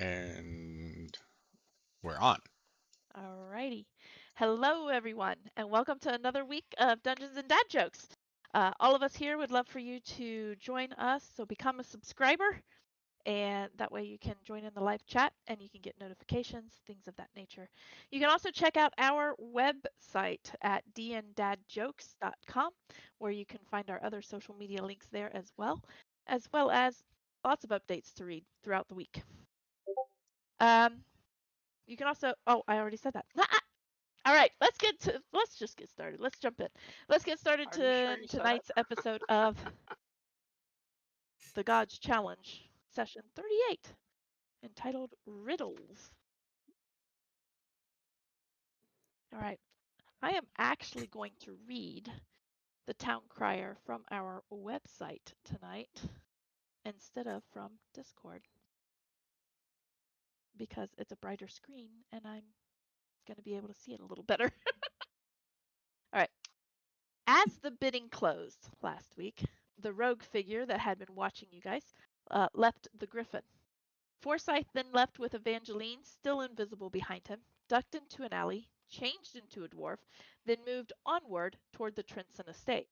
And we're on. Alrighty. Hello, everyone, and welcome to another week of Dungeons and Dad Jokes. All of us here would love for you to join us, so become a subscriber, and that way you can join in the live chat and you can get notifications, things of that nature. You can also check out our website at dndaddjokes.com, where you can find our other social media links there as well as lots of updates to read throughout the week. You can also, oh, I already said that. All right, let's just get started. Let's jump in. Let's get started Are you sure to you said it? tonight's episode of the Gods Challenge, session 38, entitled Riddles. All right, I am actually going to read the town crier from our website tonight instead of from Discord because it's a brighter screen and I'm going to be able to see it a little better. All right. As the bidding closed last week, the rogue figure that had been watching you guys left the griffin. Forsyth then left with Evangeline still invisible behind him, ducked into an alley, changed into a dwarf, then moved onward toward the Trenson estate.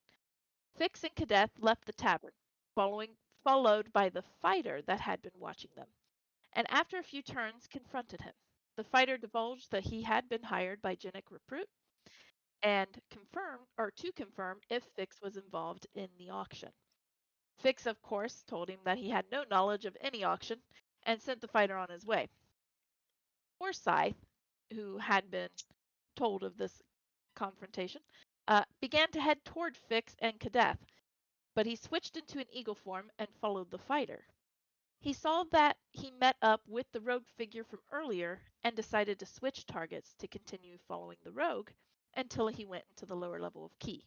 Fix and Cadeth left the tavern, followed by the fighter that had been watching them, and after a few turns confronted him. The fighter divulged that he had been hired by Jinnick Recruit and to confirm if Fix was involved in the auction. Fix, of course, told him that he had no knowledge of any auction and sent the fighter on his way. Forsyth, who had been told of this confrontation, began to head toward Fix and Cadeth, but he switched into an eagle form and followed the fighter. He saw that he met up with the rogue figure from earlier and decided to switch targets to continue following the rogue until he went into the lower level of Key.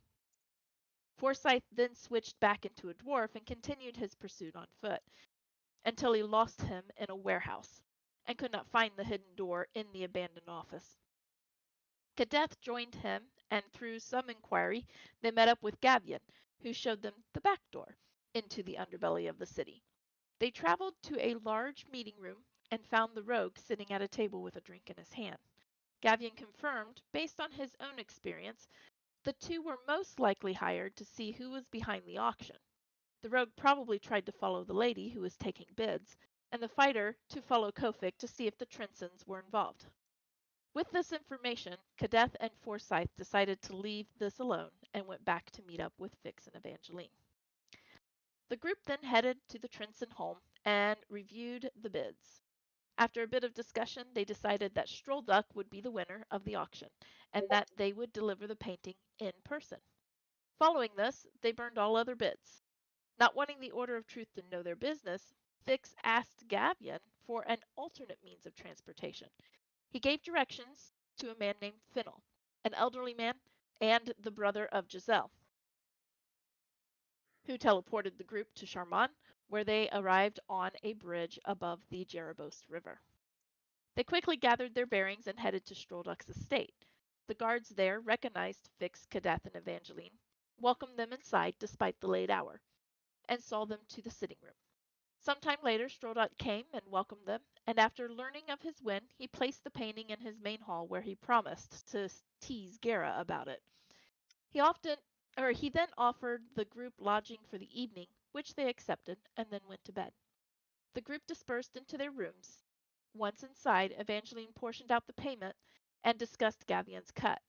Forsyth then switched back into a dwarf and continued his pursuit on foot until he lost him in a warehouse and could not find the hidden door in the abandoned office. Cadeth joined him, and through some inquiry, they met up with Gavian, who showed them the back door into the underbelly of the city. They traveled to a large meeting room and found the rogue sitting at a table with a drink in his hand. Gavian confirmed, based on his own experience, the two were most likely hired to see who was behind the auction. The rogue probably tried to follow the lady who was taking bids, and the fighter to follow Kofik to see if the Trinsons were involved. With this information, Cadeth and Forsyth decided to leave this alone and went back to meet up with Fix and Evangeline. The group then headed to the Trinson home and reviewed the bids. After a bit of discussion, they decided that Strollduck would be the winner of the auction and that they would deliver the painting in person. Following this, they burned all other bids. Not wanting the Order of Truth to know their business, Fix asked Gavian for an alternate means of transportation. He gave directions to a man named Finnel, an elderly man and the brother of Giselle, who teleported the group to Charmant, where they arrived on a bridge above the Jerebost River. They quickly gathered their bearings and headed to Strollduck's estate. The guards there recognized Fix, Cadeth, and Evangeline, welcomed them inside despite the late hour, and saw them to the sitting room. Some time later, Strollduck came and welcomed them, and after learning of his win, he placed the painting in his main hall where he promised to tease Gara about it. He then offered the group lodging for the evening, which they accepted, and then went to bed. The group dispersed into their rooms. Once inside, Evangeline portioned out the payment and discussed Gavian's cut.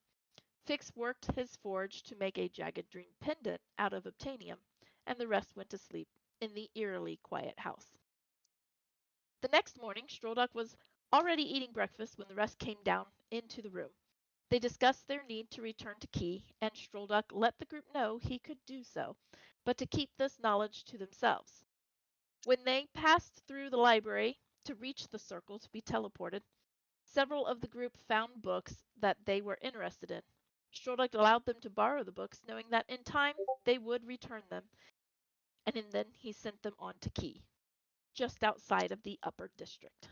Fix worked his forge to make a jagged dream pendant out of obtainium, and the rest went to sleep in the eerily quiet house. The next morning, Strollduck was already eating breakfast when the rest came down into the room. They discussed their need to return to Key, and Strollduck let the group know he could do so, but to keep this knowledge to themselves. When they passed through the library to reach the circle to be teleported, several of the group found books that they were interested in. Strollduck allowed them to borrow the books, knowing that in time they would return them, and then he sent them on to Key, just outside of the upper district.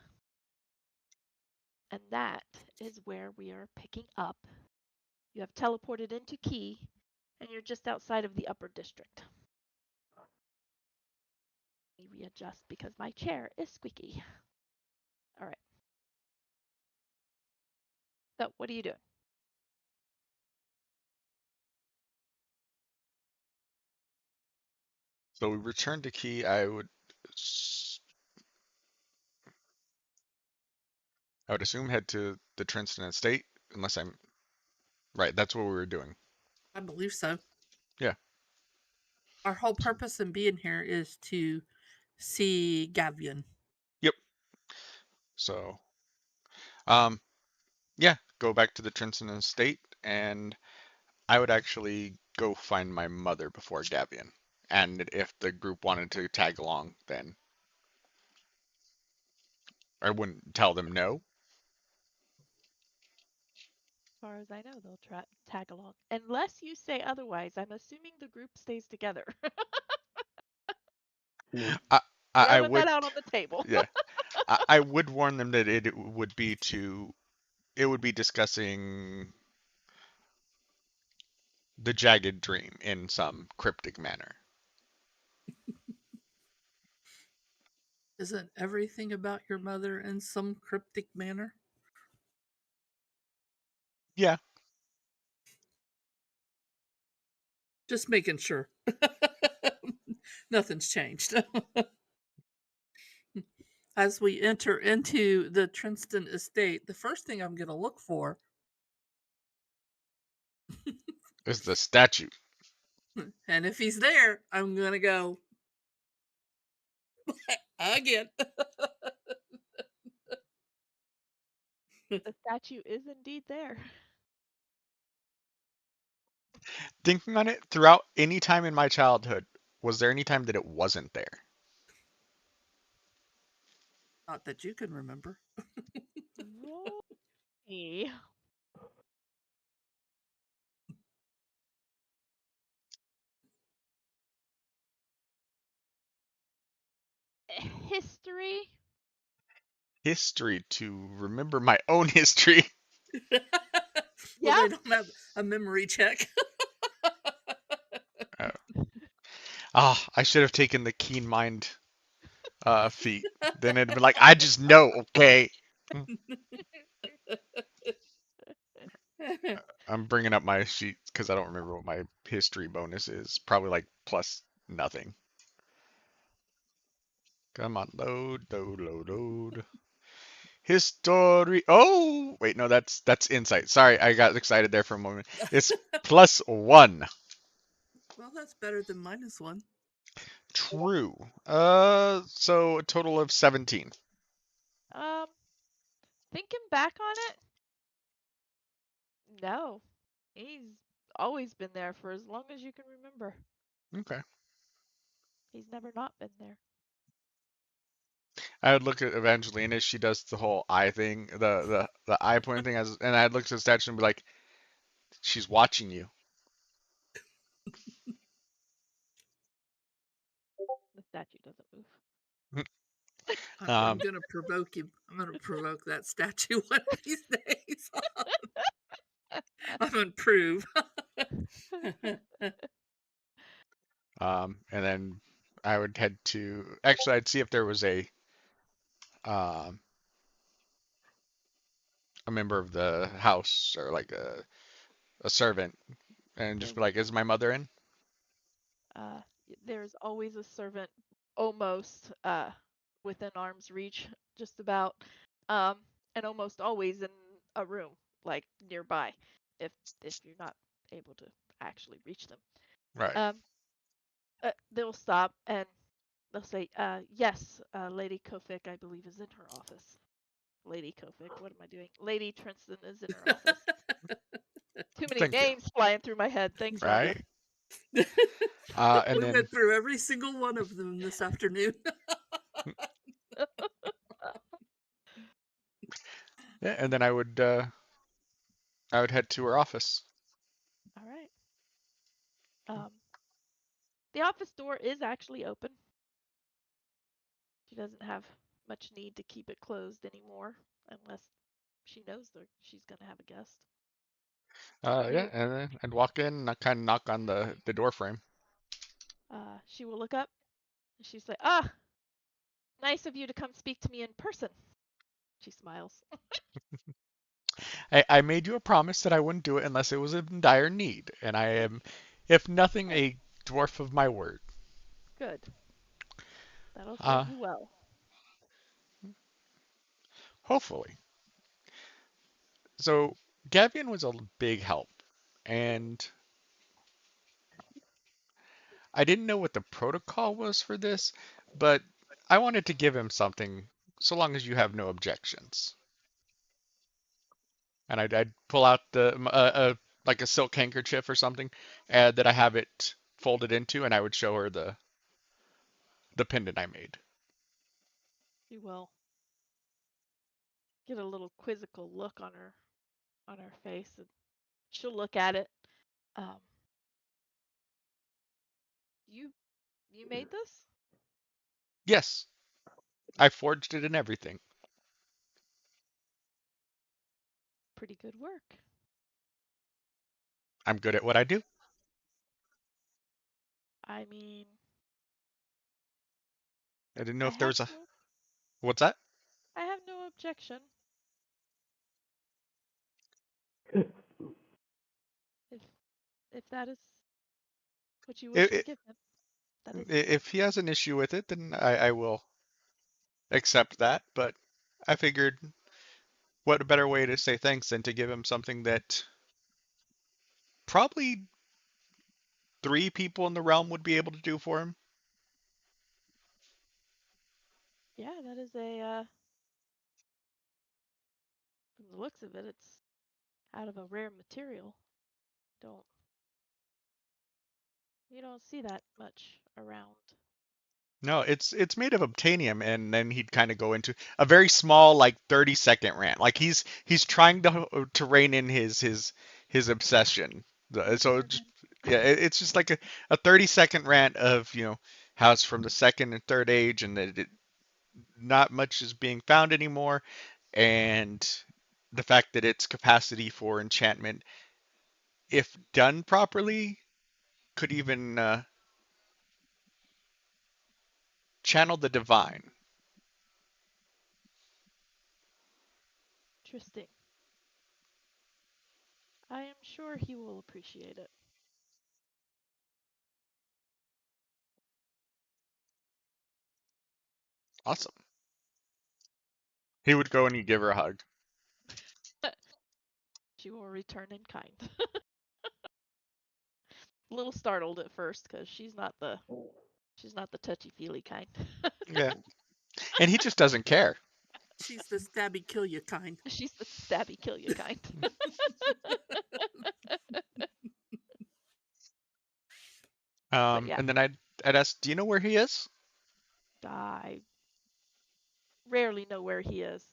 And that is where we are picking up. You have teleported into Key, and you're just outside of the upper district. Let me readjust because my chair is squeaky. All right. So, what are you doing? So we returned the key. I would assume head to the Trinston estate, unless I'm right. That's what we were doing. I believe so. Yeah. Our whole purpose in being here is to see Gavian. Yep. So, um, yeah, go back to the Trinston estate, and I would actually go find my mother before Gavian. And if the group wanted to tag along, then I wouldn't tell them no. As far as I know, they'll tag along. Unless you say otherwise, I'm assuming the group stays together. I, I Throwing would, that out on the table. yeah, I would warn them that it would be discussing the jagged dream in some cryptic manner. Isn't everything about your mother in some cryptic manner? Yeah, Just making sure. Nothing's changed. As we enter into the Trinston estate, the first thing I'm going to look for, is the statue. and if he's there, I'm going to go again. The statue is indeed there. Thinking on it, throughout any time in my childhood, was there any time that it wasn't there? Not that you can remember. Roll me history. History to remember my own history. Well, Yeah. they don't have a memory check. I should have taken the keen mind feat. Then it'd been like, I just know, okay. I'm bringing up my sheet because I don't remember what my history bonus is. Probably like plus nothing. Come on, load, load, load, load. History. Oh, wait, no, that's insight. Sorry, I got excited there for a moment. It's +1. Well, that's better than -1. True. So a total of 17. Um, thinking back on it, no. He's always been there for as long as you can remember. Okay. He's never not been there. I would look at Evangeline as she does the whole eye thing, the eye pointing thing, and I'd look at the statue and be like, she's watching you. The statue doesn't move. I'm Um, going to provoke him. I'm going to provoke that statue one of these days. I'm going to prove. and then I would head to. Actually, I'd see if there was um, a member of the house or like a servant, and just There's be like, "Is my mother in?" uh there's always a servant almost within arm's reach, just about, um, and almost always in a room like nearby, if you're not able to actually reach them. Right. Um, they'll stop and they'll say, "Yes, Lady Kofik, I believe, is in her office." Lady Kofik, what am I doing? Lady Trinston is in her office. Too many Thank you. names flying through my head. Thanks, Rhonda. Right. And We then went through every single one of them this afternoon. yeah, and then I would head to her office. All right. Um, the office door is actually open. She doesn't have much need to keep it closed anymore, unless she knows that she's going to have a guest. Yeah, and then I'd walk in and I kind of knock on the door frame. She will look up and she's like, "Ah, nice of you to come speak to me in person." She smiles. I made you a promise that I wouldn't do it unless it was in dire need, and I am, if nothing, Good. a dwarf of my word. Good. That'll serve Uh, you well. hopefully. So Gavian was a big help, and I didn't know what the protocol was for this, but I wanted to give him something so long as you have no objections. And I'd pull out like a silk handkerchief or something that I have it folded into, and I would show her the pendant I made. She will get a little quizzical look on her face, and she'll look at it. Um, you you made this? Yes, I forged it and everything. Pretty good work. I'm good at what I do. I mean, I didn't know I if there have was a no what's that? I have no objection if if that is what you wish to I- give him. That is If he has an issue with it, then I will accept that. But I figured, what a better way to say thanks than to give him something that probably three people in the realm would be able to do for him. yeah, that is a from the looks of it, it's out of a rare material. Don't You don't see that much around. No, it's made of obtanium, and then he'd kind of go into a very small, like 30-second rant. Like he's trying to rein in his obsession. Good So for it just, him. yeah, it's just like a 30-second rant of how it's from the second and third age, and that not much is being found anymore, and the fact that its capacity for enchantment, if done properly, could even channel the divine. Interesting. I am sure he will appreciate it. Awesome. He would go and he'd give her a hug. She will return in kind. A little startled at first because she's not the touchy feely kind. Yeah. And he just doesn't care. She's the stabby kill you kind. She's the stabby kill you kind. But yeah, And then I'd ask, do you know where he is? I rarely know where he is,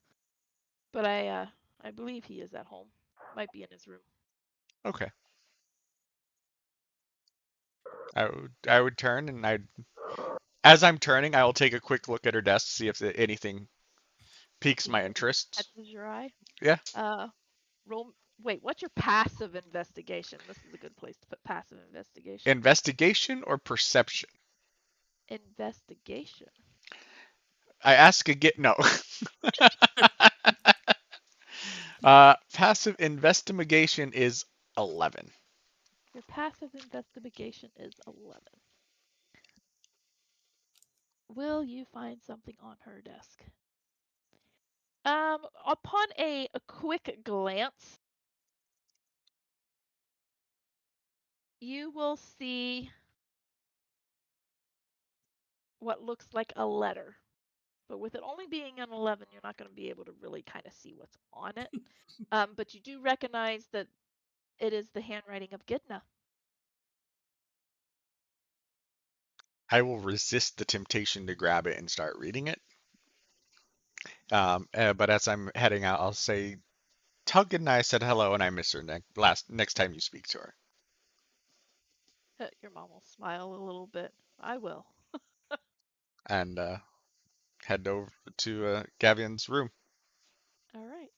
but I believe he is at home. Might be in his room. Okay. I would turn and as I'm turning, I will take a quick look at her desk to see if anything piques See if my anything interest. catches your eye. Yeah. Uh, roll. Wait, what's your passive investigation? This is a good place to put passive investigation. Investigation or perception? Investigation. I ask again. No. Passive investigation is 11. Your passive investigation is 11. Will you find something on her desk? Upon a quick glance, you will see what looks like a letter. But with it only being an 11, you're not going to be able to really kind of see what's on it. But you do recognize that it is the handwriting of Gidna. I will resist the temptation to grab it and start reading it. But as I'm heading out, I'll say, Tug and I said hello, and I miss her next time you speak to her. Your mom will smile a little bit. I will. And head over to Gavian's room. All right.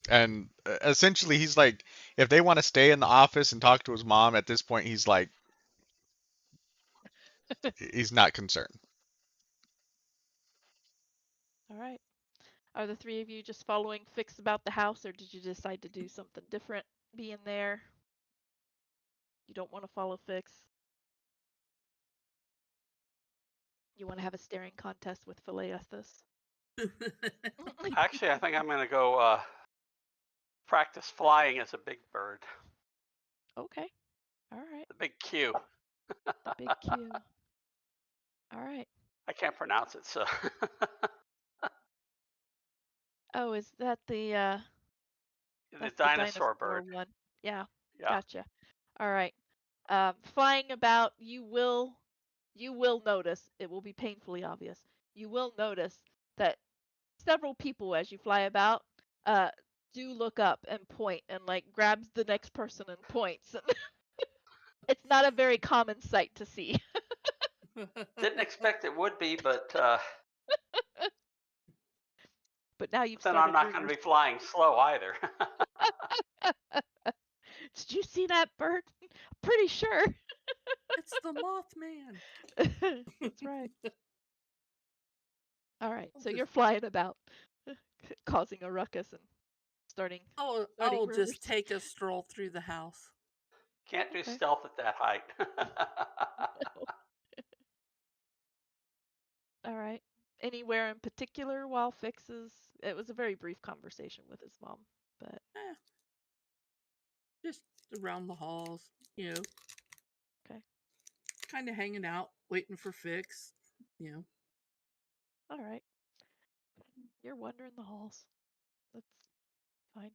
And essentially, he's like, if they want to stay in the office and talk to his mom, at this point, he's like, he's not concerned. All right. Are the three of you just following Fix about the house, or did you decide to do something different being there? You don't want to follow Fix? You want to have a staring contest with Phileathus? Actually, I think I'm going to go practice flying as a big bird. Okay. All right. The big Q. The big Q. All right. I can't pronounce it, so. Oh, is that the The that's the dinosaur dinosaur bird. one? Yeah. Yeah. Gotcha. All right. Flying about, you will notice, it will be painfully obvious. You will notice that several people, as you fly about, do look up and point and like grabs the next person and points. It's not a very common sight to see. Didn't expect it would be, but But now you've then I'm started not going to rumors. be flying slow either. Did you see that bird? Pretty sure. It's the Mothman. That's right. All right. I'll So you're just, flying about, causing a ruckus and starting I'll rumors. just take a stroll through the house. Can't do Okay. stealth at that height. All right. Anywhere in particular while Fixes? It was a very brief conversation with his mom, but Eh, just around the halls, okay. kind of hanging out, waiting for Fix. All right. You're wandering the halls. That's fine.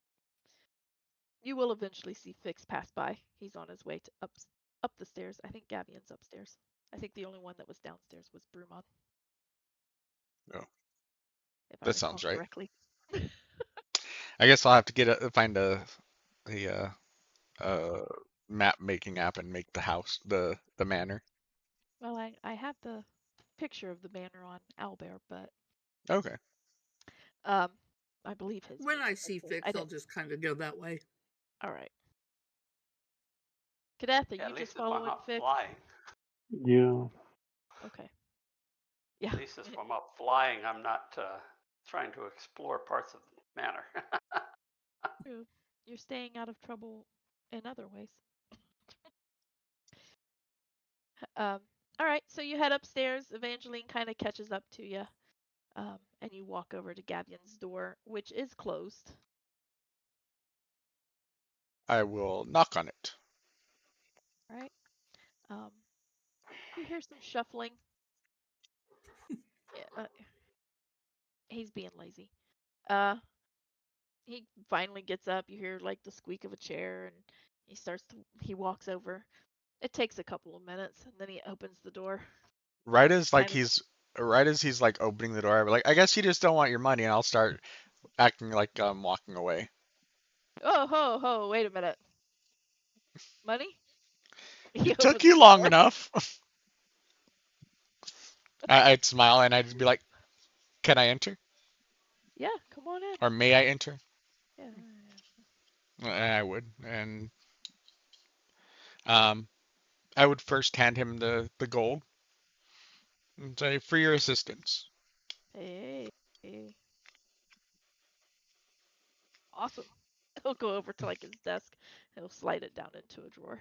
You will eventually see Fix pass by. He's on his way to up the stairs. I think Gavian's upstairs. I think the only one that was downstairs was Brumon, Oh, if I that recall sounds right. correctly. I guess I'll have to find a map making app and make the house the manor. Well, I have the picture of the manor on Owlbear, but Okay. um, I believe his When was I see selected. I Fix, I'll didn't. just kind of go that way. All right. Kadeth, are Yeah, you at just least if I'm following not Fix? flying. Yeah. Okay. Yeah. At least if I'm up flying, I'm not trying to explore parts of the manor. True. You're staying out of trouble in other ways. Um, all right, so you head upstairs. Evangeline kind of catches up to you, and you walk over to Gavian's door, which is closed. I will knock on it. All right. Um, you hear some shuffling. Yeah, he's being lazy. Uh, he finally gets up. You hear like the squeak of a chair, and he walks over. It takes a couple of minutes, and then he opens the door. Right as like Kind of. he's like opening the door, I'm like, I guess you just don't want your money, and I'll start acting like I'm walking away. Oh, ho, ho! Wait a minute. Money? He It took opens you the long door. enough. I'd smile and I'd be like, "Can I enter? Yeah, come on in. Or may I enter?" Yeah. And I would, and um, I would first hand him the gold and say, "For your assistance." Hey, hey. Awesome. He'll go over to like his desk. He'll slide it down into a drawer.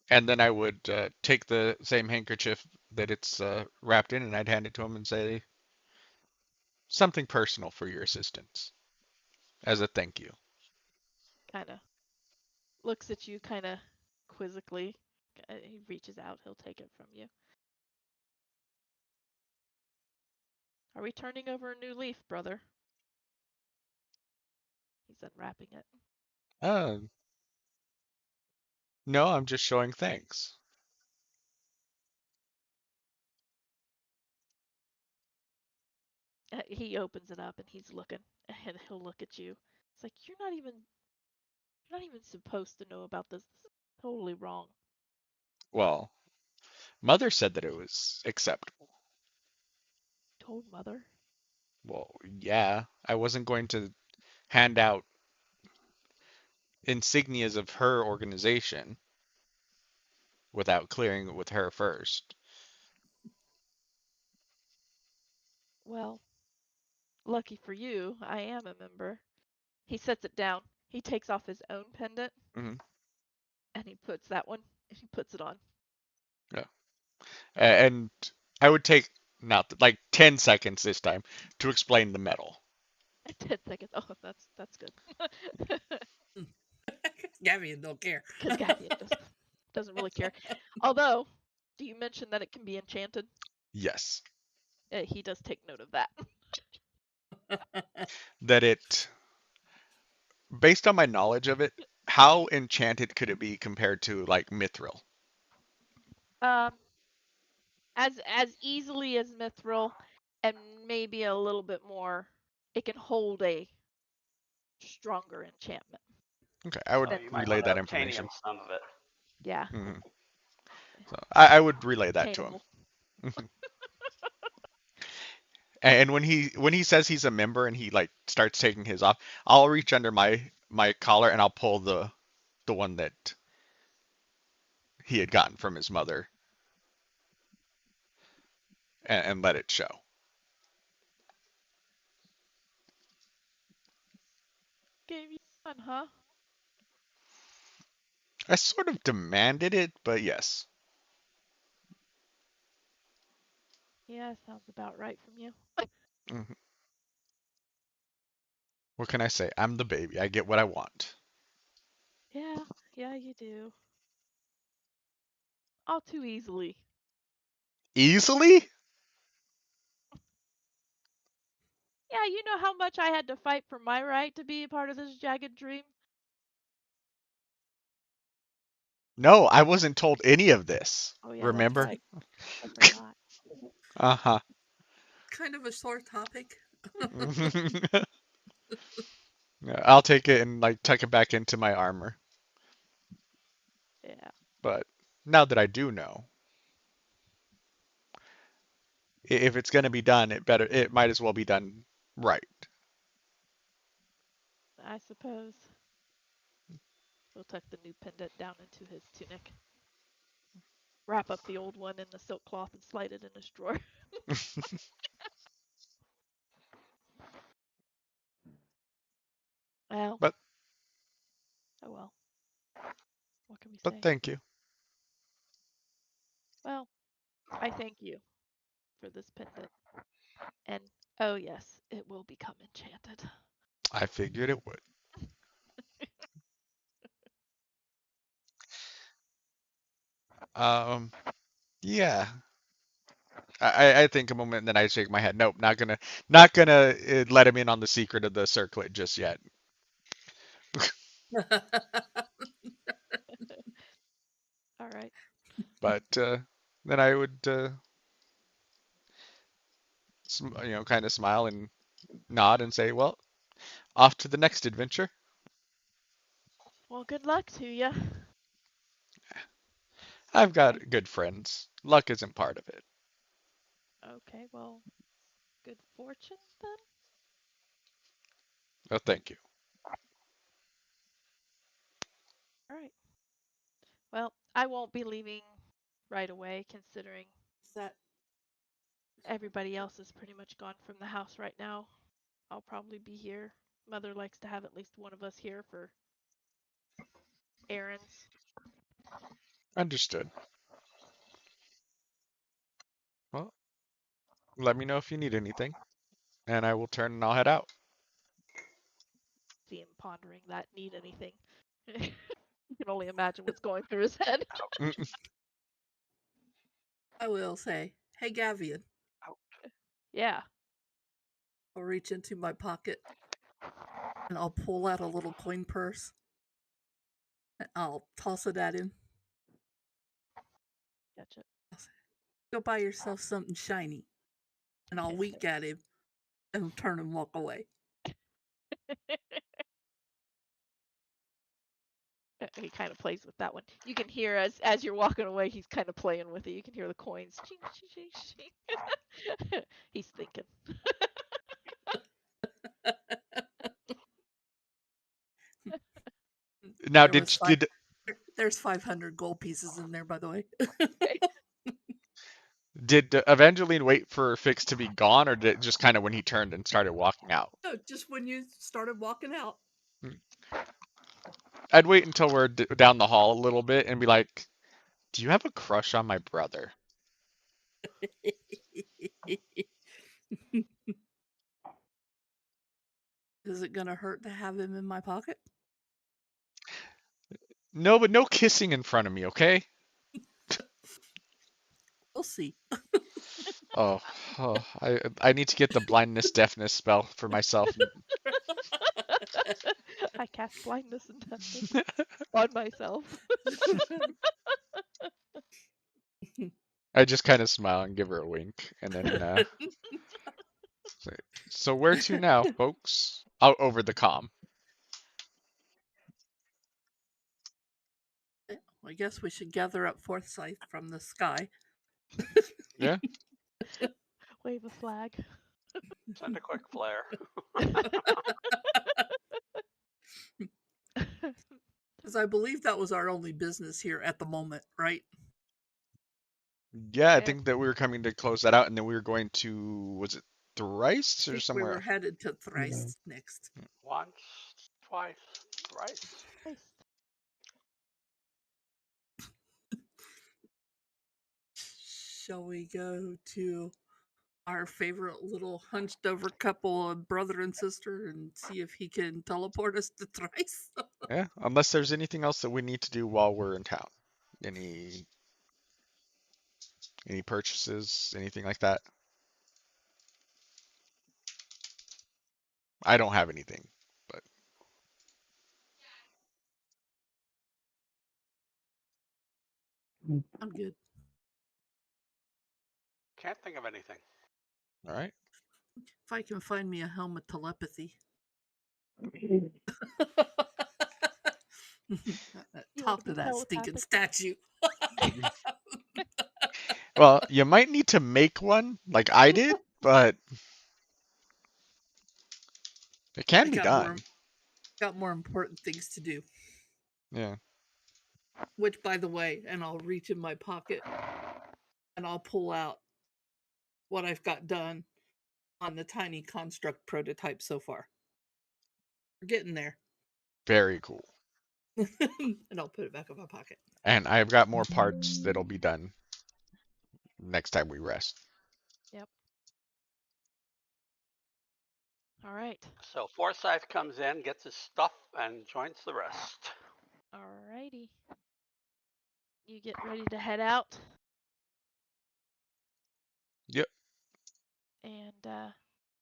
And then I would take the same handkerchief that it's wrapped in, and I'd hand it to him and say, "Something personal for your assistance, as a thank you." Kind of looks at you kind of quizzically. He reaches out. He'll take it from you. Are we turning over a new leaf, brother? He's unwrapping it. Uh, no, I'm just showing thanks. He opens it up and he's looking, and he'll look at you. It's like you're not even supposed to know about this. This is totally wrong. Well, Mother said that it was acceptable. Told mother. Well, yeah, I wasn't going to hand out insignias of her organization without clearing it with her first. Well, Lucky for you, I am a member. He sets it down. He takes off his own pendant Hmm. and he puts that one and he puts it on. Yeah. And I would take not like 10 seconds this time to explain the metal. 10 seconds. Oh, that's good. Gavian don't care. Because Gavian doesn't really care. Although, do you mention that it can be enchanted? Yes. He does take note of that. That it, based on my knowledge of it, how enchanted could it be compared to like mithril? Um, as easily as mithril, and maybe a little bit more. It can hold a stronger enchantment. Okay, I would So Than you might relay want to that information. obtainium some of it. yeah, Hmm. So I would relay that to him. obtainable. And when he says he's a member and he like starts taking his off, I'll reach under my collar and I'll pull the one that he had gotten from his mother and let it show. Gave you one, huh? I sort of demanded it, but yes. Yeah, sounds about right from you. Hmm. What can I say? I'm the baby. I get what I want. Yeah, yeah, you do. All too easily. Easily? Yeah, you know how much I had to fight for my right to be a part of this jagged dream? No, I wasn't told any of this. Oh, yeah, that's Remember? right. I forgot. Uh-huh. Kind of a sore topic. Yeah, I'll take it and like tuck it back into my armor. Yeah, But now that I do know, if it's gonna be done, it might as well be done right. I suppose. He'll tuck the new pendant down into his tunic. Wrap up the old one in the silk cloth and slide it in his drawer. Well, But oh well. What can we but say? thank you. Well, I thank you for this pendant. And oh yes, it will become enchanted. I figured it would. Um, yeah. I think a moment, and then I shake my head. Nope, not gonna let him in on the secret of the circlet just yet. All right. But then I would, kind of smile and nod and say, "Well, off to the next adventure." Well, good luck to you. I've Okay. got good friends. Luck isn't part of it. Okay. Well, good fortune then. Oh, thank you. All right. Well, I won't be leaving right away, considering Is that everybody else is pretty much gone from the house right now. I'll probably be here. Mother likes to have at least one of us here for errands. Understood. Well, let me know if you need anything, and I will turn and I'll head out. See him pondering that. Need anything? You can only imagine what's going through his head. Mm. I will say, hey Gavian. Yeah. I'll reach into my pocket and I'll pull out a little coin purse and I'll toss it at him. Gotcha. I'll say, go buy yourself something shiny. And I'll wink at him and turn and walk away. He kind of plays with that one. You can hear as you're walking away, he's kind of playing with it. You can hear the coins. Ching, ching, ching, ching. He's thinking. Now, There was five. did There's 500 gold pieces in there, by the way. Did Evangeline wait for Fix to be gone, or did it just kind of when he turned and started walking out? No, just when you started walking out. I'd wait until we're down the hall a little bit and be like, "Do you have a crush on my brother?" Is it gonna hurt to have him in my pocket? No, but no kissing in front of me, okay? We'll see. Oh, I need to get the blindness deafness spell for myself. I cast blindness and deafness on myself. I just kind of smile and give her a wink, and then say, so where to now, folks? Out over the comm. I guess we should gather up Forsyth from the sky. Yeah. Wave a flag. Send a quick flare. Because I believe that was our only business here at the moment, right? Yeah, I Yeah. think that we were coming to close that out, and then we were going to, was it Thrice I or think we somewhere were else? headed to Thrice next. Once, twice, thrice. Nice. Shall we go to our favorite little hunched over couple of brother and sister and see if he can teleport us to Thrice? Yeah, unless there's anything else that we need to do while we're in town. Any purchases, anything like that? I don't have anything, but I'm good. Can't think of anything. all right. If I can find me a helm of telepathy. You want Talk to to be that stinking telepathic? statue. Well, you might need to make one like I did, but it I can be done. got more important things to do. Yeah. Which, by the way, and I'll reach in my pocket and I'll pull out what I've got done on the tiny construct prototype so far. We're getting there. Very cool. And I'll put it back in my pocket. And I've got more parts that'll be done next time we rest. Yep. All right. So Forsyth comes in, gets his stuff, and joins the rest. All righty. You get ready to head out. Yep. And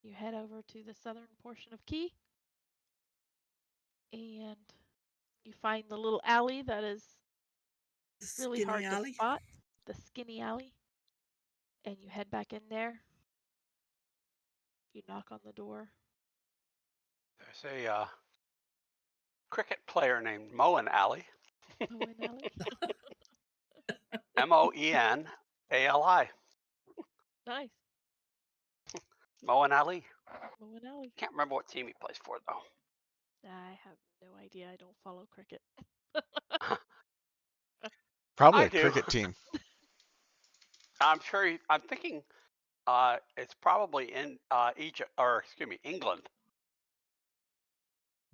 you head over to the southern portion of Key. And you find the little alley that is really Skinny hard alley. to spot. The skinny alley. And you head back in there. You knock on the door. There's a cricket player named Moen Alley. Moen Alley. Moenali. Nice. Moen Alley. Moen Alley. Can't remember what team he plays for though. I have no idea. I don't follow cricket. Probably I a do. cricket team. I'm sure. I'm thinking it's probably in Egypt, or excuse me, England.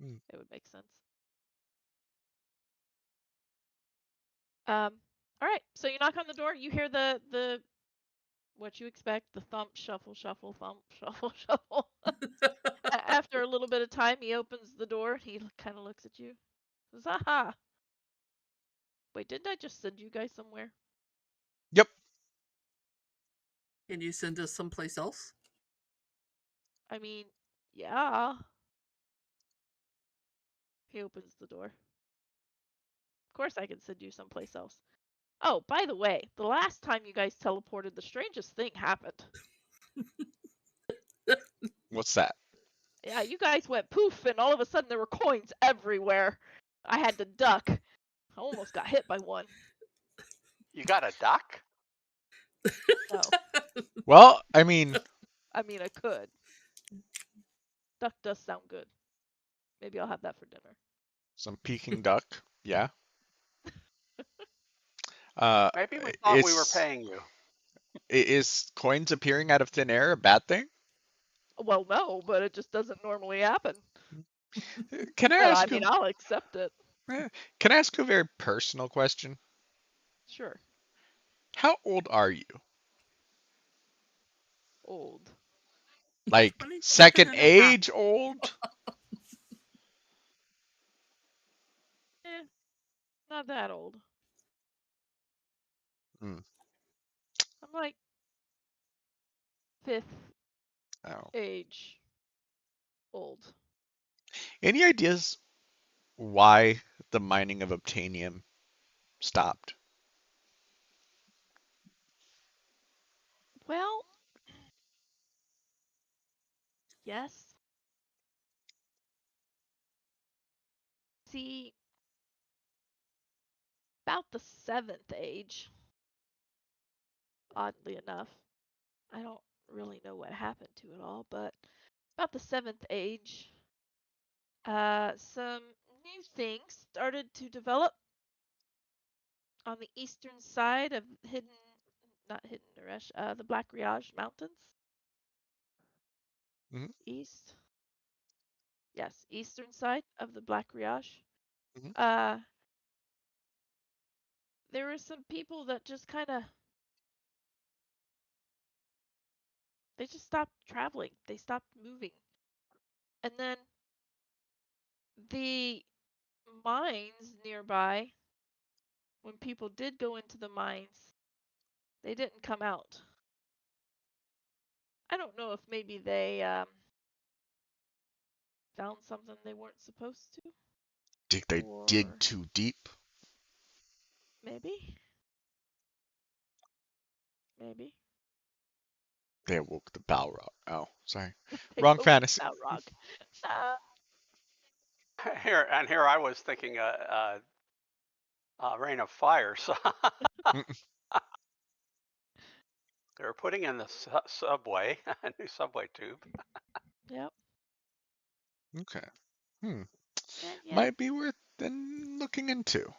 It would make sense. All right. So you knock on the door. You hear the what you expect, the thump, shuffle, shuffle, thump, shuffle, shuffle. After a little bit of time, he opens the door. He kind of looks at you. Says, "Aha! Wait, didn't I just send you guys somewhere?" Yep. Can you send us someplace else? I mean, yeah. He opens the door. Of course, I can send you someplace else. Oh, by the way, the last time you guys teleported, the strangest thing happened. What's that? Yeah, you guys went poof, and all of a sudden there were coins everywhere. I had to duck. I almost got hit by one. You got a duck? No, Well, I mean, I mean I could. Duck does sound good. Maybe I'll have that for dinner. some Peking duck. Yeah. Maybe we thought we were It's paying you. Is coins appearing out of thin air a bad thing? Well, no, but it just doesn't normally happen. Can I But I ask mean, you? I'll accept it. Can I ask you a very personal question? Sure. How old are you? Old. Like 27 second and a half. age old? Eh, not that old. Hmm. I'm like fifth Oh. age old. Any ideas why the mining of obtainium stopped? Well, yes. See, about the seventh age, oddly enough, I don't really know what happened to it all, but about the seventh age, some new things started to develop on the eastern side of not Hidden Naresh, the Black Riage Mountains. Hmm. East, yes, eastern side of the Black Riage. Hmm. Uh, there were some people that just kind of they just stopped traveling. They stopped moving. And then the mines nearby, when people did go into the mines, they didn't come out. I don't know if maybe they found something they weren't supposed to, Did they dig or too deep? maybe, maybe They awoke the Balrog. Oh, sorry. they Wrong woke fantasy. that rock. Uh, Here I was thinking Rain of Fire. So Mm. they were putting in the subway, a new subway tube. yep. Okay. Hmm. And yet, Might be worth then looking into.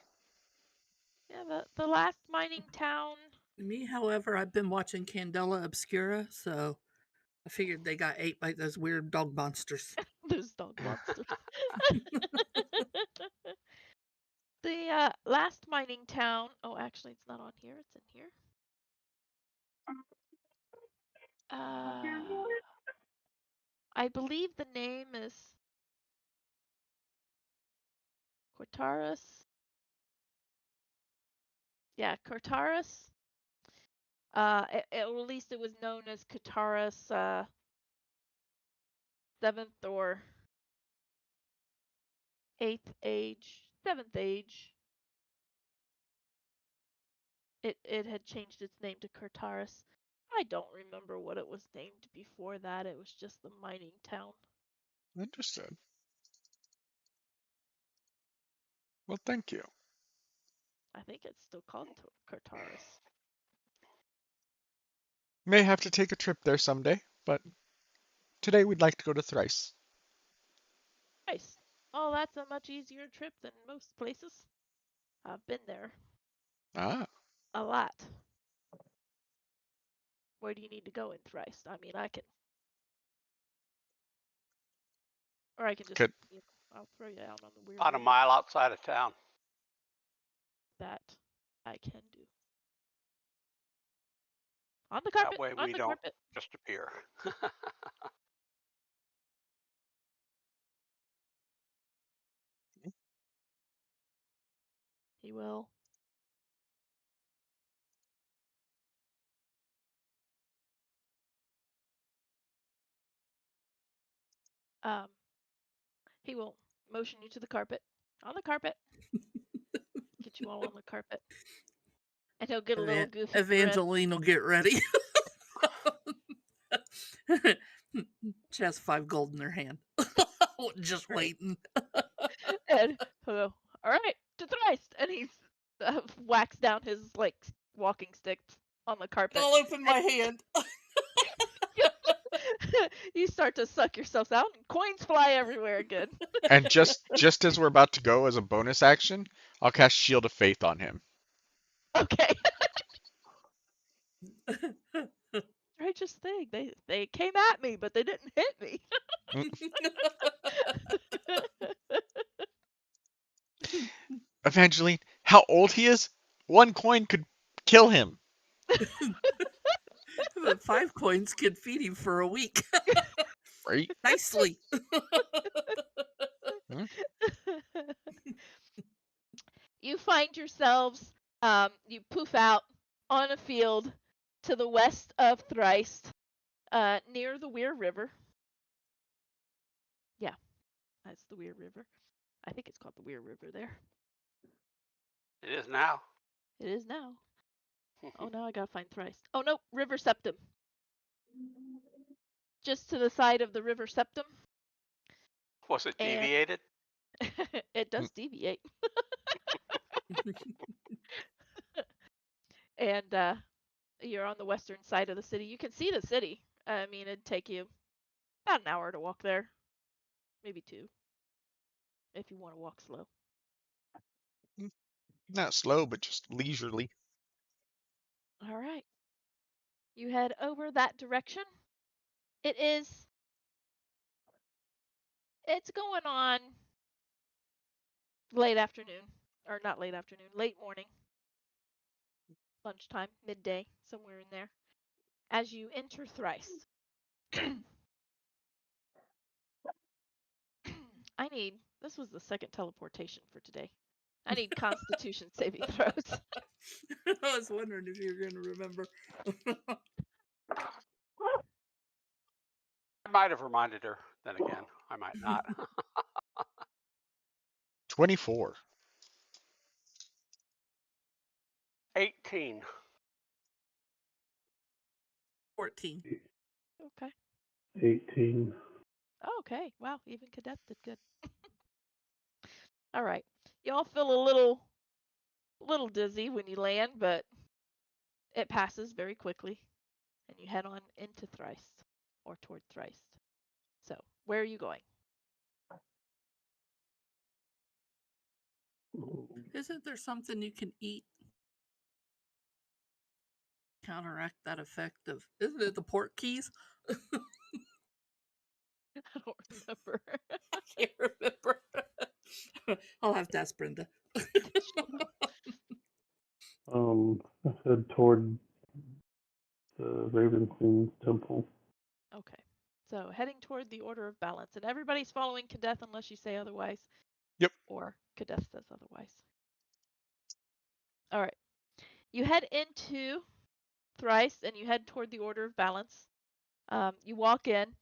yeah, the last mining town. Me, however, I've been watching Candela Obscura, so I figured they got ate by those weird dog monsters. Those dog monsters. The last mining town. Oh, actually, it's not on here. It's in here. Uh, I believe the name is Cortaris. Yeah, Cortaris. Or at least it was known as Cortaris seventh or eighth age, seventh age. It had changed its name to Cortaris. I don't remember what it was named before that. It was just the mining town. Understood. Well, thank you. I think it's still called Cortaris. May have to take a trip there someday, but today we'd like to go to Thrice. Nice. Oh, that's a much easier trip than most places. I've been there Ah, a lot. Where do you need to go in Thrice? I mean, or I can just, could I'll throw you out on the weird About a road mile outside of town. that I can do. On the That carpet, way on we the don't carpet. just appear. He will. Um, he will motion you to the carpet. On the carpet. Get you all on the carpet. And he'll get a little goofy grin. Evangeline will get ready. She has 5 gold in her hand. Just Right. waiting. And he'll go, all right, to Thrice. And he's whacks down his, like, walking stick on the carpet. I'll open my hand. You start to suck yourself out, and coins fly everywhere again. and just as we're about to go as a bonus action, I'll cast Shield of Faith on him. Okay. Strangest thing, they came at me, but they didn't hit me. Evangeline, how old he is? 1 coin could kill him. But 5 coins could feed him for a week. Right? Nicely. You find yourselves, you poof out on a field to the west of Thrice, near the Weir River. Yeah, that's the Weir River. I think it's called the Weir River there. It is now. It is now. Oh, now I gotta find Thrice. Oh, no, River Septum. Just to the side of the River Septum. Was it And deviated? it does deviate. And you're on the western side of the city. You can see the city. I mean, it'd take you about an hour to walk there. Maybe 2. If you want to walk slow. Not slow, but just leisurely. All right. You head over that direction. It's going on late afternoon. Or not late afternoon, late morning. Lunchtime, midday, somewhere in there. As you enter Thrice. This was the second teleportation for today. I need Constitution saving throws. I was wondering if you were going to remember. I might have reminded her. Then again, I might not. 24. 18. 14. Okay. 18. Oh, okay. Wow, even Cadet did good. All right. Y'all feel a little dizzy when you land, but it passes very quickly, and you head on into Thrice, or toward Thrice. So, where are you going? Isn't there something you can eat? Counteract that effect of, isn't it the port keys? I don't remember. I can't remember. I'll have to ask Brenda. I head toward the Ravenstein's temple. Okay. So, heading toward the Order of Balance, and everybody's following Kadeth unless you say otherwise. Yep. Or Kadeth says otherwise. All right. You head into Thrice, and you head toward the Order of Balance. You walk in,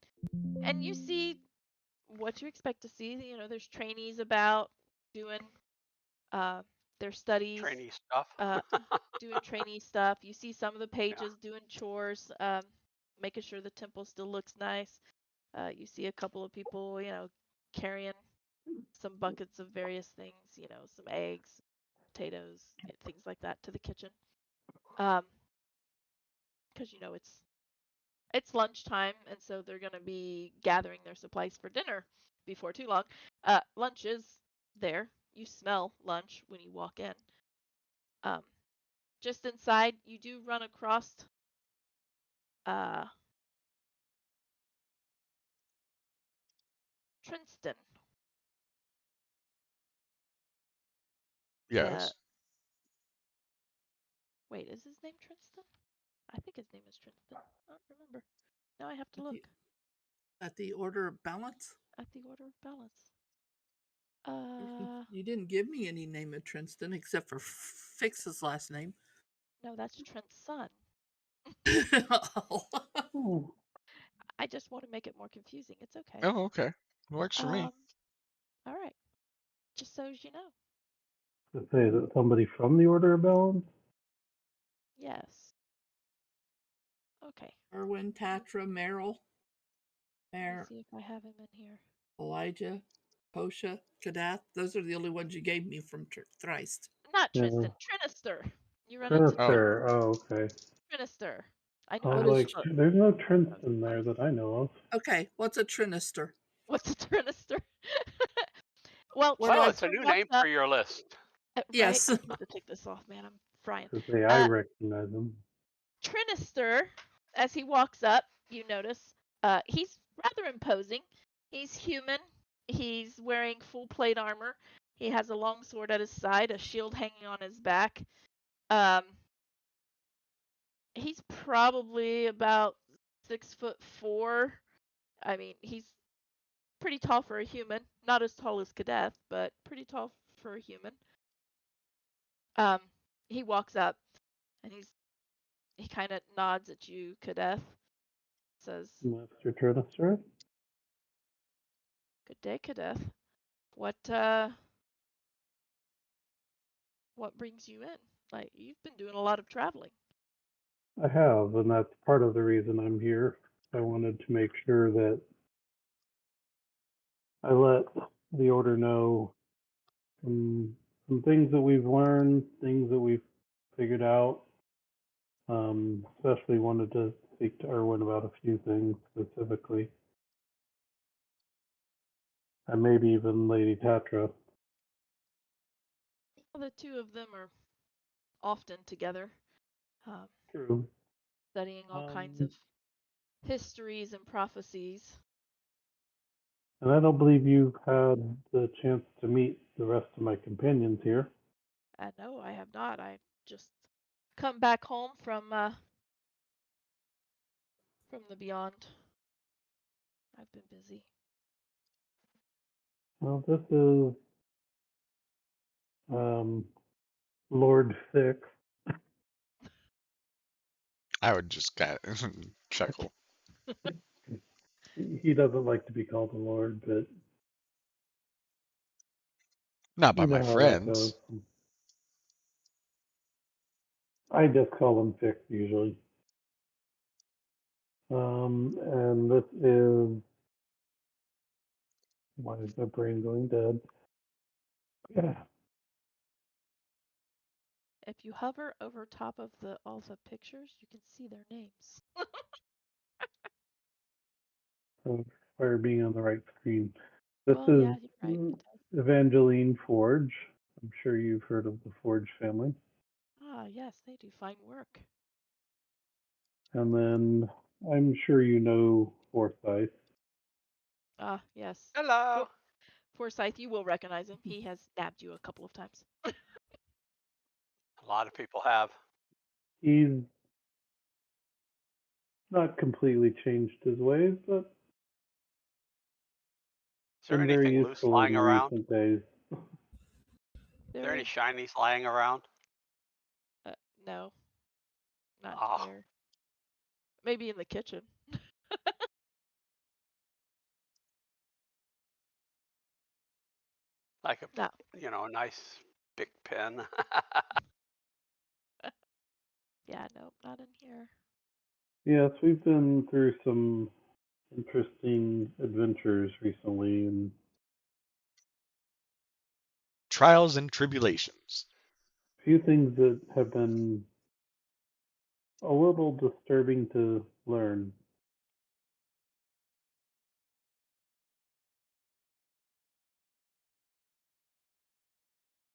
and you see what you expect to see. You know, there's trainees about doing their studies, Trainee stuff. doing trainee stuff. You see some of the pages doing chores, making sure the temple still looks nice. You see a couple of people, carrying some buckets of various things, some eggs, potatoes, things like that to the kitchen. Because it's lunchtime, and so they're going to be gathering their supplies for dinner before too long. Lunch is there. You smell lunch when you walk in. Just inside, you do run across Trinston. Yes. Wait, is his name Trinston? I think his name is Trinston. I don't remember. Now I have to look. At the Order of Balance? At the Order of Balance. You didn't give me any name of Trinston except for Fix's last name. No, that's Trent's son. Oh. I just want to make it more confusing. It's okay. Oh, okay. Works for me. All right. Just so as you know. To say that somebody from the Order of Balance? Yes. Okay. Erwin, Tatra, Merrill, Let me see if I have him in here. Elijah, Posha, Kadath. Those are the only ones you gave me from Thrice. Not Yeah. Tristan. Trinister. You run into Trinister. Oh, okay. Trinister. I I know. was like, there's no Trinston there that I know of. Okay, what's a Trinister? What's a Trinister? Well, It's a new name for your list. Right? Yes. I need to take this off, man. I'm frying. To say I recognize them. Trinister, as he walks up, you notice he's rather imposing. He's human. He's wearing full plate armor. He has a long sword at his side, a shield hanging on his back. He's probably about 6'4". I mean, he's pretty tall for a human. Not as tall as Kadeth, but pretty tall for a human. He walks up and he kind of nods at you, Kadeth. Says, Master Turnister? "Good day, Kadeth. What brings you in? Like, you've been doing a lot of traveling." I have, and that's part of the reason I'm here. I wanted to make sure that I let the Order know some things that we've learned, things that we've figured out. Especially wanted to speak to Erwin about a few things specifically, and maybe even Lady Tatra. Well, the two of them are often together, True. studying all kinds of histories and prophecies. And I don't believe you've had the chance to meet the rest of my companions here. No, I have not. I just come back home from the beyond. I've been busy. Well, this is Lord Six. I would just kind of chuckle. He doesn't like to be called a lord, but Not by you know my how that goes. friends. I just call him Fix usually. And this is, why is my brain going dead? Yeah. If you hover over top of all the pictures, you can see their names. Fire being on the right screen. This Well, is yeah, you're right. It does. Evangeline Forge. I'm sure you've heard of the Forge family. Ah, yes, they do fine work. And then I'm sure you know Forsyth. Ah, yes. Hello. Forsyth, you will recognize him. He has nabbed you a couple of times. A lot of people have. He's not completely changed his ways, but Is there been very anything loose useful in lying around? recent days. Is There there any is, shinies lying around? no, not Oh, here. Maybe in the kitchen. like No. a nice big pen. Yeah, no, not in here. Yes, we've been through some interesting adventures recently, and Trials and tribulations. a few things that have been a little disturbing to learn.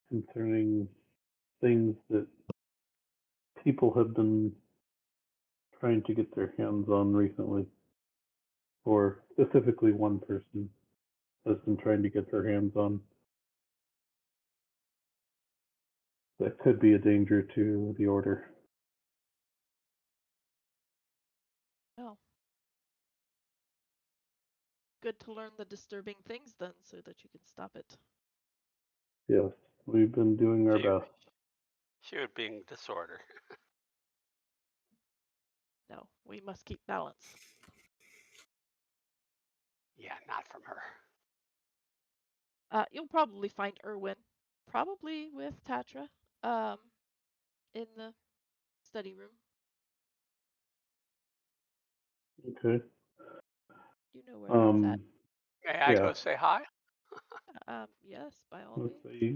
Concerning things that people have been trying to get their hands on recently, or specifically one person has been trying to get their hands on that could be a danger to the order. No. Good to learn the disturbing things then so that you can stop it. Yes, we've been doing our she, best. she would be in disorder. No, we must keep balance. Yeah, not from her. You'll probably find Erwin, probably with Tatra, in the study room. Okay. You know where that's at. May I Yeah. go say hi? Yes, by all Let's means. say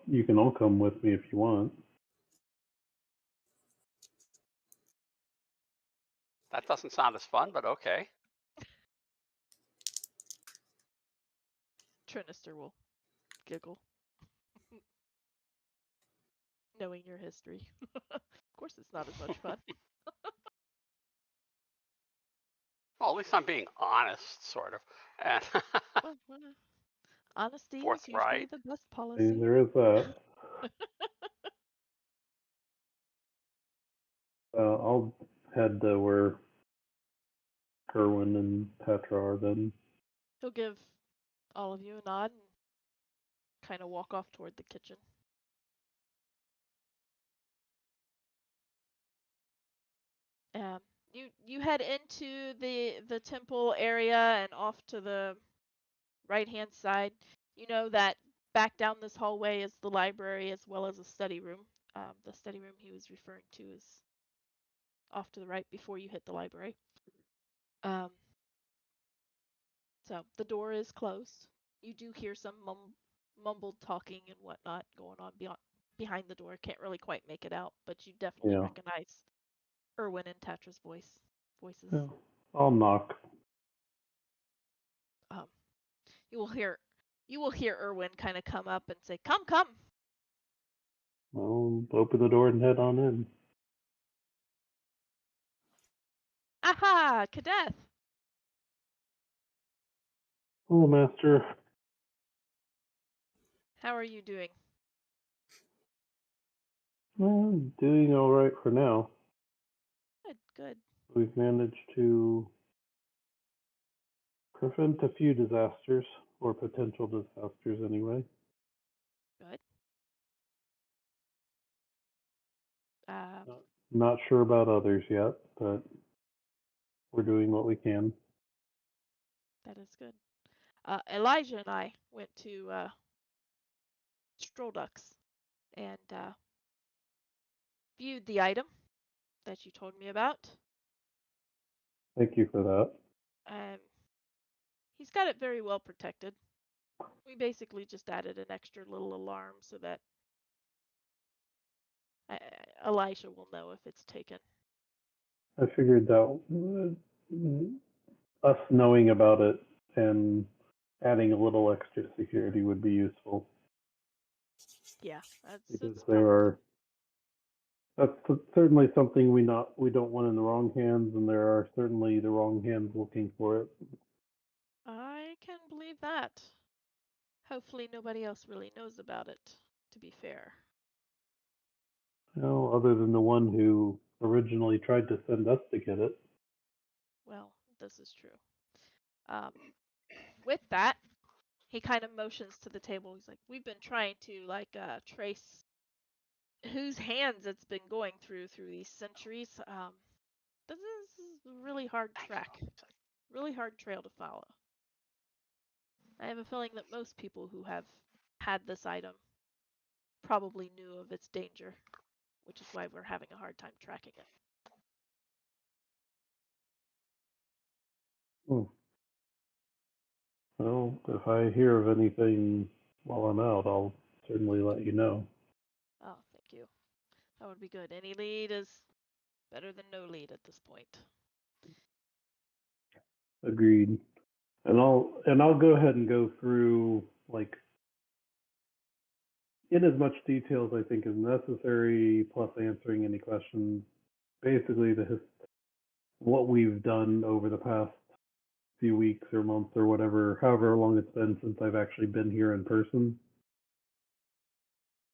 you can all come with me if you want. That doesn't sound as fun, but okay. Trinister will giggle, knowing your history. Of course, it's not as much fun. least I'm being honest, sort of, and Well, honesty is usually forthright. the best I mean, policy. there is that. I'll head to where Kerwin and Petra are then. He'll give all of you a nod and kind of walk off toward the kitchen. Um, you head into the temple area and off to the right hand side. You know that back down this hallway is the library as well as a study room. The study room he was referring to is off to the right before you hit the library. Um, so the door is closed. You do hear some mumbled talking and whatnot going on behind the door. Can't really quite make it out, but you definitely Yeah. recognize Erwin and Tatra's voices. Yeah. I'll knock. Um, you will hear Erwin kind of come up and say, "Come, come." I'll open the door and head on in. Aha, Kadeth. Hello, Master. How are you doing? I'm doing all right for now. Good, good. We've managed to prevent a few disasters, or potential disasters anyway. Good. Um, Not sure about others yet, but we're doing what we can. that is good. Elijah and I went to Stroldux and viewed the item that you told me about. Thank you for that. Um, he's got it very well protected. We basically just added an extra little alarm so that Elijah will know if it's taken. I figured that us knowing about it and adding a little extra security would be useful. Yeah, Because that's there probably. that's certainly something we don't want in the wrong hands, and there are certainly the wrong hands looking for it. I can believe that. Hopefully nobody else really knows about it, to be fair. Well, other than the one who originally tried to send us to get it. Well, this is true. Um, with that, he kind of motions to the table. He's like, "We've been trying to trace whose hands it's been going through these centuries. This is a really hard track, really hard trail to follow. I have a feeling that most people who have had this item probably knew of its danger, which is why we're having a hard time tracking it." Hmm. Well, if I hear of anything while I'm out, I'll certainly let you know. Oh, thank you. That would be good. Any lead is better than no lead at this point. Agreed. And I'll go ahead and go through like in as much detail as I think is necessary, plus answering any questions. Basically, what we've done over the past few weeks or months or whatever, however long it's been since I've actually been here in person.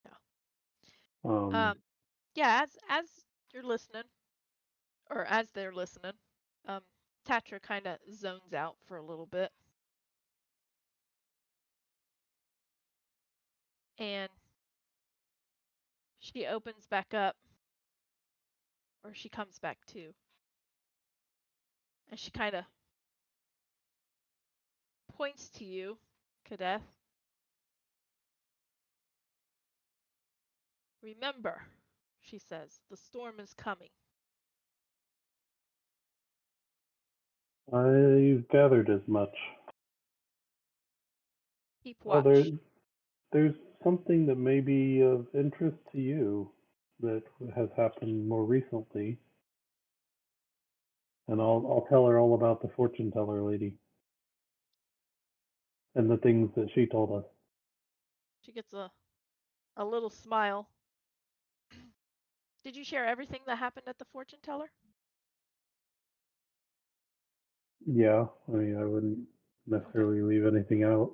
Yeah. Yeah. As you're listening, or as they're listening, um, Tatra kind of zones out for a little bit, and she opens back up, or she comes back to, and she kind of points to you, Kadeth. "Remember," she says, "the storm is coming. I've gathered as much. Keep Well, watch." there's something that may be of interest to you that has happened more recently, and I'll tell her all about the fortune teller lady and the things that she told us. She gets a little smile. "Did you share everything that happened at the fortune teller?" Yeah, I mean, I wouldn't necessarily leave anything out.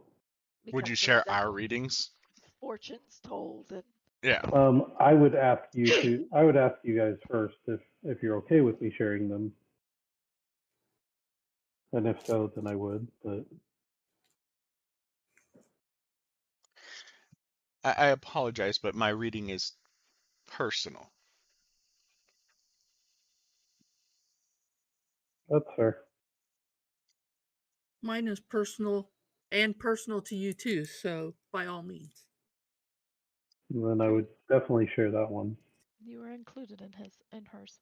Would you because there's share our definitely readings? fortunes told, and Yeah. I would ask you to. I would ask you guys first if you're okay with me sharing them, and if so, then I would. But I apologize, but my reading is personal. that's fair. Mine is personal and personal to you too, so by all means. Then I would definitely share that one. you were included in hers.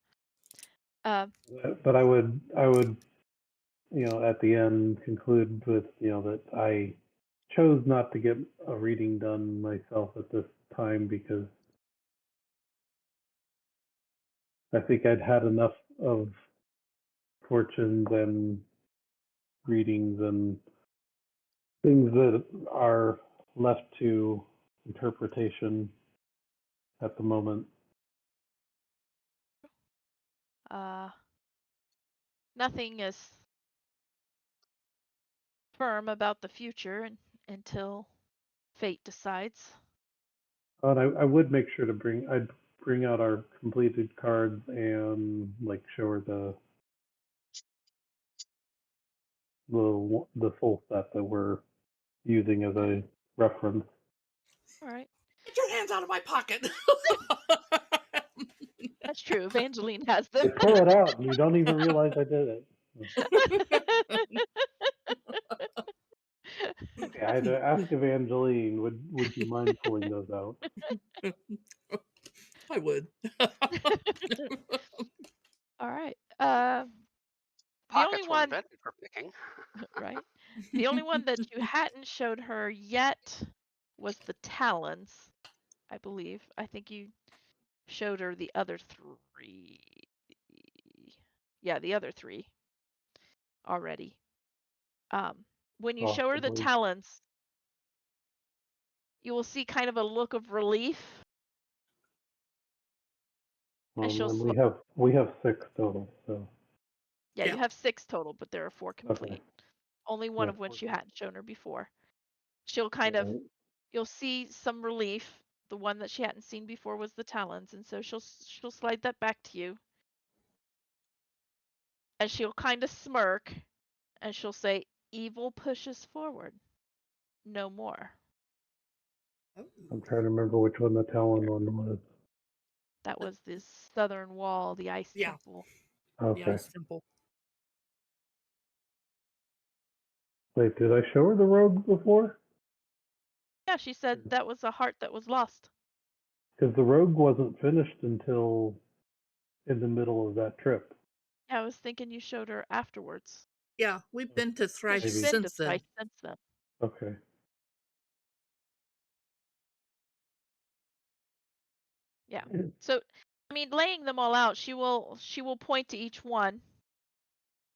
But I would, at the end conclude with, that I chose not to get a reading done myself at this time because I think I'd had enough of fortunes and readings and things that are left to interpretation at the moment. Nothing is firm about the future until fate decides. And I would make sure to I'd bring out our completed cards and like show her the full set that we're using as a reference. All right. Get your hands out of my pocket. That's true. Evangeline has I them. pull it out and you don't even realize I did it. Okay, I had to ask Evangeline, would you mind pulling those out? I would. All right. The only Pockets were one, invented for picking. right? The only one that you hadn't showed her yet was the talons, I believe. I think you showed her the other three. Yeah, the other three already. When you show her the Possibly. talons, you will see kind of a look of relief, and she'll. And we have 6 total, so Yeah, Yeah. you have 6 total, but there are 4 complete. okay. Only one Yeah, of which you 14. hadn't shown her before. She'll kind of, Right. you'll see some relief. The one that she hadn't seen before was the talons, and so she'll slide that back to you, and she'll kind of smirk, and she'll say, "Evil pushes forward, no more." I'm trying to remember which one the Talon Here, one was. that was the southern wall, the ice Yeah. temple. The Okay. ice temple. Wait, did I show her the rogue before? Yeah, she said that was a heart that was lost. Because the rogue wasn't finished until in the middle of that trip. Yeah, I was thinking you showed her afterwards. Yeah, we've been to Thrice She's Maybe. been to since then. Thrice since then. Okay. Yeah. So, I mean, laying them all out, she will point to each one.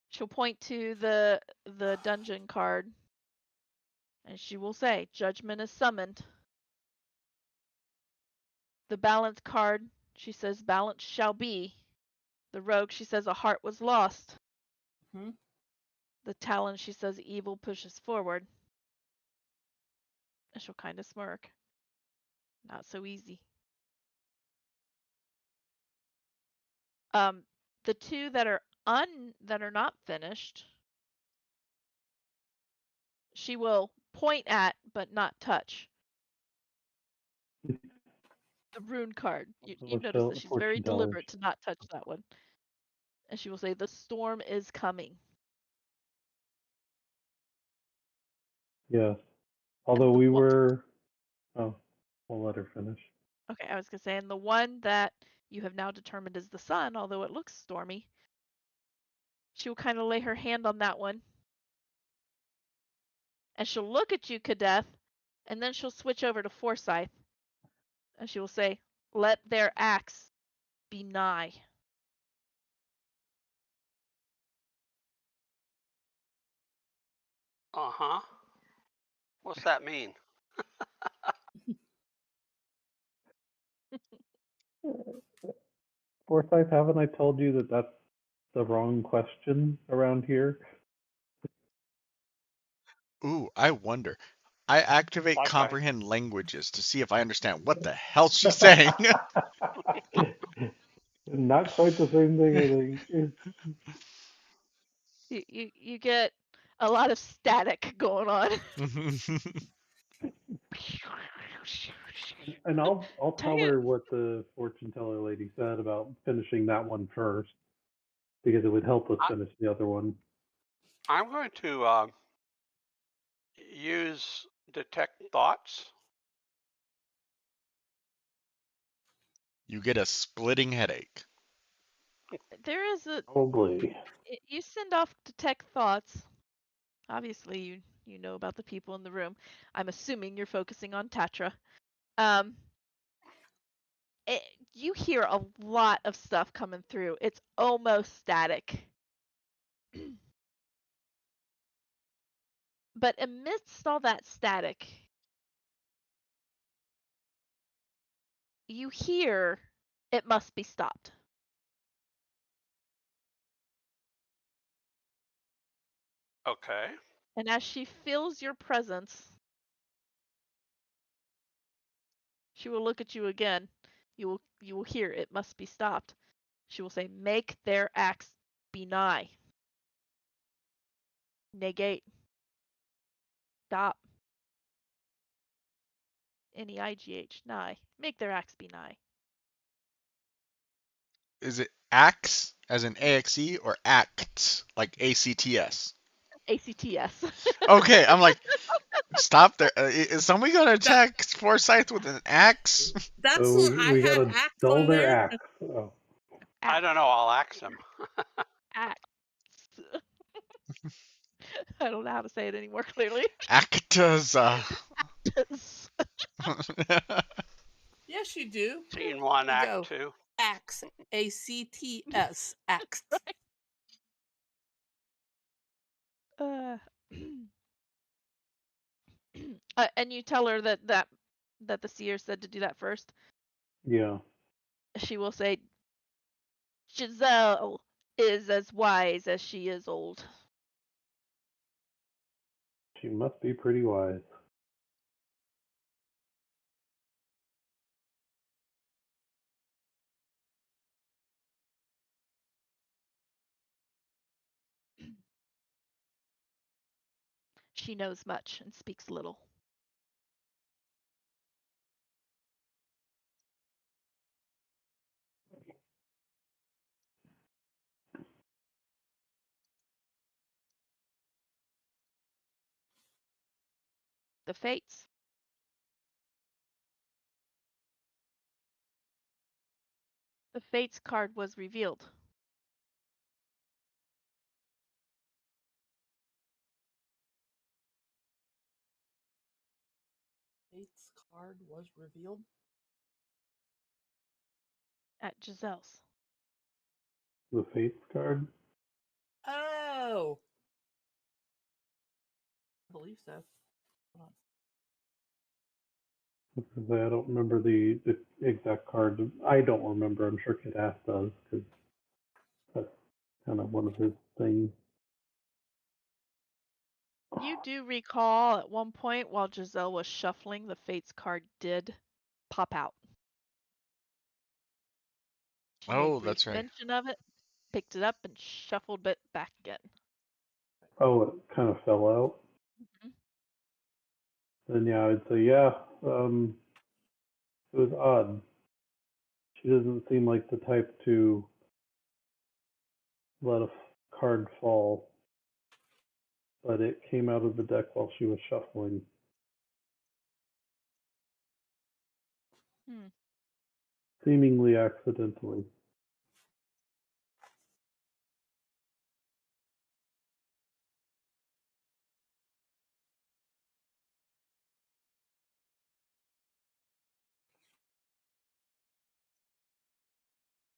She'll point to the dungeon card, and she will say, "Judgment is summoned." The balance card, she says, "Balance shall be." The rogue, she says, "A heart was lost." Hmm? The talon, she says, "Evil pushes forward." And she'll kind of smirk. Not so easy. The 2 that are not finished, she will point at but not touch. The rune card. You notice that she's very Fortune tellers. deliberate to not touch that one. And she will say, "The storm is coming." Yes. Although we were. Oh, we'll let her finish. Okay, I was gonna say, and the one that you have now determined is the sun, although it looks stormy, she will kind of lay her hand on that one, and she'll look at you, Kadeth, and then she'll switch over to Forsyth, and she will say, "Let their acts be nigh." Uh-huh. What's that mean? Forsyth, haven't I told you that that's the wrong question around here? Ooh, I wonder. I activate Okay. comprehend languages to see if I understand what the hell she's saying. Not quite the same thing, I think. You get a lot of static going on. And I'll Dang tell it. her what the fortune teller lady said about finishing that one first, because it would help us I, finish the other one. I'm going to use detect thoughts. You get a splitting headache. There is a Probably. you send off detect thoughts. Obviously, you know about the people in the room. I'm assuming you're focusing on Tatra. Um, you hear a lot of stuff coming through. It's almost static. But amidst all that static, you hear it must be stopped. Okay. And as she feels your presence, she will look at you again. You will hear it must be stopped. She will say, "Make their acts be nigh. Negate. Stop. Neigh. Nigh. Make their acts be nigh." Is it axe as in AXE or acts like ACTS? ACTS. Okay, I'm like, stop there. Is somebody gonna That, attack Forsyth with an axe? that's So what I we had gotta axe dull on their there. axe. Oh. I don't know. I'll ask them. Acts. I don't know how to say it any more clearly. Actas. Yes, you do. Scene one, You act go two. axe, ACTS, axe. uh, and you tell her that the seer said to do that first. Yeah. She will say, "Giselle is as wise as she is old." She must be pretty wise. She knows much and speaks little. The fates. The fates card was revealed. Fate's card was revealed. At Giselle's. The Fates card? Oh, I believe so. Hold on. Because I don't remember the exact card. I don't remember. I'm sure Kid Ass does, because that's kind of one of his things. You do recall at one point while Giselle was shuffling, the fates card did pop out. She made Oh, brief that's right. mention of it, picked it up, and shuffled it back again. Oh, it kind of fell out. Mhm. Then yeah, I'd say yeah. It was odd. She doesn't seem like the type to let a card fall, but it came out of the deck while she was shuffling, Hmm. seemingly accidentally.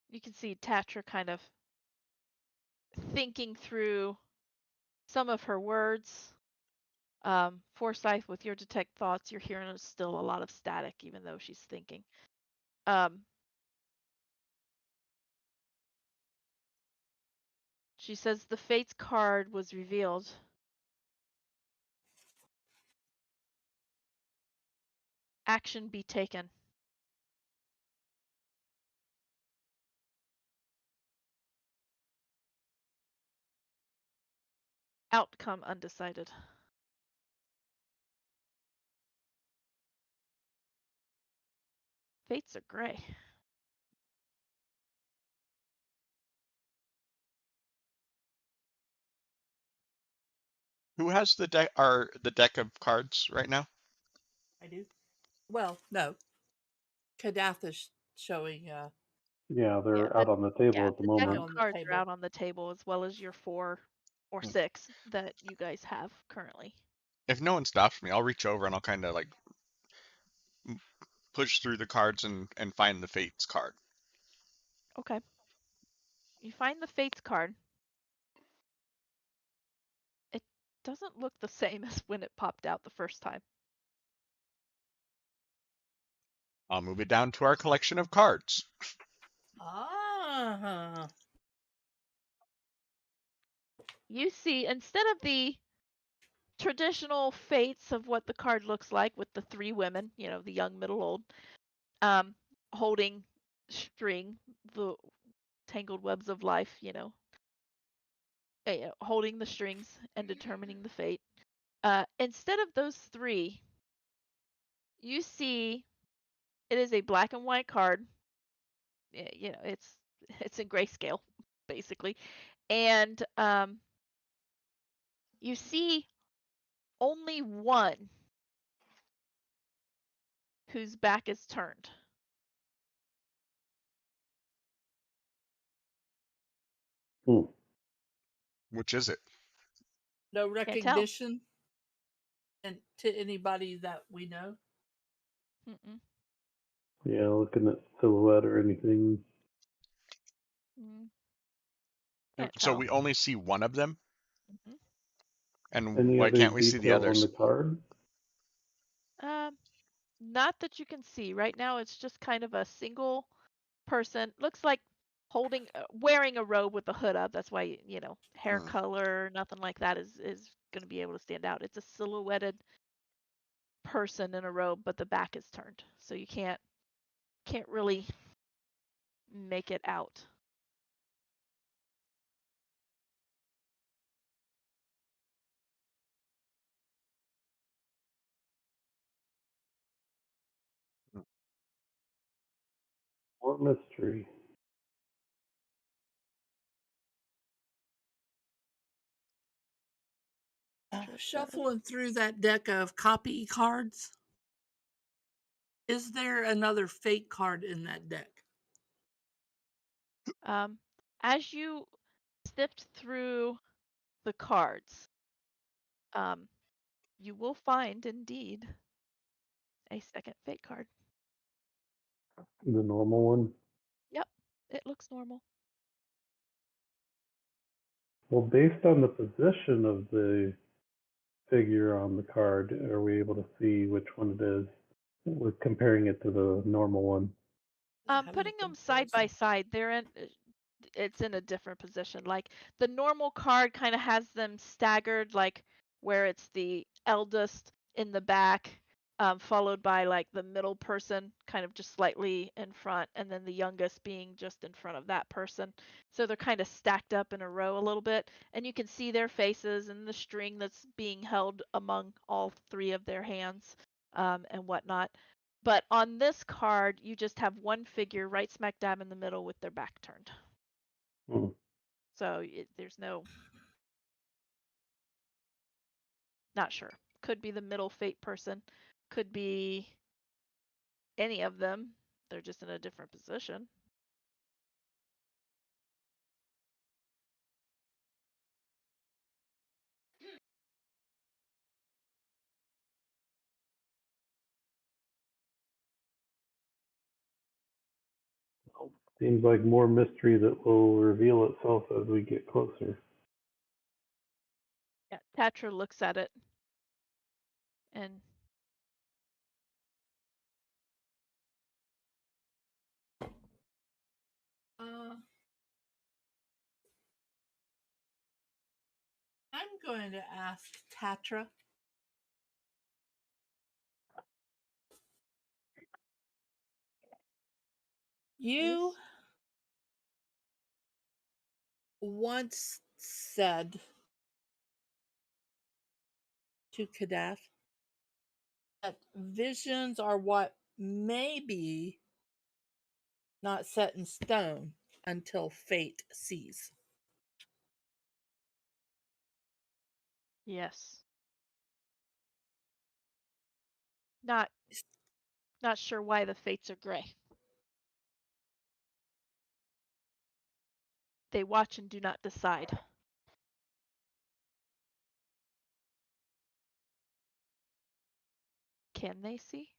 You can see Tatra kind of thinking through some of her words. Forsyth, with your detect thoughts, you're hearing still a lot of static, even though she's thinking. She says the Fates card was revealed. action be taken. Outcome undecided. Fates are gray. Who has the deck of cards right now? I do. Well, no. Kadath is showing Yeah, they're Yeah, out on the table Yeah, at the the deck out of moment. on the cards are table. out on the table as well as your 4 or Hmm. 6 that you guys have currently. If no one stops me, I'll reach over and I'll kind of like push through the cards and find the Fates card. Okay. You find the Fates card. It doesn't look the same as when it popped out the first time. I'll move it down to our collection of cards. Ah. You see, instead of the traditional fates of what the card looks like with the 3 women, you know, the young, middle, old, holding string, the tangled webs of life, you know, holding the strings and determining the fate. Instead of those 3, you see it is a black and white card. You know, it's in grayscale, basically, and you see only one whose back is turned. Hmm. Which is it? No Can't tell. recognition and to anybody that we know. Mm-mm. Yeah, looking at silhouette or anything. Mm. Can't So tell. we only see one of them, Mm-hmm. and Any why other can't we see the detail on others? the card? Not that you can see. Right now, it's just kind of a single person. Looks like holding, wearing a robe with the hood up. That's why, you know, hair Hmm. color, nothing like that is going to be able to stand out. It's a silhouetted person in a robe, but the back is turned, so you can't really make it out. More mystery. Shuffling through that deck of copy cards, is there another fake card in that deck? As you sift through the cards, you will find indeed a second fate card. The normal one. Yep, it looks normal. Well, based on the position of the figure on the card, are we able to see which one it is? We're comparing it to the normal one. Does it have Putting any them side by comparison? side, it's in a different position. Like the normal card kind of has them staggered, like where it's the eldest in the back, followed by like the middle person kind of just slightly in front, and then the youngest being just in front of that person. So they're kind of stacked up in a row a little bit, and you can see their faces and the string that's being held among all 3 of their hands, and whatnot. But on this card, you just have one figure right smack dab in the middle with their back turned. Hmm. So there's no, not sure. Could be the middle fate person. Could be any of them. They're just in a different position. Seems like more mystery that will reveal itself as we get closer. Yeah, Tatra looks at it and Uh, I'm going to ask Tatra You Yes. once said to Kadath that visions are what may be not set in stone until fate sees. Yes. Not sure why the fates are gray. They watch and do not decide. Can they see?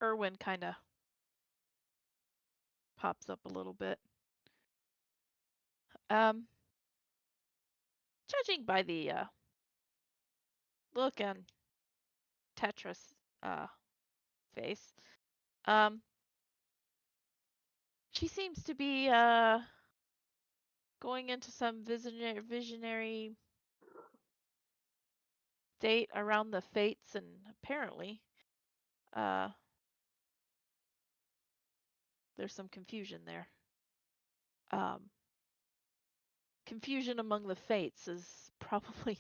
Erwin kind of pops up a little bit. Judging by the look on Tetra's face, she seems to be going into some visionary state around the fates, and apparently there's some confusion there. Confusion among the fates is probably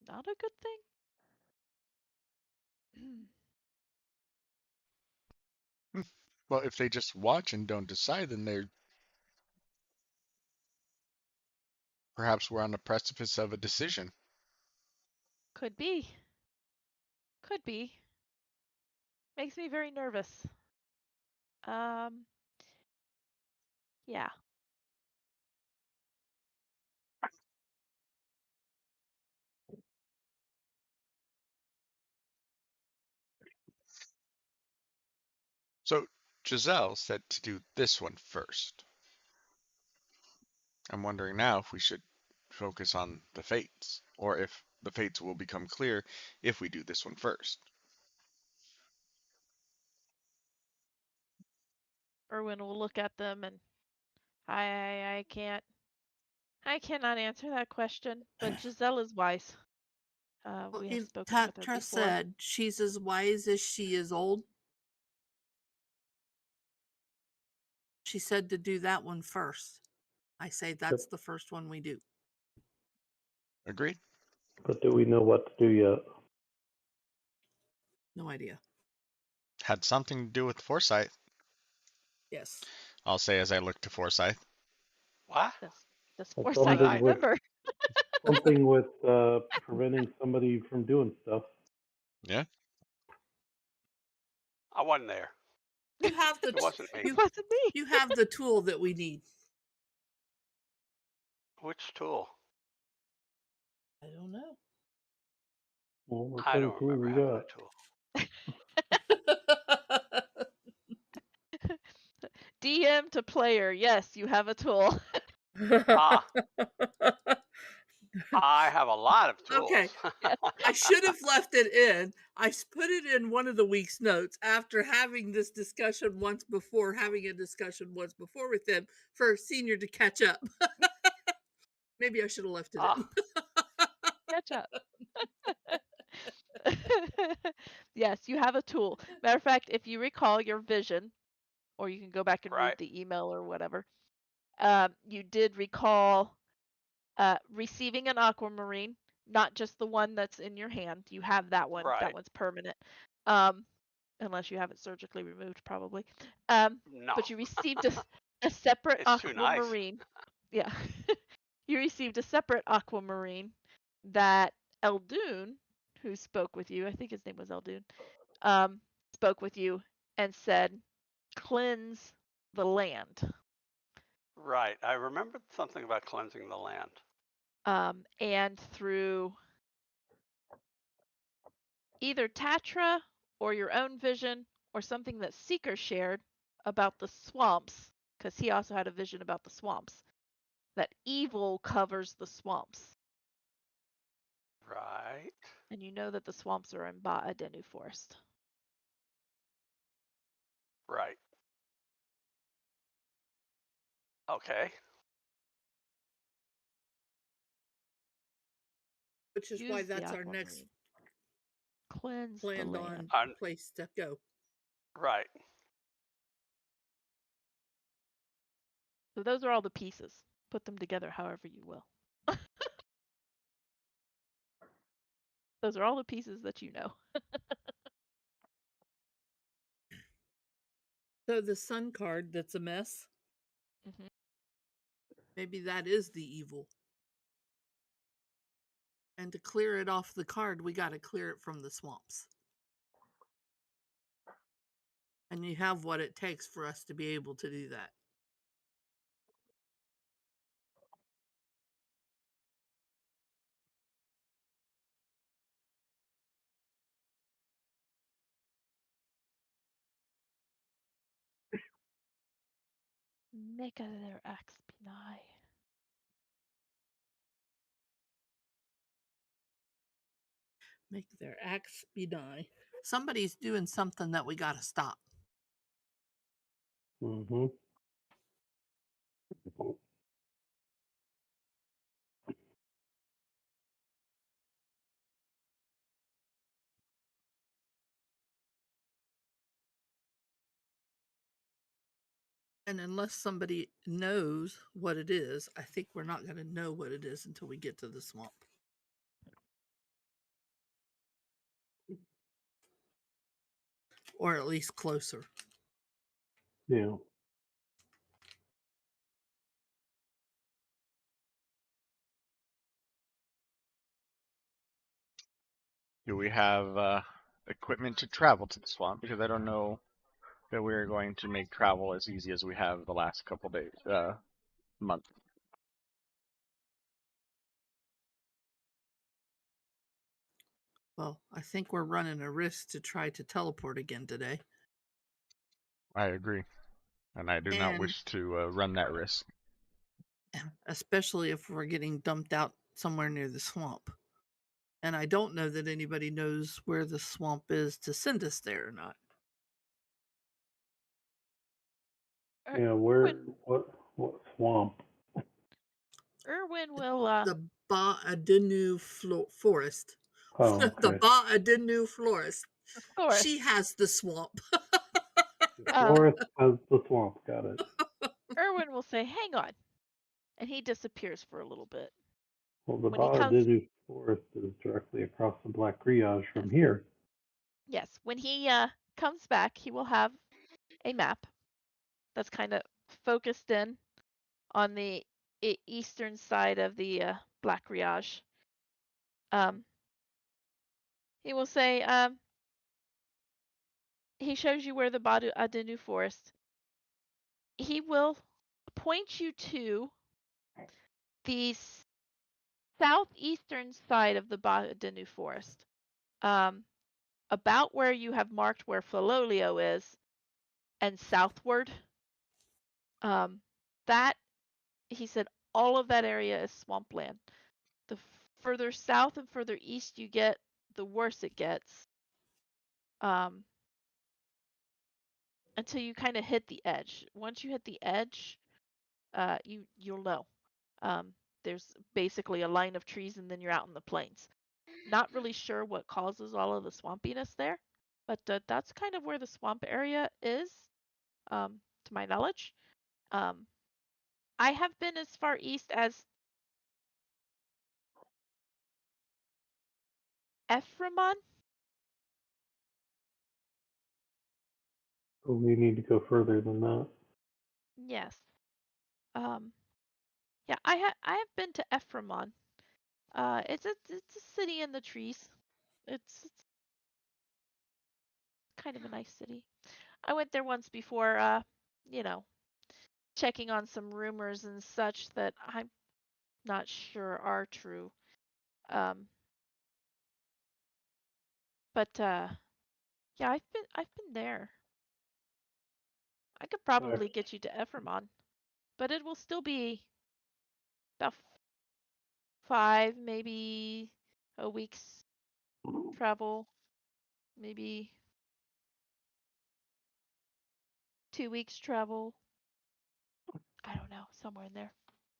not a good thing. Well, if they just watch and don't decide, then they're perhaps we're on the precipice of a decision. Could be. Could be. Makes me very nervous. Yeah. So Giselle said to do this one first. I'm wondering now if we should focus on the fates, or if the fates will become clear if we do this one first. Erwin will look at them, and I cannot answer that question, but Giselle is wise. Well, We have spoken with her Tatra before. said she's as wise as she is old. She said to do that one first. I say that's the first one we do. Agreed? But do we know what to do yet? No idea. Had something to do with Forsyth, Yes. I'll say as I look to Forsyth. What? Does Well, Forsyth something with remember? something with preventing somebody from doing stuff. Yeah? I wasn't there. You have the It wasn't me. It wasn't me. you have the tool that we need. Which tool? I don't know. Well, what I kind of don't tool remember we having got? a tool. DM to player. Yes, you have a tool. Ah, I have a lot of tools. Okay. I should have left it in. I put it in one of the week's notes after having this discussion once before, with them for senior to catch up. Maybe I should have left it Ah, in. Catch up. Yes, you have a tool. Matter of fact, if you recall your vision, or you can go back and read right. the email or whatever, you did recall receiving an aquamarine, not just the one that's in your hand. You have that one. That Right. one's permanent. Unless you have it surgically removed, probably. No. But you received a separate It's too nice. aquamarine. Yeah. You received a separate aquamarine that Eldoon, who spoke with you, I think his name was Eldoon, spoke with you and said, cleanse the land. Right. I remembered something about cleansing the land. And through either Tatra or your own vision, or something that Seeker shared about the swamps, because he also had a vision about the swamps, that evil covers the swamps. Right. And you know that the swamps are in Ba Adenu Forest. Right. Okay. Which is why Use the that's our next aquamarine. Cleanse the planned land. on place to go. Right. So those are all the pieces. Put them together however you will. Those are all the pieces that you know. So the sun card that's a mess, Mm-hmm. maybe that is the evil. And to clear it off the card, we got to clear it from the swamps. And you have what it takes for us to be able to do that. Make their axe be nigh. Make their acts be nigh. Somebody's doing something that we got to stop. Mm-hmm. And unless somebody knows what it is, I think we're not going to know what it is until we get to the swamp. Or at least closer. Yeah. Do we have equipment to travel to the swamp? Because I don't know that we're going to make travel as easy as we have the last couple days, month. Well, I think we're running a risk to try to teleport again today. I agree, and I do not And wish to run that risk. especially if we're getting dumped out somewhere near the swamp. And I don't know that anybody knows where the swamp is to send us there or not. Yeah, where what swamp? Erwin will The Ba Adenu forest. Oh, The okay. Ba Adenu forest. forest. She has the swamp. The forest has the swamp, got it. Erwin will say, "Hang on," and he disappears for a little bit. Well, the When he comes, Baladinu forest is directly across the Black Riage from here. yes, when he comes back, he will have a map that's kind of focused in on the eastern side of the Black Riage. He will say, he shows you where the Badu Adenu forest. He will point you to the southeastern side of the Badu forest, about where you have marked where Filolio is, and southward. That, he said, all of that area is swampland. The further south and further east you get, the worse it gets. Until you kind of hit the edge. Once you hit the edge, you'll know. There's basically a line of trees, and then you're out in the plains. Not really sure what causes all of the swampiness there, but that's kind of where the swamp area is, to my knowledge. I have been as far east as Ephraimon. So we need to go further than that. Yes. Yeah, I have been to Ephraimon. It's a city in the trees. It's kind of a nice city. I went there once before, you know, checking on some rumors and such that I'm not sure are true. But Yeah, I've been there. I could probably get you to Ephraimon, but it will still be about 5, maybe a week's travel, maybe 2 weeks travel. I don't know, somewhere in there.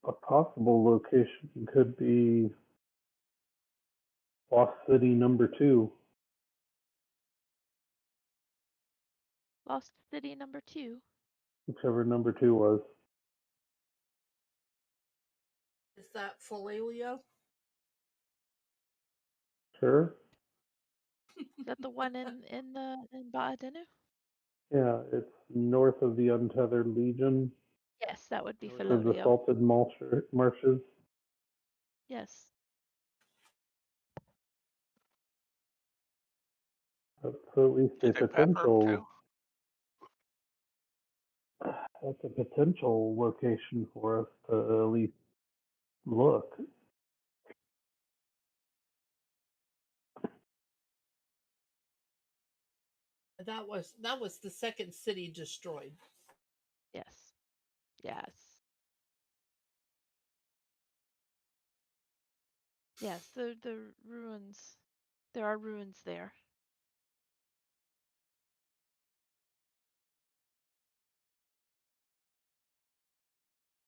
A possible location could be Lost City #2. Lost City #2. Whichever #2 was. Is that Philalio? Sure. Is that the one in Baadenu? Yeah, it's north of the Untethered Legion, Yes, that would be north of the Philalio. Salted Marshes. Yes. That's at least a Is there pepper too? potential. That's a potential location for us to at least look. That was the second city destroyed. Yes. Yes. Yes, the ruins. There are ruins there.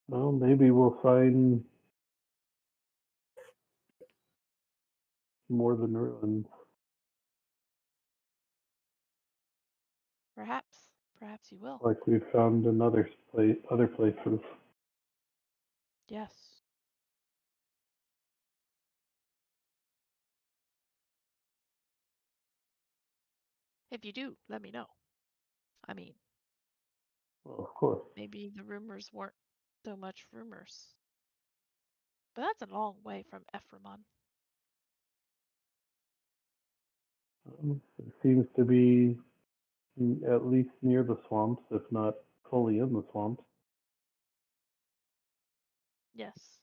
Well, maybe we'll find more than ruins. Perhaps. Perhaps you will. Like we've found in other places. Yes. If you do, let me know. I mean, Well, of course. maybe the rumors weren't so much rumors. But that's a long way from Ephraimon. It seems to be at least near the swamps, if not fully in the swamps. Yes.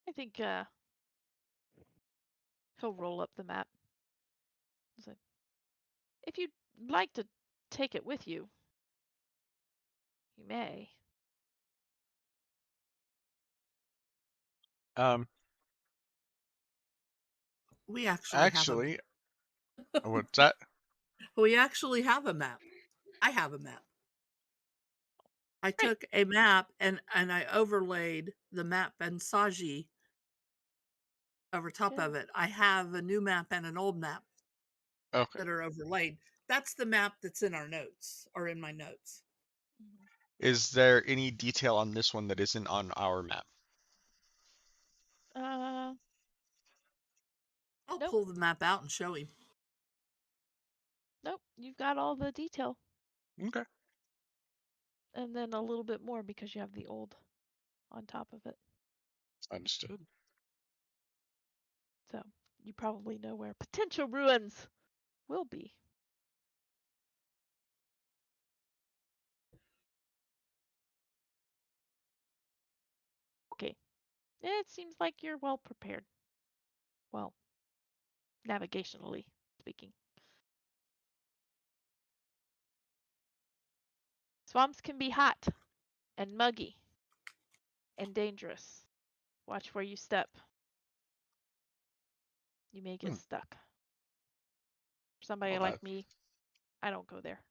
I think he'll roll up the map. So, if you'd like to take it with you, you may. Um, We actually actually, what's that? we actually have a map. I have a map. I Great. took a map and I overlaid the map and Saji over top Good. of it. I have a new map and an old map Okay. that are overlaid. That's the map that's in our notes or in my notes. Mhm. Is there any detail on this one that isn't on our map? I'll Nope. pull the map out and show him. Nope. You've got all the detail. Okay. And then a little bit more because you have the old on top of it. Understood. So you probably know where potential ruins will be. Okay. It seems like you're well prepared. Well, navigationally speaking. Swamps can be hot and muggy and dangerous. Watch where you step. You may get stuck. For somebody Well, like that me, I don't go there.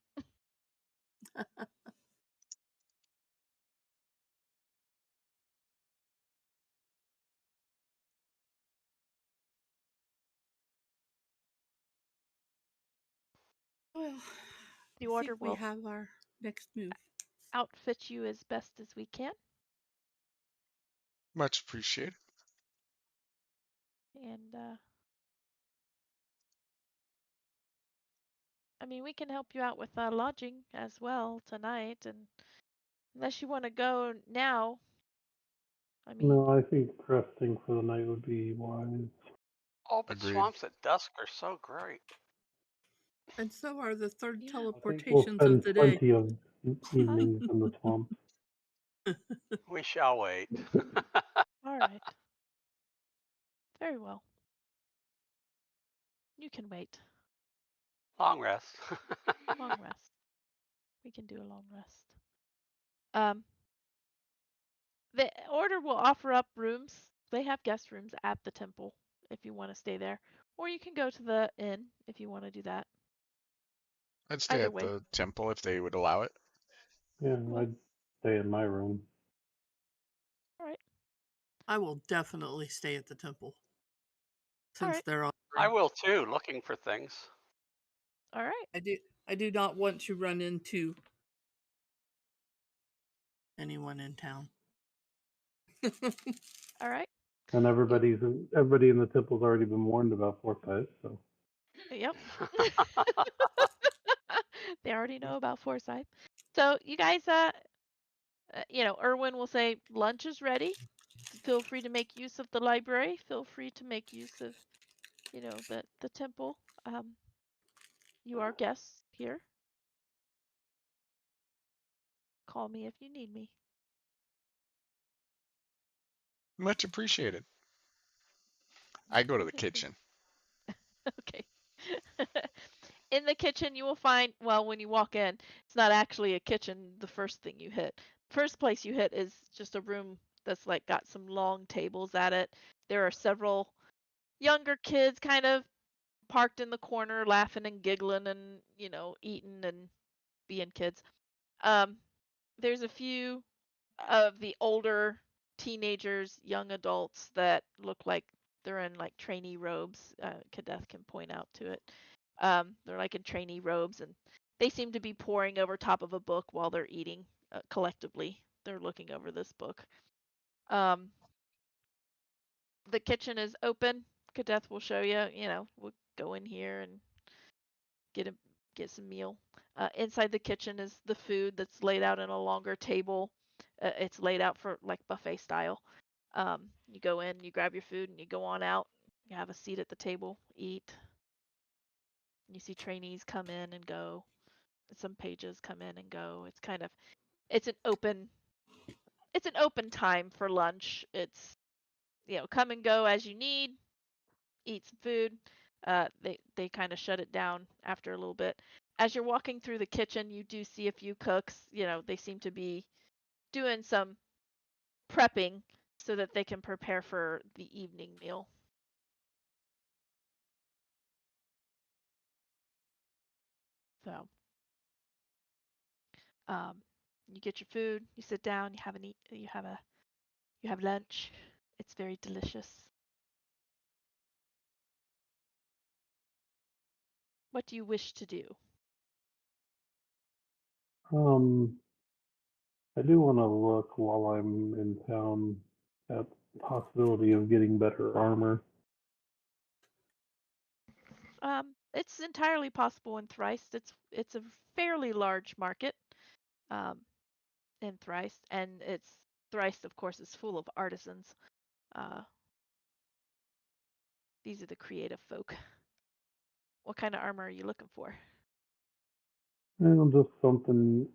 Well, The I order think we will have our next move. outfit you as best as we can. much appreciated. And I mean, we can help you out with lodging as well tonight. And unless you want to go now, I mean, No, I think resting for the night would be wise. Oh, but Agreed. swamps at dusk are so great. And so are the third yeah. I think we'll teleportations of spend the day. plenty of Huh? evenings in the swamps. We shall wait. All right. Very well. You can wait. Long rest. Long rest. We can do a long rest. Um, the order will offer up rooms. They have guest rooms at the temple if you want to stay there, or you can go to the inn if you want to do that. I'd stay Either at way. the temple if they would allow it. Yeah, Cool. I'd stay in my room. All right. I will definitely stay at the temple All since right. they're all. I will too, looking for things. All right. I do not want to run into anyone in town. All right. And everybody in the temple's already been warned about foresight, so Yep. They already know about Forsyth. So you guys, Erwin will say lunch is ready. Feel free to make use of the library. Feel free to make use of, the temple. You are guests here. Call me if you need me. Much appreciated. I go to the Feel free. kitchen. Okay. In the kitchen, you will find, well, when you walk in, it's not actually a kitchen the first thing you hit. First place you hit is just a room that's like got some long tables at it. There are several younger kids kind of parked in the corner laughing and giggling and, eating and being kids. There's a few of the older teenagers, young adults that look like they're in like trainee robes. Kadeth can point out to it. They're like in trainee robes, and they seem to be poring over top of a book while they're eating. Collectively, they're looking over this book. Um, the kitchen is open. Kadeth will show you. We'll go in here and get a get some meal. Inside the kitchen is the food that's laid out in a longer table. It's laid out for like buffet style. You go in, you grab your food, and you go on out. You have a seat at the table, eat. You see trainees come in and go. Some pages come in and go. It's an open time for lunch. It's come and go as you need. Eat some food. They kind of shut it down after a little bit. As you're walking through the kitchen, you do see a few cooks. They seem to be doing some prepping so that they can prepare for the evening meal. So, you get your food, you sit down, you have lunch. It's very delicious. What do you wish to do? I do want to look while I'm in town at the possibility of getting better armor. It's entirely possible in Thrice. It's a fairly large market, um, in Thrice, and Thrice, of course, is full of artisans. Uh, these are the creative folk. What kind of armor are you looking for? And just something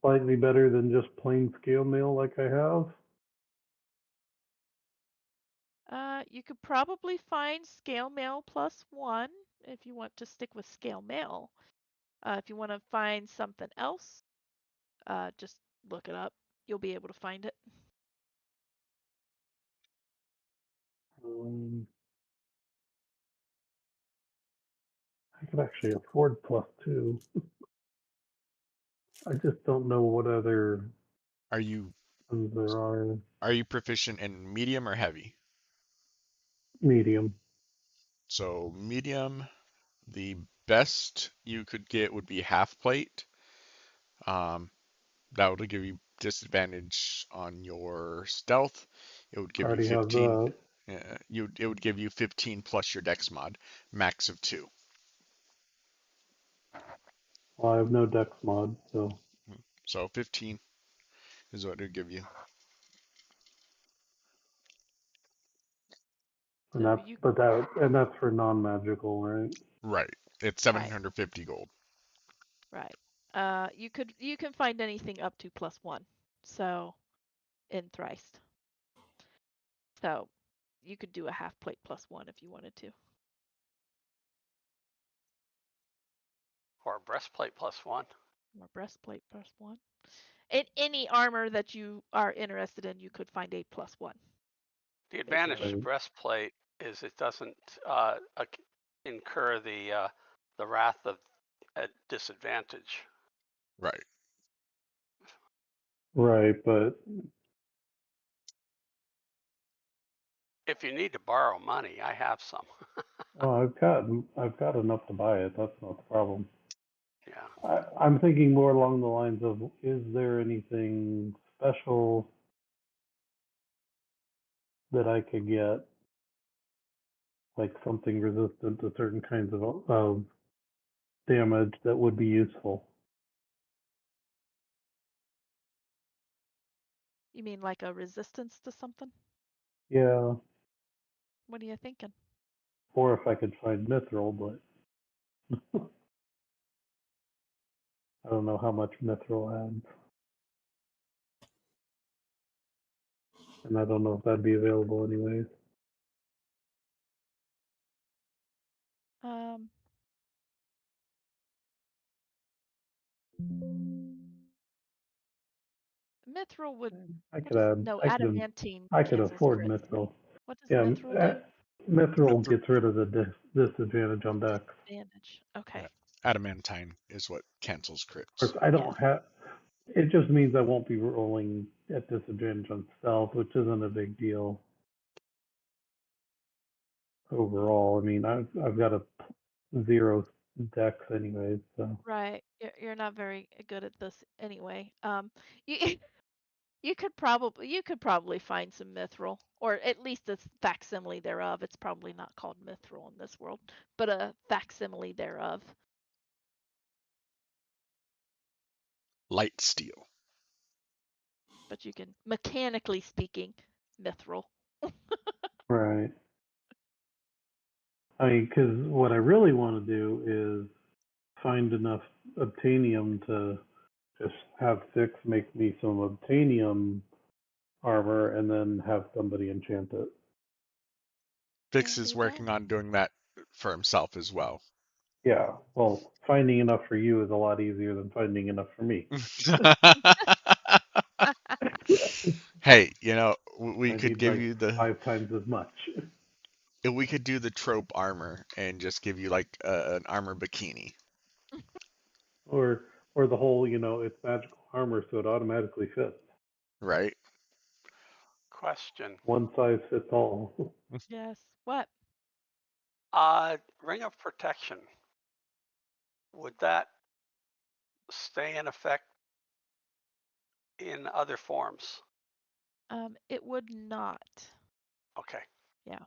slightly better than just plain scale mail like I have. You could probably find scale mail +1 if you want to stick with scale mail. If you want to find something else, just look it up. You'll be able to find it. I could actually afford +2. I just don't know what other Are you ones there are. are you proficient in medium or heavy? Medium. So medium, the best you could get would be half plate. Um, that would give you disadvantage on your stealth. It would I give you already have 15. that. It would give you 15 plus your dex mod, max of 2. Well, I have no dex mod, so. So 15 is what it would give you. And So that's for non-magical, right? Right. It's right, 750 gold. right. You can find anything up to +1. So in thrice. So you could do a half plate +1 if you wanted to. Or a breastplate +1. Or breastplate +1. In any armor that you are interested in, you could find a +1. The advantage basically. to breastplate is it doesn't incur the wrath of a disadvantage. Right. Right, but If you need to borrow money, I have some. well, I've got enough to buy it. That's not the problem. Yeah. I'm thinking more along the lines of, is there anything special that I could get, like something resistant to certain kinds of damage that would be useful? You mean like a resistance to something? Yeah, What are you thinking? or if I could find mithril, but I don't know how much mithril adds, and I don't know if that'd be available anyways. Um, mithril would. I What could is add, no I could, adamantine I could cancels afford crits. mithril. What does Yeah, mithril do? mithril Mithril, gets rid of the disadvantage on dex. Disadvantage. Okay. yeah, adamantine is what cancels Of crits. course, I Yes. don't have. It just means I won't be rolling at disadvantage on stealth, which isn't a big deal overall. I mean, I've got a 0 dex anyways, so Right. You're not very good at this anyway. You you could probably find some mithril, or at least a facsimile thereof. It's probably not called mithril in this world, but a facsimile thereof. Light steel. But you can, mechanically speaking, mithril. right. I mean, because what I really want to do is find enough obtanium to just have Six make me some obtanium armor and then have somebody enchant it. Vix Can is do that. working on doing that for himself as well. Yeah, well, finding enough for you is a lot easier than finding enough for me. Hey, we I could need give like you the 5 times as much. we could do the trope armor and just give you like an armor bikini, Or the whole, it's magical armor, so it automatically fits. right? Question. One size fits all. Yes. What? Ring of protection. Would that stay in effect in other forms? It would not. Okay. Yeah.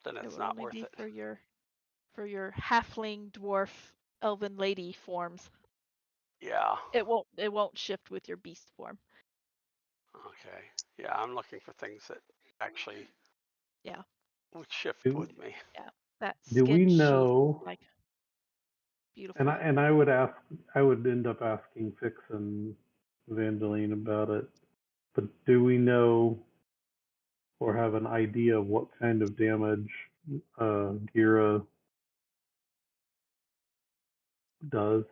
Then It it's would not only worth be it. for your halfling, dwarf, elven lady forms. Yeah. It won't shift with your beast form. Okay. Yeah, I'm looking for things that actually Yeah. would shift do, with me. Yeah. That do we skin sheath, know? like And beautiful. I would ask, I would end up asking Fix and Evangeline about it. But do we know or have an idea of what kind of damage Gira does?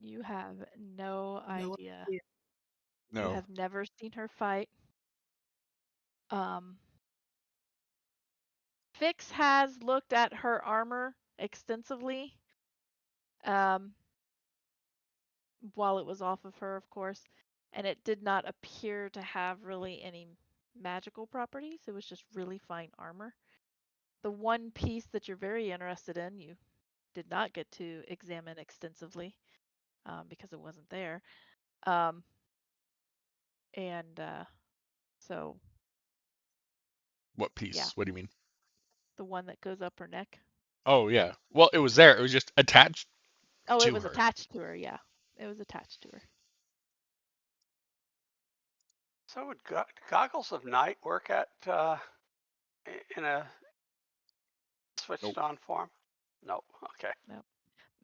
You have no No idea. idea. You No. have never seen her fight. Um, Fix has looked at her armor extensively. Um, while it was off of her, of course, and it did not appear to have really any magical properties. It was just really fine armor. The one piece that you're very interested in, you did not get to examine extensively because it wasn't there. Um, and so, What yeah, piece? What do you mean? the one that goes up her neck. Oh yeah. Well, it was there. It was just attached Oh, it to was her. attached to her. Yeah, it was attached to her. So would goggles of night work at in a switched Nope. on form? No. Okay. No,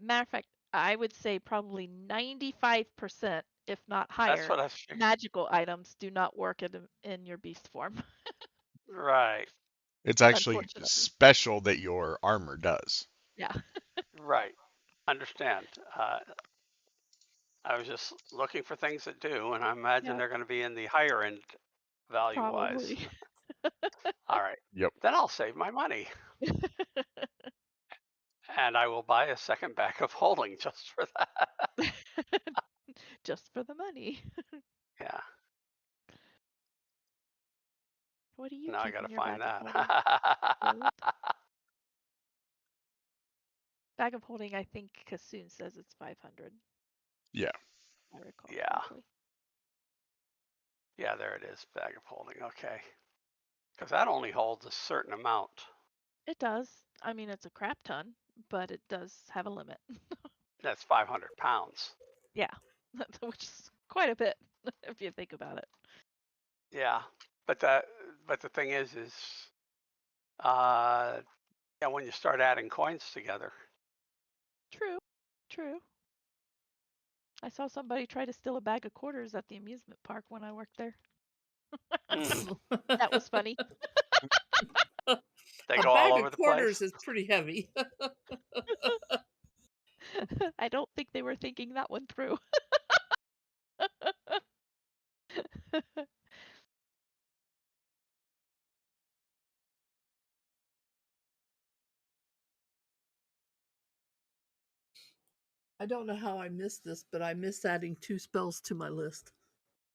matter of fact, I would say probably 95% if not That's higher, what I figured. magical items do not work in your beast form. Right, It's actually Unfortunately. special that your armor does. Yeah. right. Understand. I was just looking for things that do, and I imagine Yeah. they're going to be in the higher end value-wise. Probably. All right. Yep. Then I'll save my money, and I will buy a second bag of holding just for that. Just for the money. Yeah. What do you Now I keep got in to your find bag of that. holding? Gold? Bag of holding, I think Kasoon says it's 500. Yeah. I recall Yeah. correctly. Yeah, there it is. Bag of holding. Okay. Because that only holds a certain amount. It does. I mean, it's a crap ton, but it does have a limit. That's 500 pounds. Yeah, which is quite a bit if you think about it. Yeah. But the thing is, yeah, when you start adding coins together. True, true. I saw somebody try to steal a bag of quarters at the amusement park when I worked there. That was funny. They A go all bag over of the quarters place. is pretty heavy. I don't think they were thinking that one through. I don't know how I missed this, but I missed adding 2 spells to my list.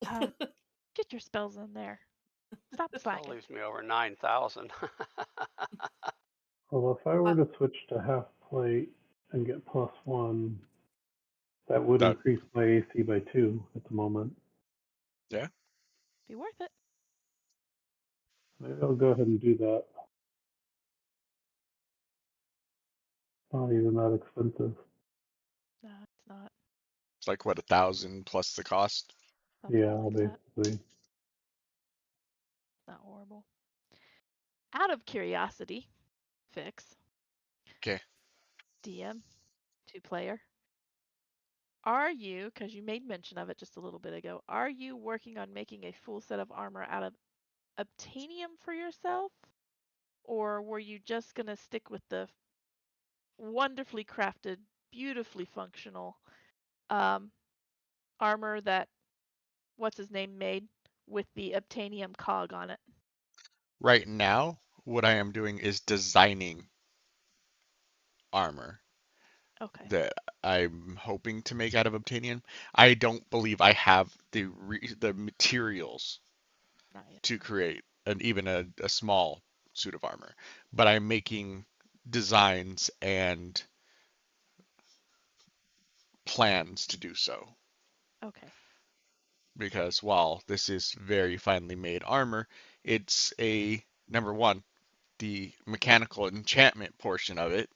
Get your spells in there. Stop That slacking. leaves me over 9,000. Well, if I were to switch to half plate and get +1, that would That increase my AC by 2 at the moment. yeah. Be worth it. Maybe I'll go ahead and do that. Not even that expensive. No, it's not. It's like what, 1,000 plus the cost? Something Yeah, like that. basically. Not horrible. Out of curiosity, Fix. Okay. DM, 2-player. Are you, because you made mention of it just a little bit ago, are you working on making a full set of armor out of obtanium for yourself? Or were you just going to stick with the wonderfully crafted, beautifully functional armor that, what's his name, made with the obtanium cog on it? Right now, what I am doing is designing armor Okay. that I'm hoping to make out of obtanium. I don't believe I have the materials Not yet. to create even a small suit of armor, but I'm making designs and plans to do so. Okay. Because while this is very finely made armor, it's number one, the mechanical enchantment portion of it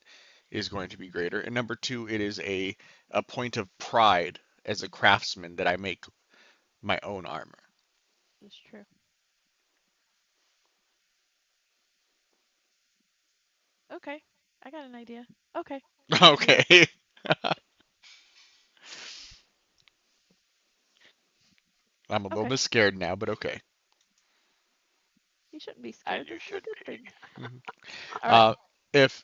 is going to be greater, and number two, it is a point of pride as a craftsman that I make my own armor. That's true. Okay. I got an idea. Okay. Okay. I'm a little Okay. bit scared now, but okay. You shouldn't be And scared. you This is a should good be. thing. Mhm. All right.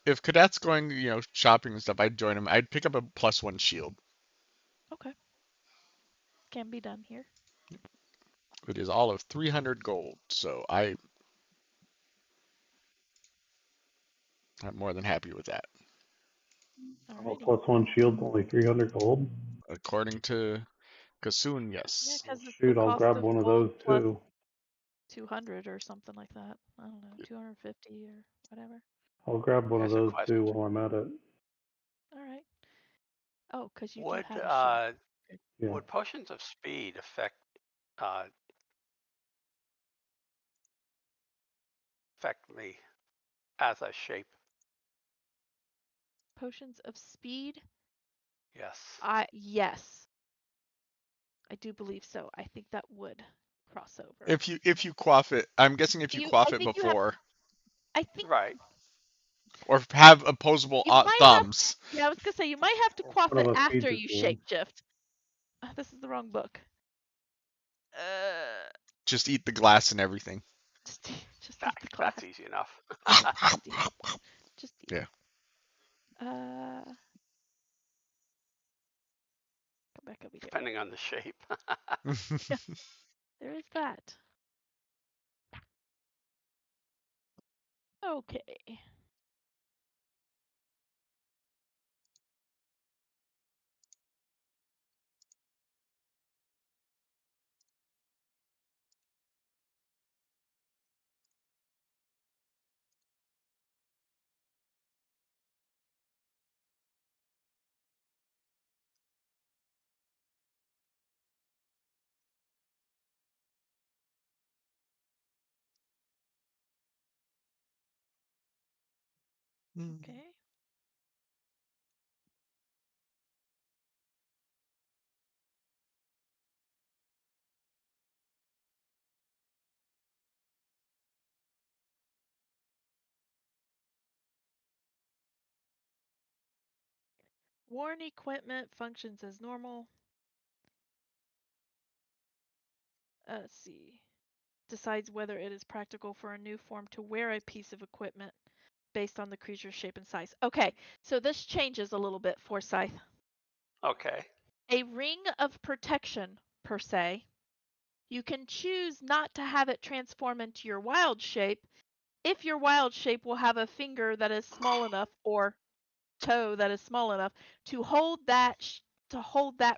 If cadets going, shopping and stuff, I'd join them. I'd pick up a +1 shield. Okay. Can be done here. It is all of 300 gold, so I'm more than happy with that. Well, Alrighty. +1 shield's only 300 gold. According to Kasoon, Yeah, yes. because it's the Shoot, I'll cost grab of one of gold those plus too. 200 or something like that. I don't know, 250 or whatever. I'll grab one of Here's a those question. too while I'm at it. All right. Oh, because you do Would have a shield. Good. Yeah. would potions of speed uh, affect me as I shape? Potions of speed? Yes. Yes. I do believe so. I think that would cross over. If you quaff it, I'm guessing if you I quaff it think you have. before I think Right. or have opposable you might have. thumbs. Yeah, I was gonna say you might have to quaff One it of us feeds after it you to him. shapeshift. This is the wrong book. Just eat the glass and everything. Just eat the glass. That's easy enough. Just eat. Yeah. Come back over here. Depending on the shape. There is that. Okay. Okay. Worn equipment functions as normal. Let's see. Decides whether it is practical for a new form to wear a piece of equipment based on the creature's shape and size. Okay, so this changes a little bit, Forsyth. Okay. A ring of protection, per se, you can choose not to have it transform into your wild shape if your wild shape will have a finger that is small enough or toe that is small enough to hold that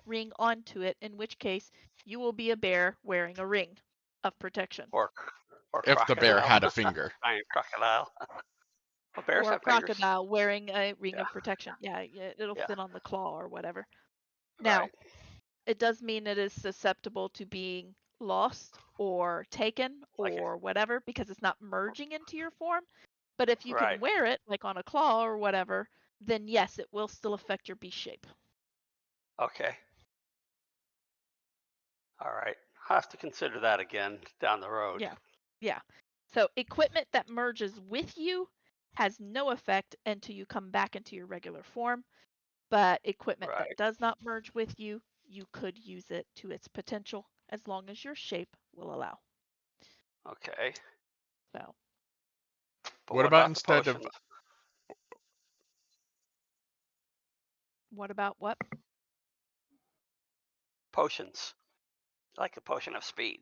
ring onto it, in which case you will be a bear wearing a ring of protection. Or If the bear crocodile. had a finger. Giant crocodile. Well, bears Or a have fingers. crocodile wearing a ring Yeah. of protection. Yeah, it'll Yeah. fit on the claw or whatever. Now, Right. it does mean it is susceptible to being lost or taken Like it. or whatever because it's not merging into your form. But if you can Right. wear it, like on a claw or whatever, then yes, it will still affect your beast shape. Okay. All right. I'll have to consider that again down the road. Yeah. Yeah. So equipment that merges with you has no effect until you come back into your regular form. But equipment that Right. does not merge with you, you could use it to its potential as long as your shape will allow. Okay. So But What what about about the instead of potions? what about what? Potions. Like a potion of speed.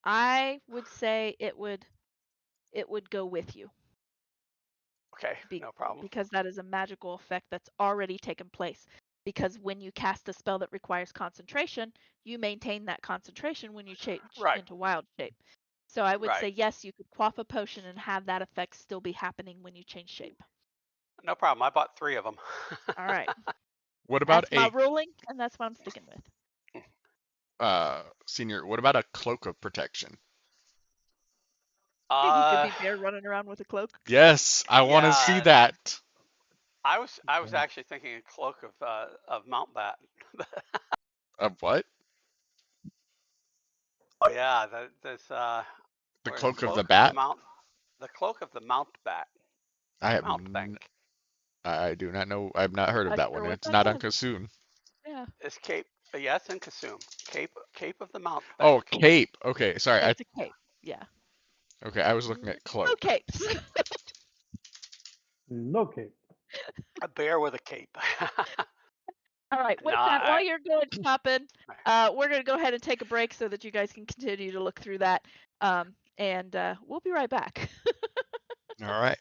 I would say it would go with you Okay. No problem. because that is a magical effect that's already taken place. Because when you cast a spell that requires concentration, you maintain that concentration when you change Right. into wild shape. So I would say Right. yes, you could quaff a potion and have that effect still be happening when you change shape. No problem. I bought 3 of them. All right. what about That's my ruling, and that's what I'm sticking with. senior? What about a cloak of protection? You could be bear running around with a cloak. Yes, I want to see Yeah. that. I was actually thinking a cloak of Mountbat. Of what? Oh yeah, there's The or cloak of the cloak of bat? the cloak of the Mountbat I or have. Mountbank. I do not know. I've not heard of Not that sure one. what It's that not on is. Kasoon. Yeah. It's cape. Yeah, it's in Kasum. Cape of the Mountbank. Oh, cape. Okay, sorry. It's a cape. Yeah. Okay, I was looking at cloak. No capes. No cape. A bear with a cape. All right. With No, that, while you're going shopping, we're going to go ahead and take a break so that you guys can continue to look through that. And we'll be right back. All right.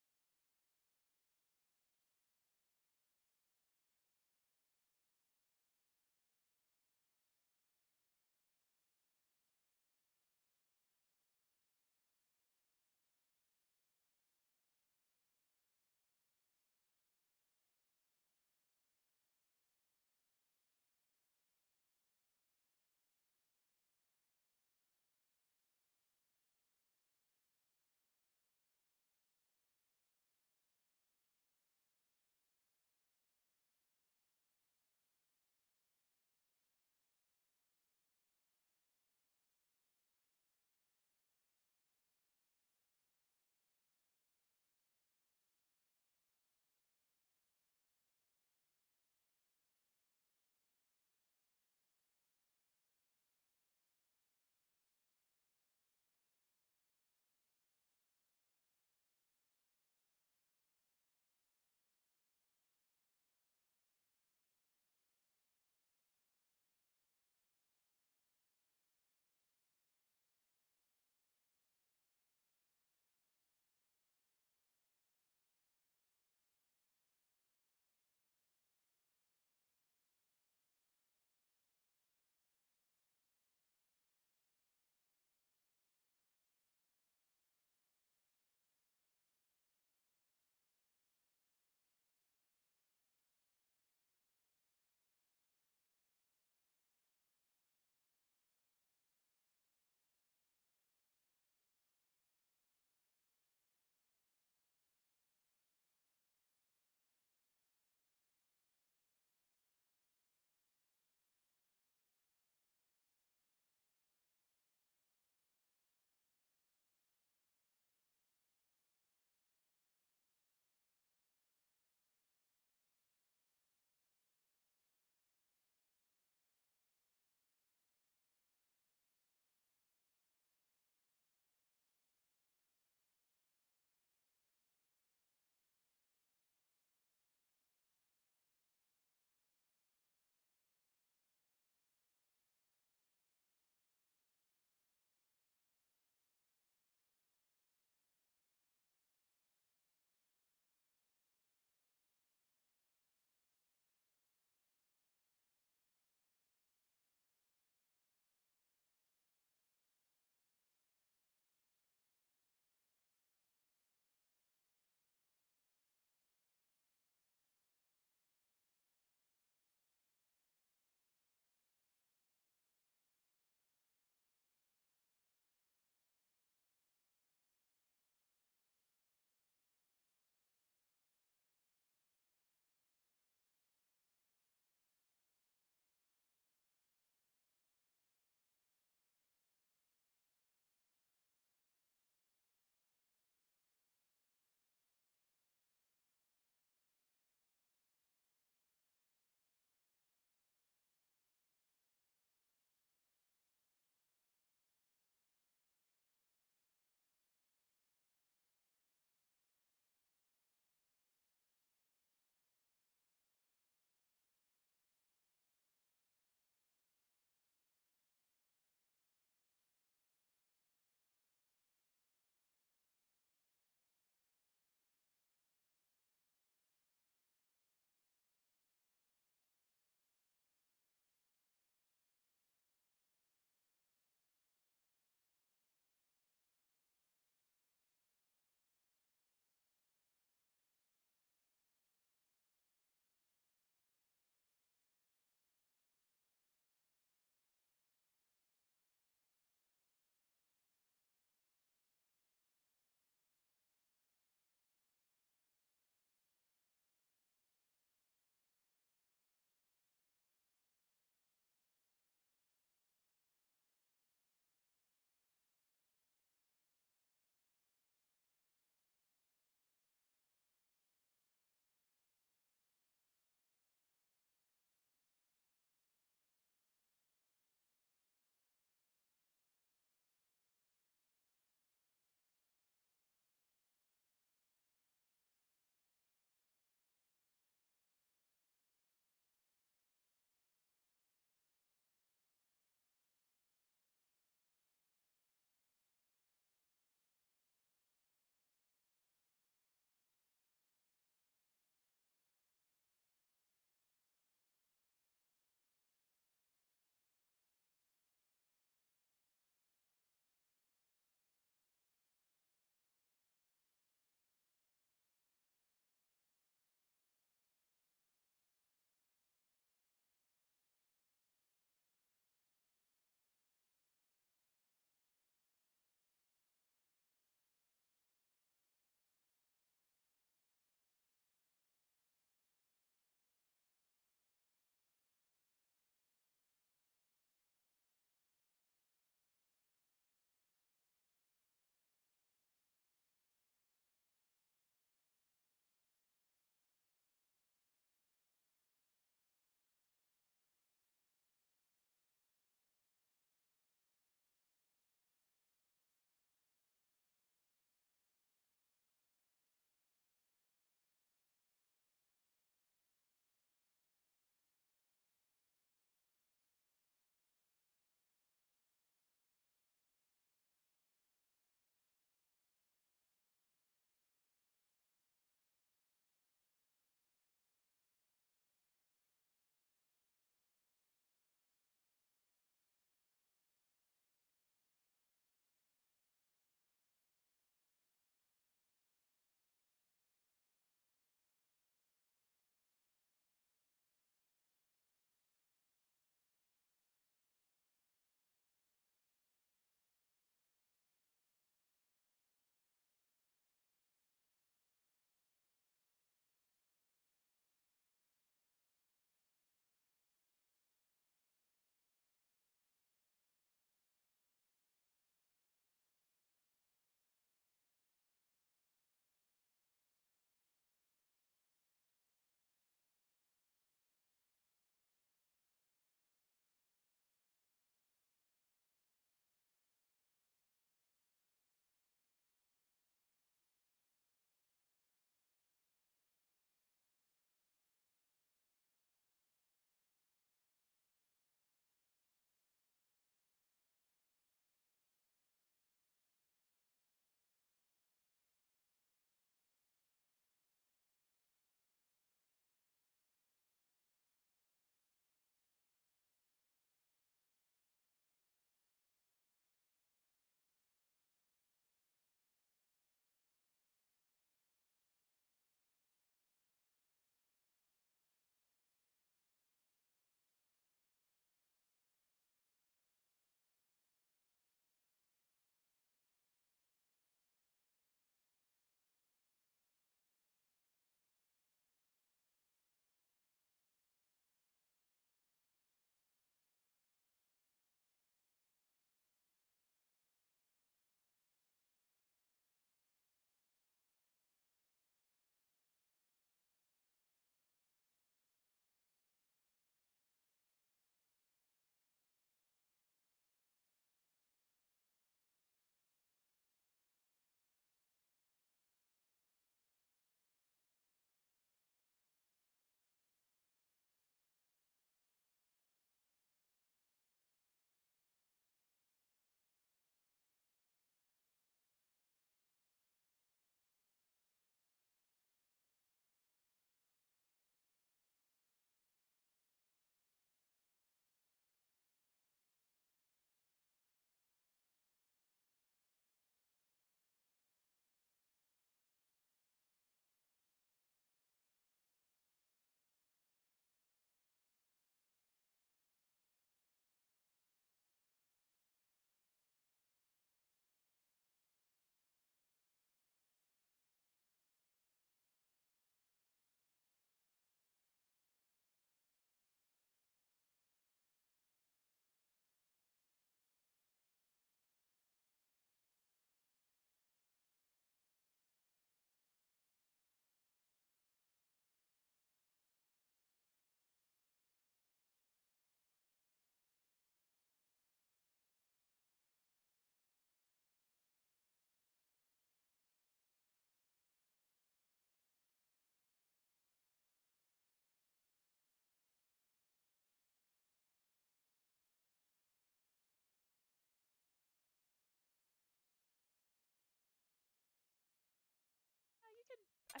I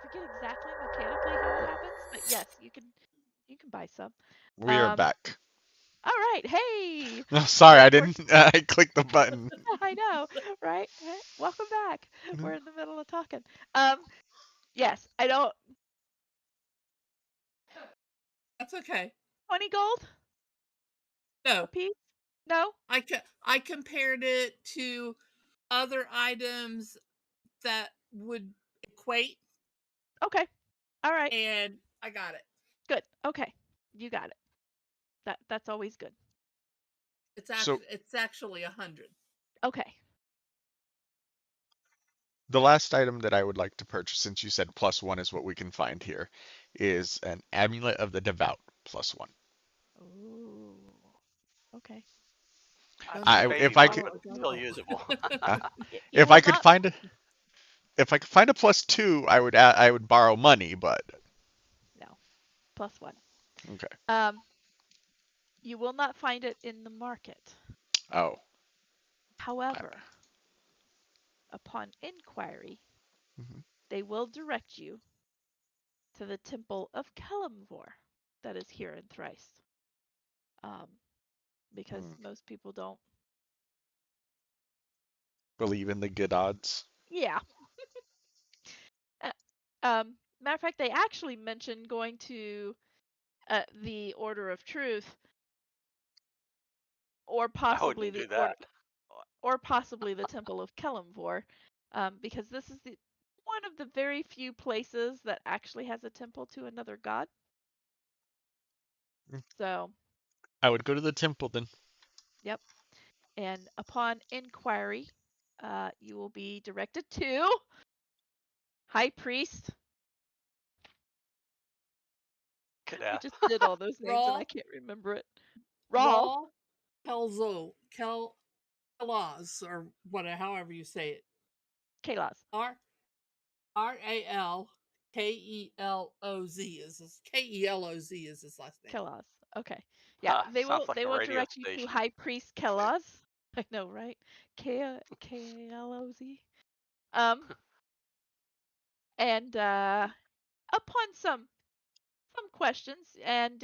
forget exactly mechanically how it happens, but yes, you can buy some. We are Um, back. all right, hey, No, sorry, I we're didn't. I clicked the button. I know, right? Right. Welcome back. We're Mhm. in the middle of talking. Um, yes, I don't. That's okay. 20 gold a No, piece? No. I compared it to other items that would equate, Okay. All right. and I got it. Good. Okay. You got it. That's always good. So It's actually 100. Okay. the last item that I would like to purchase, since you said +1 is what we can find here, is an amulet of the devout +1. Ooh. Okay. Don't I tell me if Baby you I one, could borrow but a still doll. usable. You if will I could not. find a +2, I would borrow money, but No. +1. okay. Um, you will not find it in the market. Oh, I, However, upon inquiry, mhm. they will direct you to the temple of Kelemvor that is here in Thrice. Um, because Mm. most people don't. Believe in the good odds. Yeah. Uh, matter of fact, they actually mentioned going to the Order of Truth, or I possibly wouldn't the do that. or possibly the Temple of Kelemvor, because this is the one of the very few places that actually has a temple to another god. Mm. So, I would go to the temple then. yep. And upon inquiry, you will be directed to High Priest. I Kadeth. just did all those names and I Raw, can't remember it. Rawl, raw, Kelaz, or whatever, however you say it. Kalos, R RALKELOZ is his last name. Kelos. Okay. Yeah, Sounds like they a will radio direct you to station. High Priest Kelos. I know, right? K-L-O-Z. Um, and upon some questions, and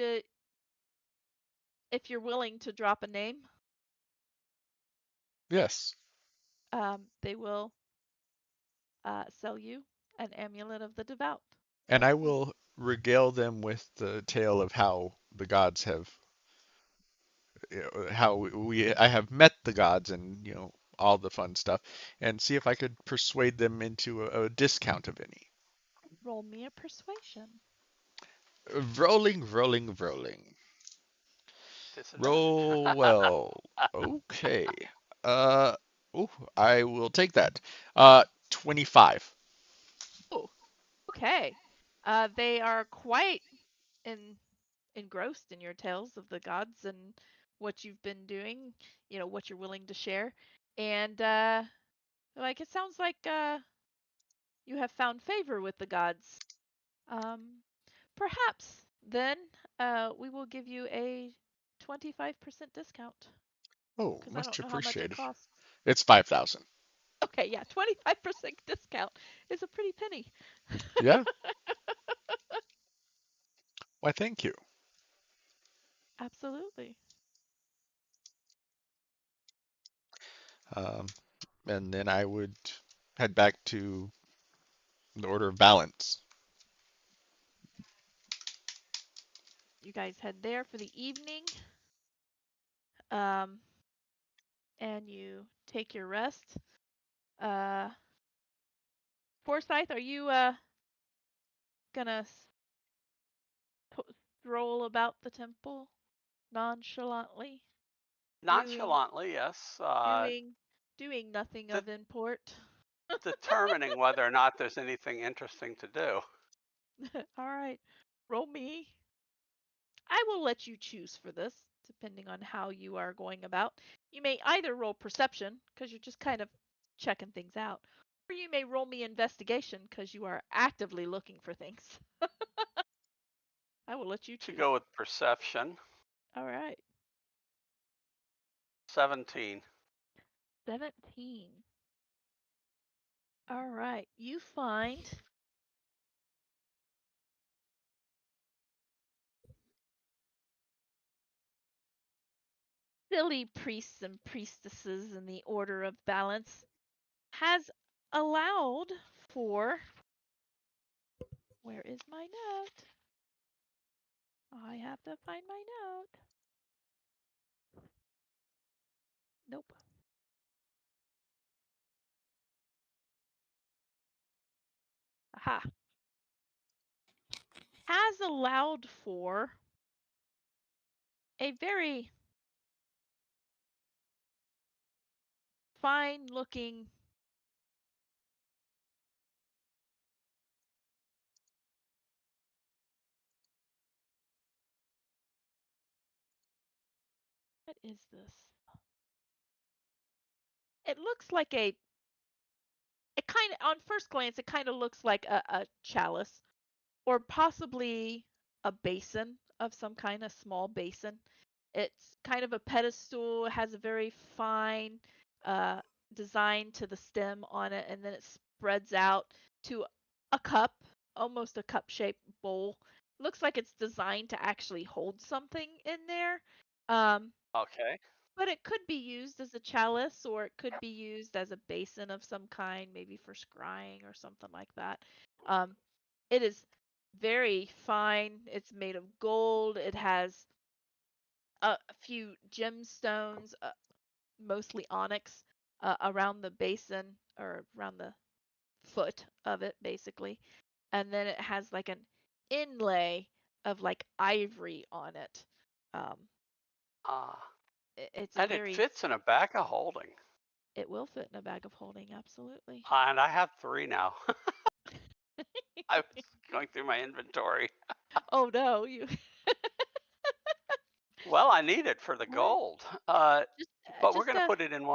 if you're willing to drop a name, Yes. they will sell you an amulet of the devout. And I will regale them with the tale of how the gods have, how I have met the gods and, all the fun stuff, and see if I could persuade them into a discount of any. Roll me a persuasion. Rolling, rolling, rolling. Disadvantage. Roll well. Okay. Uh, oh, I will take that. 25. Oh, okay. They are quite in, engrossed in your tales of the gods and what you've been doing, what you're willing to share. And like it sounds like you have found favor with the gods. Um, Perhaps then we will give you a 25% discount Oh, because I much don't know how much it appreciated. costs. It's 5,000. Okay, yeah, 25% discount is a pretty penny. Yeah. Why, thank you. Absolutely. Um, and then I would head back to the Order of Balance. You guys head there for the evening. Um, and you take your rest. Uh, Forsyth, are you gonna stroll about the temple nonchalantly, doing Nonchalantly, yes. doing doing nothing De- of import? determining whether or not there's anything interesting to do. All right, roll me. I will let you choose for this, depending on how you are going about. You may either roll perception, because you're just kind of checking things out, or you may roll me investigation, because you are actively looking for things. I will let you To choose. go with perception, All right, 17. 17. All right, you find silly priests and priestesses in the Order of Balance has allowed for. Where is my note? I have to find my note. Nope. Aha. Has allowed for a very fine looking what is this? It looks like it kind of, on first glance, it kind of looks like a chalice or possibly a basin of some kind, a small basin. It's kind of a pedestal, it has a very fine uh, design to the stem on it, and then it spreads out to a cup, almost a cup shaped bowl. Looks like it's designed to actually hold something in there. Um, Okay. but it could be used as a chalice or it could be used as a basin of some kind, maybe for scrying or something like that. It is very fine. It's made of gold. It has a few gemstones, mostly onyx, around the basin or around the foot of it, basically. And then it has like an inlay of like ivory on it. Um, Ah, it's a and it very, fits in a bag of holding. it will fit in a bag of holding, absolutely. And I have 3 now. I was going through my inventory. Oh no, you Well, I need it for the all right. gold. Just But we're just gonna put it in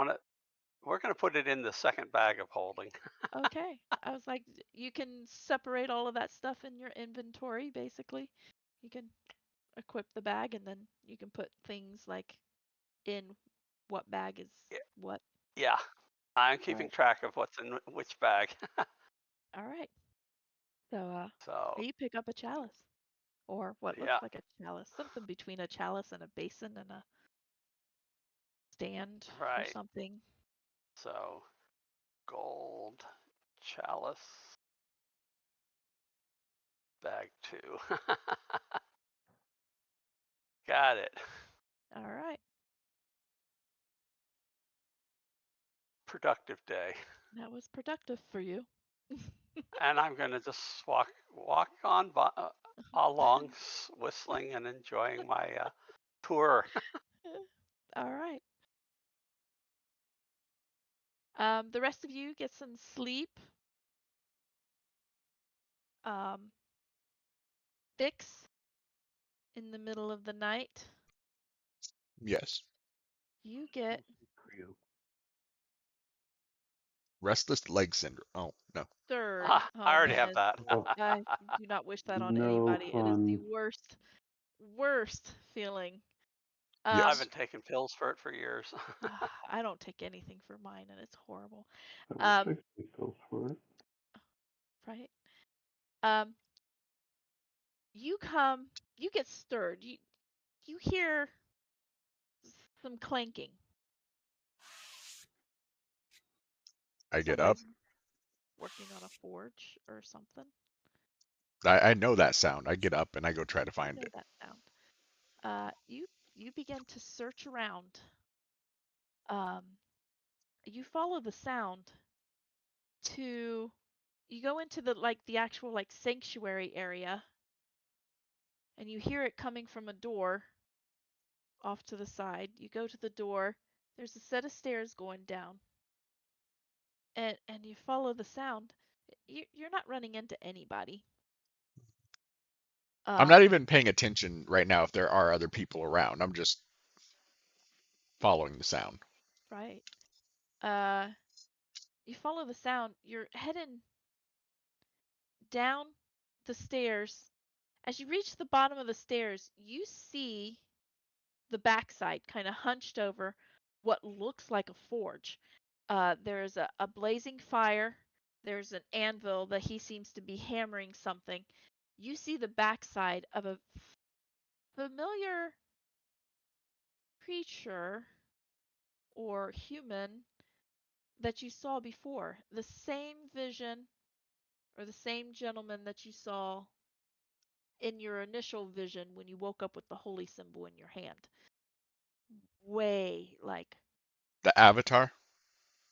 we're gonna put it in the second bag of holding. okay. I was like, you can separate all of that stuff in your inventory, basically. You can equip the bag and then you can put things like in what bag is Y- what. Yeah, I'm All keeping right. track of what's in which bag. All right. So So, you pick up a chalice or what looks yeah, like a chalice, something between a chalice and a basin and a stand for right. something. So, gold chalice bag 2. Got it. All right. Productive day. That was productive for you. And I'm gonna just walk on by, along, whistling and enjoying my tour. All right. The rest of you get some sleep. Um, fix in the middle of the night. Yes. You get For you. Restless leg syndrome. Oh, no. stirred. I Oh already have man, that. Oh, I do not wish that on no anybody. It is the fun. worst feeling. I've Um, Yes. been taking pills for it for years. I don't take anything for mine, and it's horrible. I wish I Um, could take those for it. right. Um, you get stirred. You hear some clanking. I get up. Somebody's working on a forge or something. I know that sound. I get up and I go try to You find know it. that sound. You begin to search around. Um, you follow the sound to you go into the actual like sanctuary area and you hear it coming from a door off to the side. You go to the door. There's a set of stairs going down, and you follow the sound. You're not running into anybody. I'm not Um, even paying attention right now if there are other people around. I'm just following the sound. right. Uh, you follow the sound. You're heading down the stairs. As you reach the bottom of the stairs, you see the backside kind of hunched over what looks like a forge. There's a blazing fire. There's an anvil that he seems to be hammering something. You see the backside of a familiar creature or human that you saw before. The same vision or the same gentleman that you saw in your initial vision when you woke up with the holy symbol in your hand. Way like The Avatar.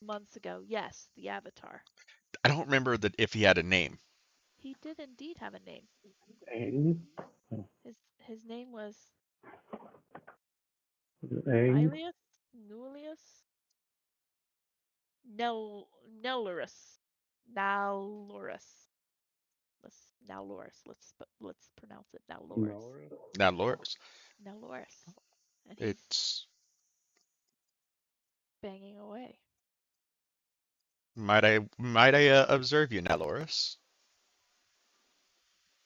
months ago. Yes, the Avatar. I don't remember that if he had a name. He did indeed have a name. Aang? His name was Was it Aang? Nilius? Nulius? Nelorus. Nalorus. Nalorus. Let's pronounce it Nalorus. Nora? Now, Loris, Nalorus. And he's it's banging away. might I observe you, now, Loris?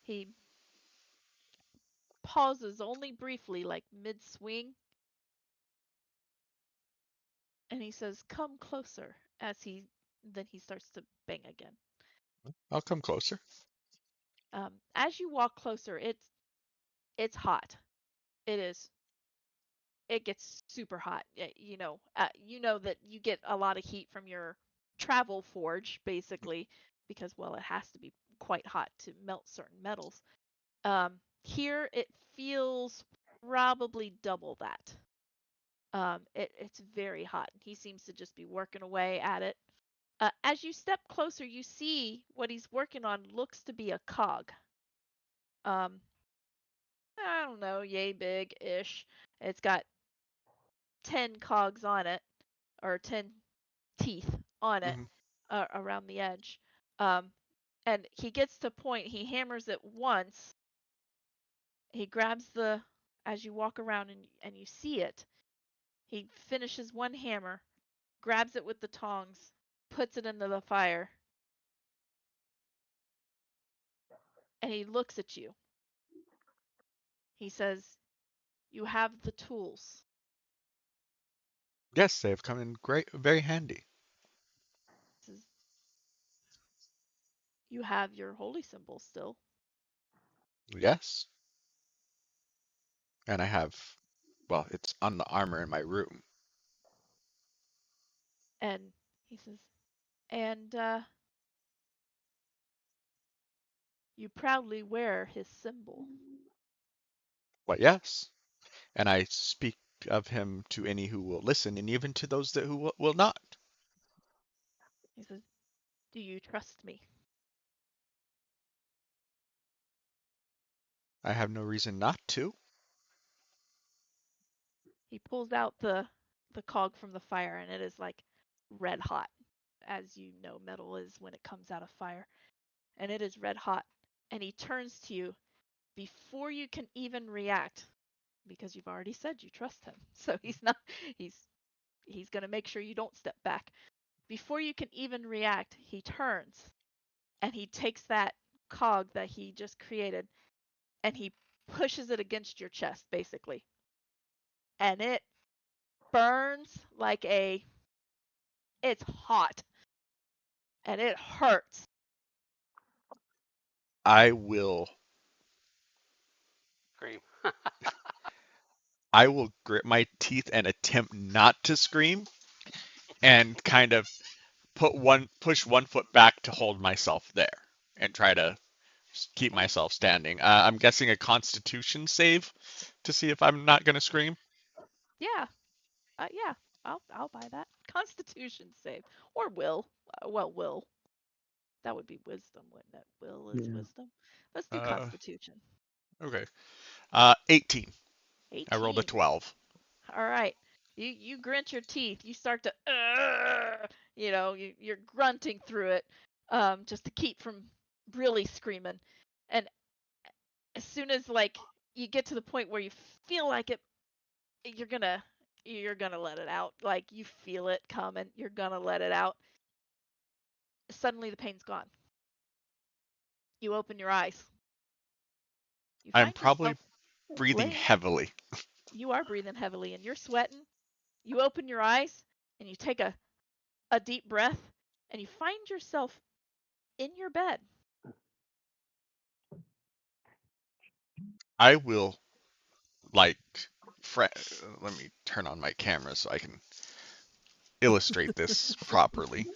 He pauses only briefly, like mid swing, and he says, "Come closer." As he starts to bang again. I'll come closer. As you walk closer, it's hot. It is. It gets super hot. You know that you get a lot of heat from your travel forge, basically, because well, it has to be quite hot to melt certain metals. Here it feels probably double that. It's very hot. He seems to just be working away at it. As you step closer, you see what he's working on looks to be a cog. Um, I don't know, yay big ish. It's got 10 cogs on it, or 10 teeth on it Hmm. around the edge. Um, and he gets to point, he hammers it once. He grabs as you walk around and you see it, he finishes one hammer, grabs it with the tongs, puts it into the fire, and he looks at you. He says, "You have the tools." Yes, they have come in very handy. He says, "You have your holy symbol still." Yes, and I have, well, it's on the armor in my room. And he says, "And you proudly wear his symbol." But yes, and I speak of him to any who will listen, and even to those that who will not. He says, "Do you trust me?" I have no reason not to. He pulls out the cog from the fire, and it is like red hot, as you know metal is when it comes out of fire. And it is red hot. And he turns to you before you can even react, because you've already said you trust him. So he's he's going to make sure you don't step back. Before you can even react, he turns and he takes that cog that he just created and he pushes it against your chest, basically. And it burns like it's hot and it hurts. I will Scream. I will grit my teeth and attempt not to scream and kind of push one foot back to hold myself there and try to keep Okay. myself standing. I'm guessing a Constitution save to see if I'm not gonna scream. Yeah. Yeah. I'll buy that. Constitution save or will. Well, will. That would be wisdom, wouldn't it? Will is Yeah. wisdom. Let's do Uh, Constitution. okay. 18. I rolled a 18. 12. All right. You grit your teeth. You start to, you're grunting through it, just to keep from really screaming. And as soon as like you get to the point where you feel like it, you're gonna you're gonna let it out. Like you feel it coming. You're gonna let it out. Suddenly the pain's gone. You open your eyes. You I'm find probably yourself breathing laying. heavily. You are breathing heavily and you're sweating. You open your eyes and you take a deep breath and you find yourself in your bed. I will like let me turn on my camera so I can illustrate this properly.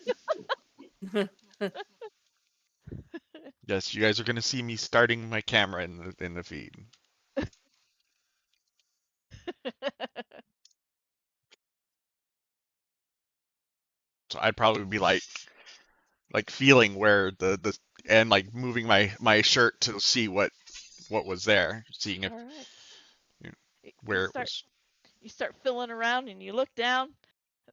Yes, you guys are gonna see me starting my camera in the feed. So I'd probably be like feeling where the and like moving my shirt to see what was there, seeing if All right. you know, You where it start was. you start feeling around and you look down.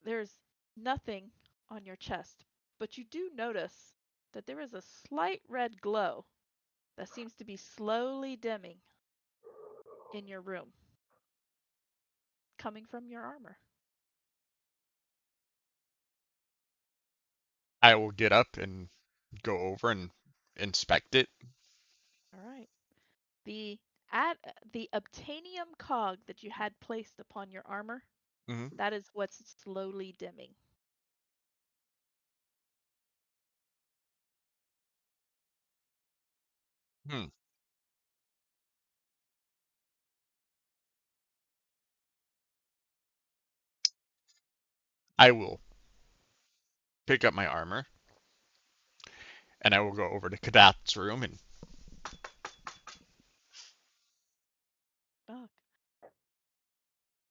There's nothing on your chest, but you do notice that there is a slight red glow that seems to be slowly dimming in your room, coming from your armor. I will get up and go over and inspect it. All right. The at the obtanium cog that you had placed upon your armor, Hmm. that is what's slowly dimming. Hmm. I will pick up my armor and I will go over to Kadath's room and Oh,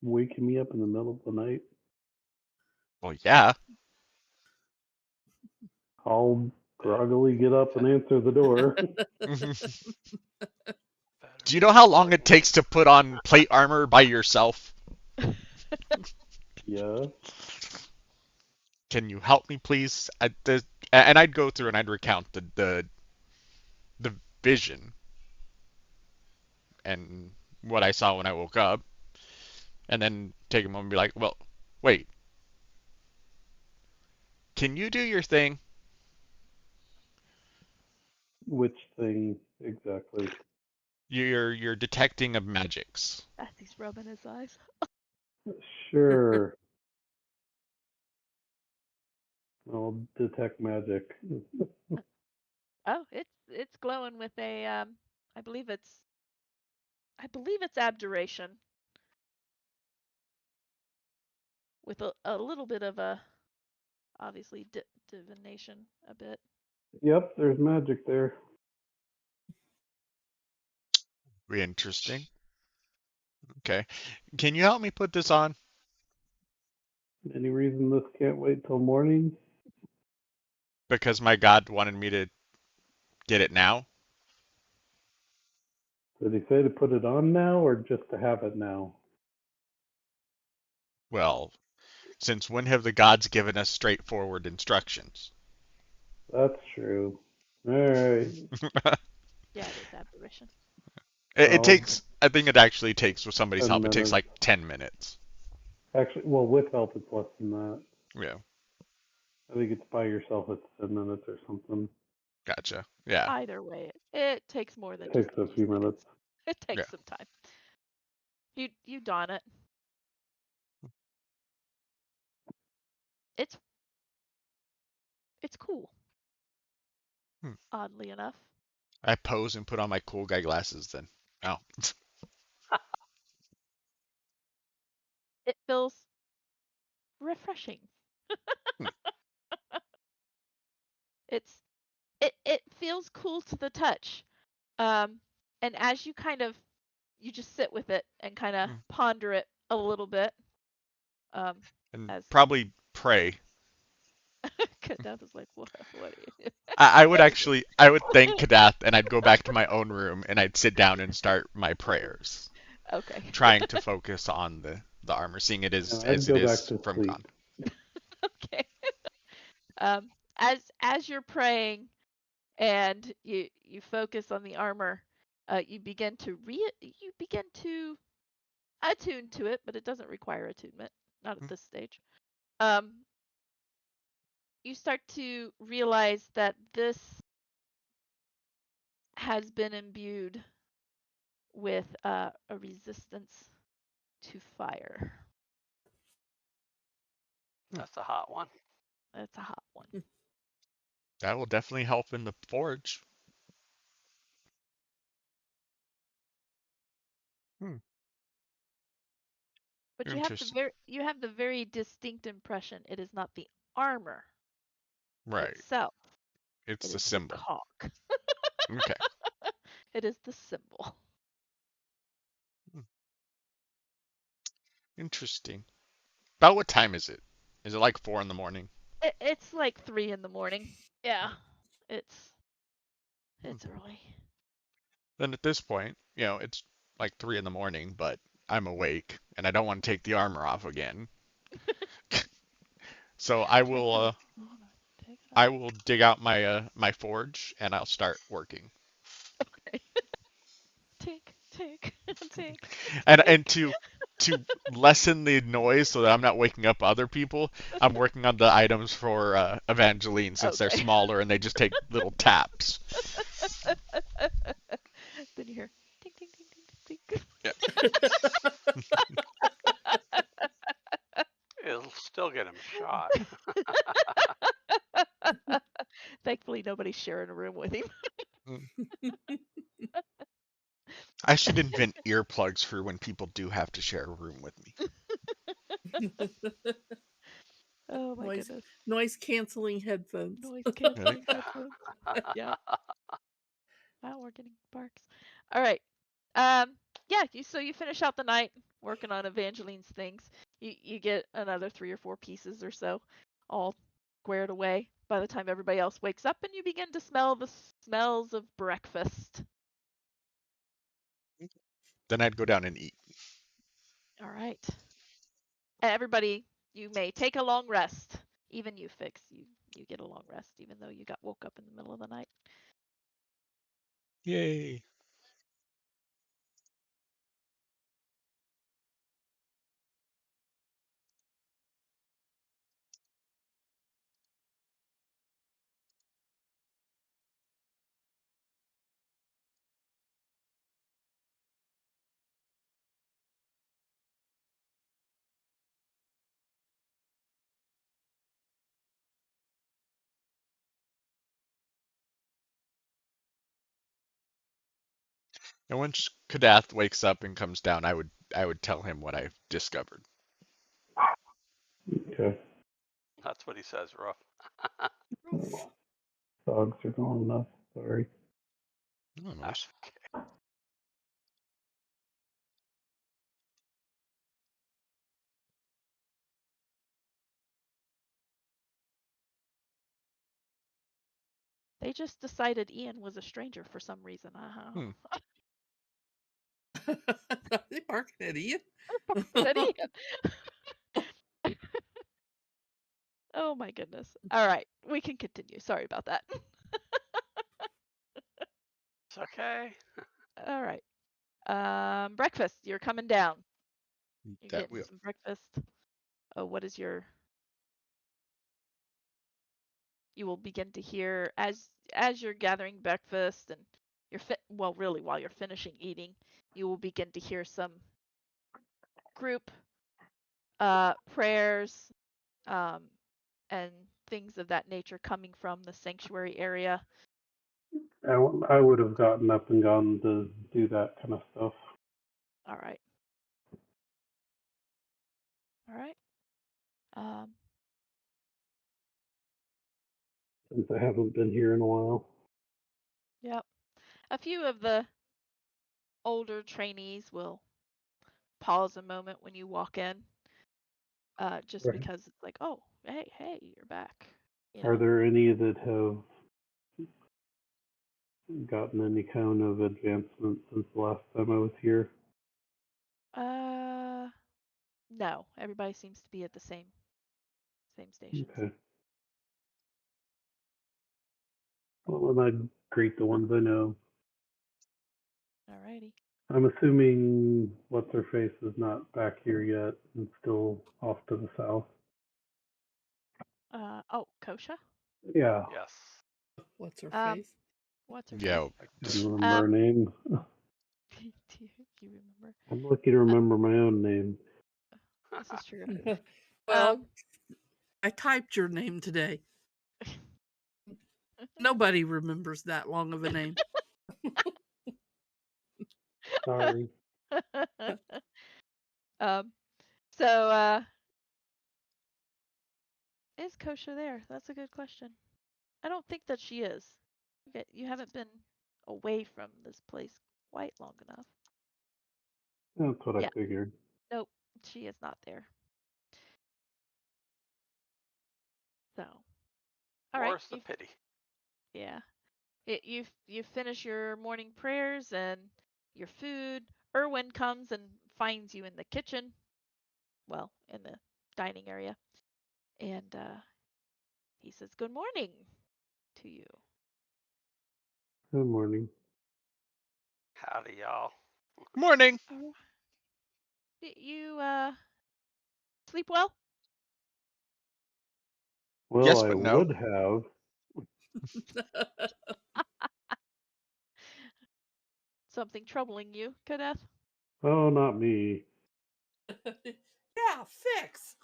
Waking me up in the middle of the night. well, yeah. I'll Better groggily get up and answer the door. Do you be know how long it something. takes to put on plate armor by yourself? Yeah. Can you help me, please? And I'd go through and I'd recount the vision and what I saw when I woke up, and then take a moment and be like, well, wait, can you do your thing? Which thing exactly? Your detecting of magics. as he's rubbing his eyes. Sure. I'll detect magic. Oh, it's glowing with a I believe it's abjuration with a little bit of a obviously divination a bit. Yep, there's magic there. Interesting. Okay. Can you help me put this on? Any reason this can't wait till morning? Because my God wanted me to get it now. Did he say to put it on now or just to have it now? Well, since when have the gods given us straightforward instructions? That's true. All right. Yeah, it is abjuration. It Well, takes, I think it actually takes, with somebody's 10 help, it takes minutes. like 10 minutes. Actually, well, with help, it's less than that. Yeah, I think it's by yourself, it's 10 minutes or something. gotcha. Yeah, Either way, it takes more than It just takes a a few few seconds. minutes. It yeah. takes some time. You don it. It's it's cool, Hmm. oddly enough. I pose and put on my cool guy glasses then. Oh, It feels refreshing. hmm. It feels cool to the touch. Um, and as you kind of you just sit with it and kind of Hmm. ponder it a little bit. Um, And as probably pray. Kadath is like, what are you? I would actually, I would thank Kadath and I'd go back to my own room and I'd sit down and start my prayers, Okay. trying to focus on the armor, seeing it is And as I'd it go back is to from God. sleep. Okay. As you're praying and you focus on the armor, you begin to attune to it, but it doesn't require attunement, not at Hmm. this stage. Um, you start to realize that this has been imbued with a resistance to fire. That's a hot one. That's a hot one. That will definitely help in the forge. Hmm. But Interesting. you have the very distinct impression it is not the armor Right. itself. It's It the is the symbol. cock. Okay. It is the symbol. Interesting. About what time is it? Is it like 4 in the morning? It's like 3 in the morning. Yeah, it's Hmm. early. Then at this point, it's like 3 in the morning, but I'm awake and I don't want to take the armor off again. So I Take will it uh off. Take it I off. will dig out my forge and I'll start working. Okay. Tick, tick, tick, And tick. to lessen the noise so that I'm not waking up other people, I'm working on the items for Evangeline since they're Okay. smaller and they just take little taps. Then you hear ting ting ting ting ting ting. Yeah. It'll still get him shot. Thankfully, nobody's sharing a room with him. I should invent earplugs for when people do have to share a room with me. Oh my noise goodness. noise canceling headphones. Noise Right? canceling headphones. Yeah. Wow, we're getting barks. All right. Yeah, you finish out the night working on Evangeline's things. You get another 3 or 4 pieces or so all squared away by the time everybody else wakes up and you begin to smell the smells of breakfast. Then I'd go down and eat. All right. Everybody, you may take a long rest. Even you, Fix. You get a long rest even though you got woke up in the middle of the night. Yay. And once Kadath wakes up and comes down, I would tell him what I've discovered. Okay. That's what he says, Ruff. Oh, dogs are going nuts. Sorry. No noise. That's okay. They just decided Ian was a stranger for some reson. Uh-huh. Hmm. Are they barking at Ian? At Ian. Oh my goodness. All right, we can continue. Sorry about that. It's okay. All right. Breakfast. You're coming down. You're That getting will. some breakfast. Oh, what is your? You will begin to hear as you're gathering breakfast and well, really, while you're finishing eating, you will begin to hear some group prayers um, and things of that nature coming from the sanctuary area. I would have gotten up and gone to do that kind of stuff. All right. All right. Um, Since I haven't been here in a while. yep. A few of the older trainees will pause a moment when you walk in, just Right. because it's like, oh, hey, you're back. Are there any that have gotten any kind of advancement since the last time I was here? No, everybody seems to be at the same stations. Okay. Well, then I'd greet the ones I know. Alrighty. I'm assuming what's her face is not back here yet and still off to the south. Oh, Kosha? Yeah, Yes. What's her Um, face? what's her Yeah. face? I couldn't remember her name. Do you remember? I'm lucky to remember my own name. This is true. Well, Um, I typed your name today. Nobody remembers that long of a name. Sorry. um, So, is Kosha there? That's a good question. I don't think that she is. Okay, you haven't been away from this place quite long enough. That's what I Yeah. figured. Nope, she is not there. So, all right. More's the pity. Yeah. You finish your morning prayers and your food. Erwin comes and finds you in the kitchen. Well, in the dining area, and he says, "Good morning" to you. Good morning. Howdy, y'all. Morning. Oh, did you sleep well? Well, Yes, I but no. would have. Something troubling you, Kenneth? Oh, not me. Yeah, fix.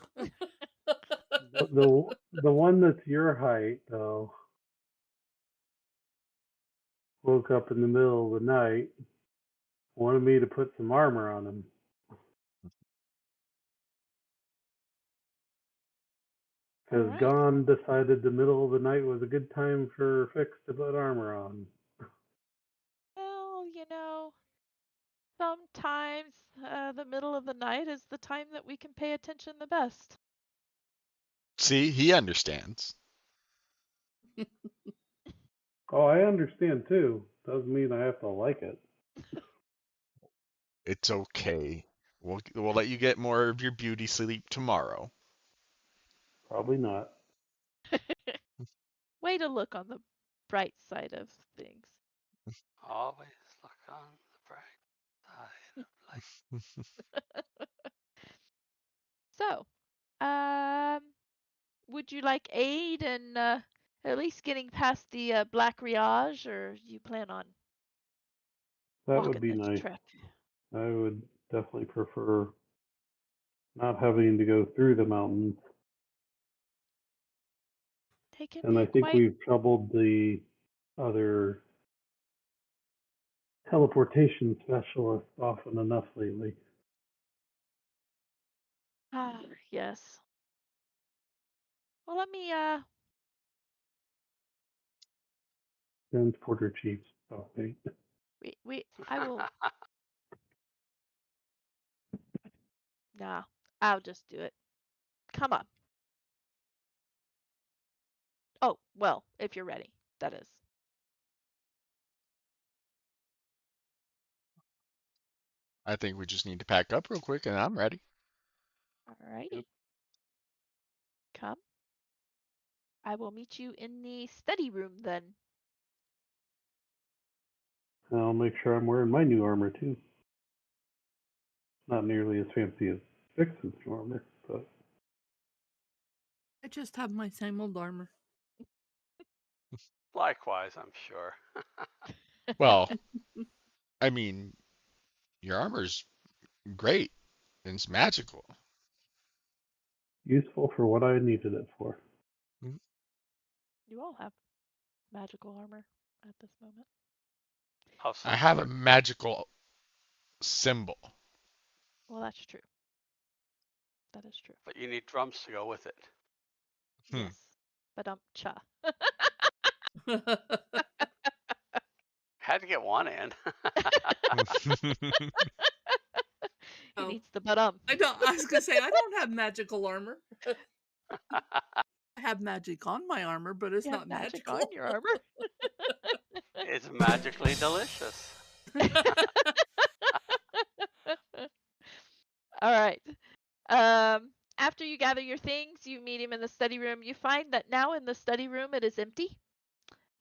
The one that's your height, though, woke up in the middle of the night, wanted me to put some armor on him. All Because right. Gon decided the middle of the night was a good time for Fix to put armor on. Well, sometimes the middle of the night is the time that we can pay attention the best. See, he understands. Oh, I understand too. Doesn't mean I have to like it. It's okay. We'll let you get more of your beauty sleep tomorrow. Probably not. Way to look on the bright side of things. Always look on the bright side of life. So, um, would you like aid in at least getting past the Black Riage, or you plan on That would walking be this nice. trip? I would definitely prefer not having to go through the mountains. They can And I be think quite. we've troubled the other teleportation specialists often enough lately. Ah, yes. Well, let me. Transporter chiefs. Okay. I will. Nah, I'll just do it. Come on. Oh, well, if you're ready, that is. I think we just need to pack up real quick, and I'm ready. Alrighty. Yep. Come. I will meet you in the study room then. I'll make sure I'm wearing my new armor too. Not nearly as fancy as Fix's armor, but I just have my same old armor. Likewise, I'm sure. Well, I mean, your armor's great, and it's magical. useful for what I needed it for. You all have magical armor at this moment. Of I some have a sort. magical symbol. Well, that's true. That is true. But you need drums to go with it. Hmm. Yes. But cha. Had to get one in. He Oh, needs the I don't. I was gonna say I don't have magical armor. I have magic on my armor, but it's You have not magic on magical. your armor. It's magically delicious. All right. After you gather your things, you meet him in the study room. You find that now in the study room it is empty.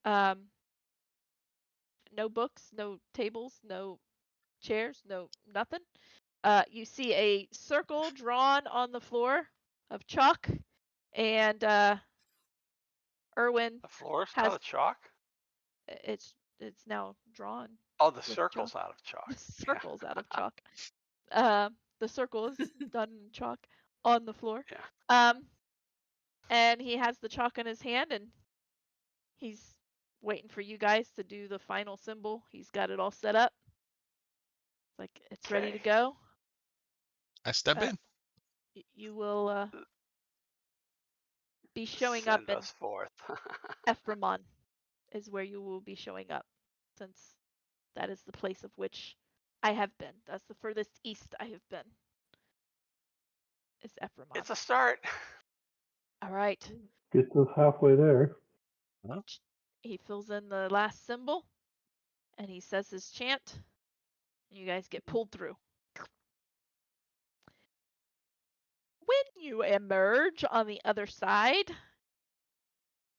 No books, no tables, no chairs, no nothing. You see a circle drawn on the floor of chalk, and Erwin The floor's out has of chalk? it's now drawn Oh, the with chalk. circle's out of chalk. The circle's out of chalk. The circle is done in chalk on the floor. Yeah. And he has the chalk in his hand, and he's waiting for you guys to do the final symbol. He's got it all set up. Like it's ready to Okay. go. I step in. You will be showing up Send in us forth. Ephraimon is where you will be showing up, since that is the place of which I have been. That's the furthest east I have been. Is Ephraimon. It's a start. All right. Gets us halfway there. He fills in the last symbol, and he says his chant, and you guys get pulled through. When you emerge on the other side,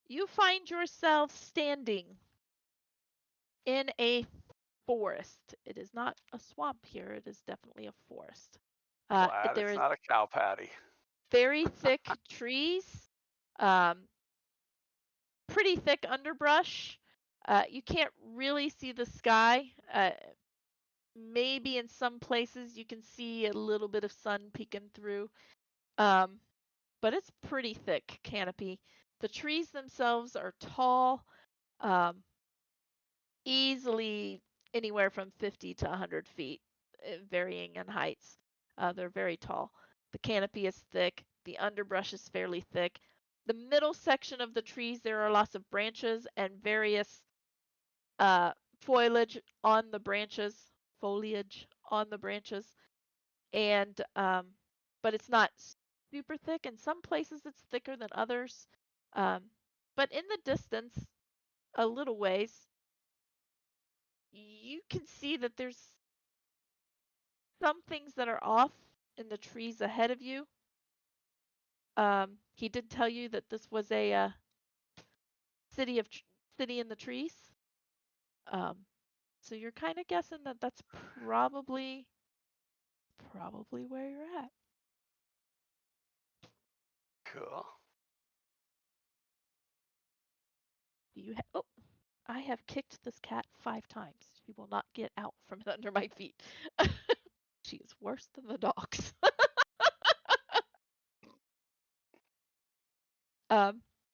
you find yourself standing in a forest. It is not a swamp here. It is definitely a forest. Glad There it's is not a cow patty. very thick trees, pretty thick underbrush. You can't really see the sky. Maybe in some places you can see a little bit of sun peeking through, but it's pretty thick canopy. The trees themselves are tall, easily anywhere from 50 to 100 feet, varying in heights. They're very tall. The canopy is thick. The underbrush is fairly thick. The middle section of the trees, there are lots of branches and various foliage on the branches, and but it's not super thick. In some places, it's thicker than others. Um, but in the distance, a little ways, you can see that there's some things that are off in the trees ahead of you. He did tell you that this was a city of city in the trees. So you're kind of guessing that that's probably where you're at. Cool. Oh, I have kicked this cat 5 times. She will not get out from under my feet. She is worse than the dogs.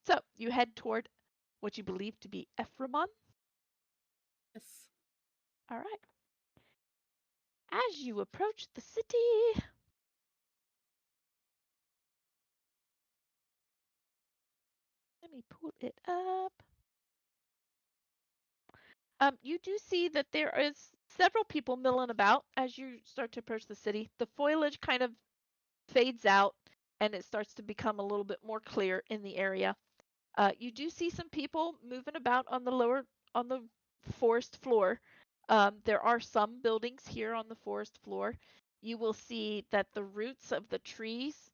So you head toward what you believe to be Ephraimon. Yes. All right. As you approach the city, let me pull it up. You do see that there is several people milling about as you start to approach the city. The foliage kind of fades out and it starts to become a little bit more clear in the area. You do see some people moving about on the forest floor. There are some buildings here on the forest floor. You will see that the roots of the trees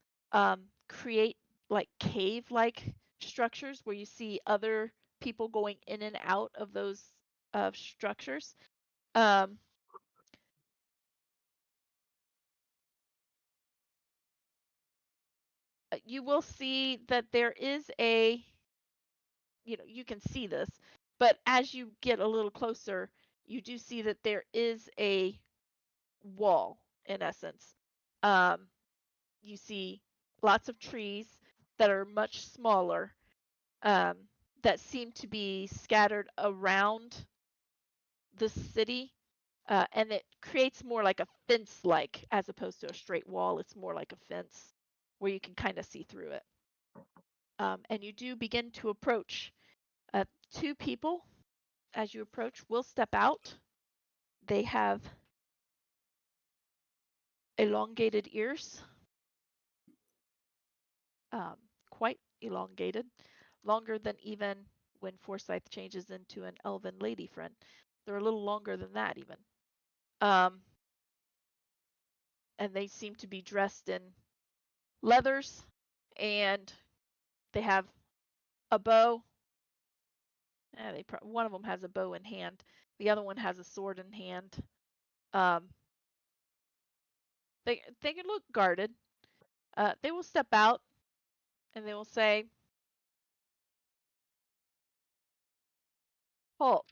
create like cave-like structures where you see other people going in and out of those structures. You will see that there is you can see this, but as you get a little closer, you do see that there is a wall in essence. You see lots of trees that are much smaller, that seem to be scattered around the city, and it creates more like a fence like as opposed to a straight wall. It's more like a fence where you can kind of see through it. And you do begin to approach. 2 people as you approach will step out. They have elongated ears, quite elongated, longer than even when Forsyth changes into an elven lady friend. They're a little longer than that even. And they seem to be dressed in leathers, and they have a bow. One of them has a bow in hand. The other one has a sword in hand. They can look guarded. They will step out and they will say, "Halt,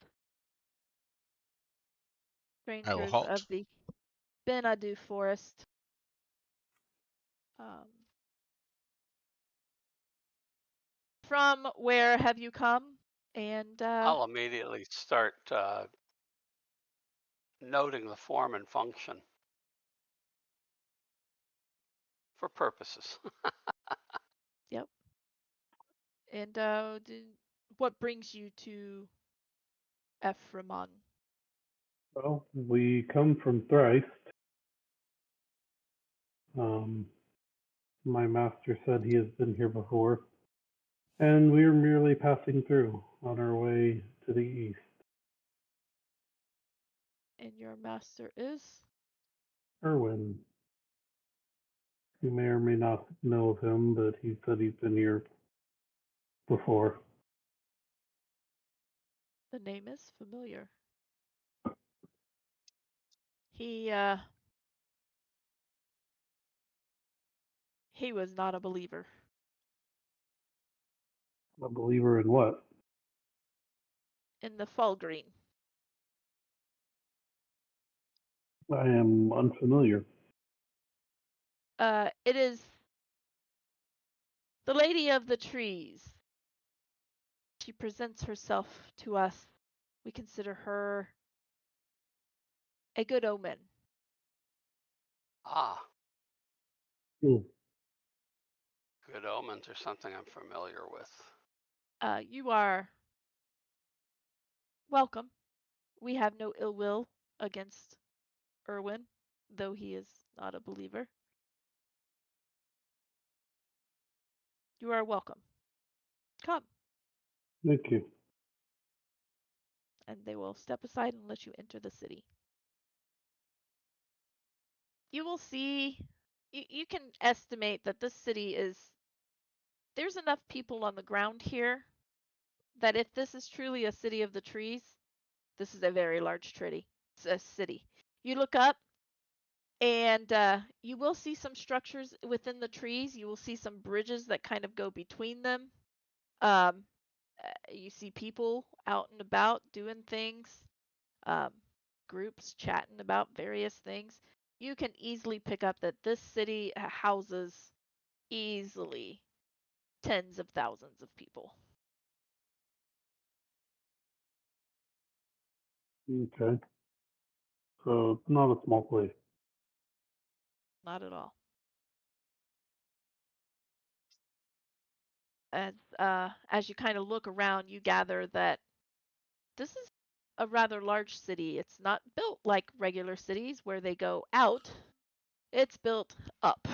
I will strangers halt. of the Benadu forest. Um, from where have you come?" And I'll immediately start noting the form and function. for purposes. Yep. And what brings you to Ephraimon? Well, we come from Thrice. My master said he has been here before, and we are merely passing through on our way to the east. And your master is? Erwin, you may or may not know of him, but he said he's been here before. The name is familiar. He was not a believer. A believer in what? In the Fallgreen. I am unfamiliar. It is the Lady of the Trees. She presents herself to us. We consider her a good omen. Ah, Hmm. good omens are something I'm familiar with. You are welcome. We have no ill will against Erwin, though he is not a believer. You are welcome. Come. Thank you. And they will step aside and let you enter the city. You will see, you can estimate that this city is, there's enough people on the ground here that if this is truly a city of the trees, this is a very large city. You look up and you will see some structures within the trees. You will see some bridges that kind of go between them. Um, you see people out and about doing things, um, groups chatting about various things. You can easily pick up that this city houses easily tens of thousands of people. Okay. So it's not a small place. Not at all. As you kind of look around, you gather that this is a rather large city. It's not built like regular cities where they go out. It's built up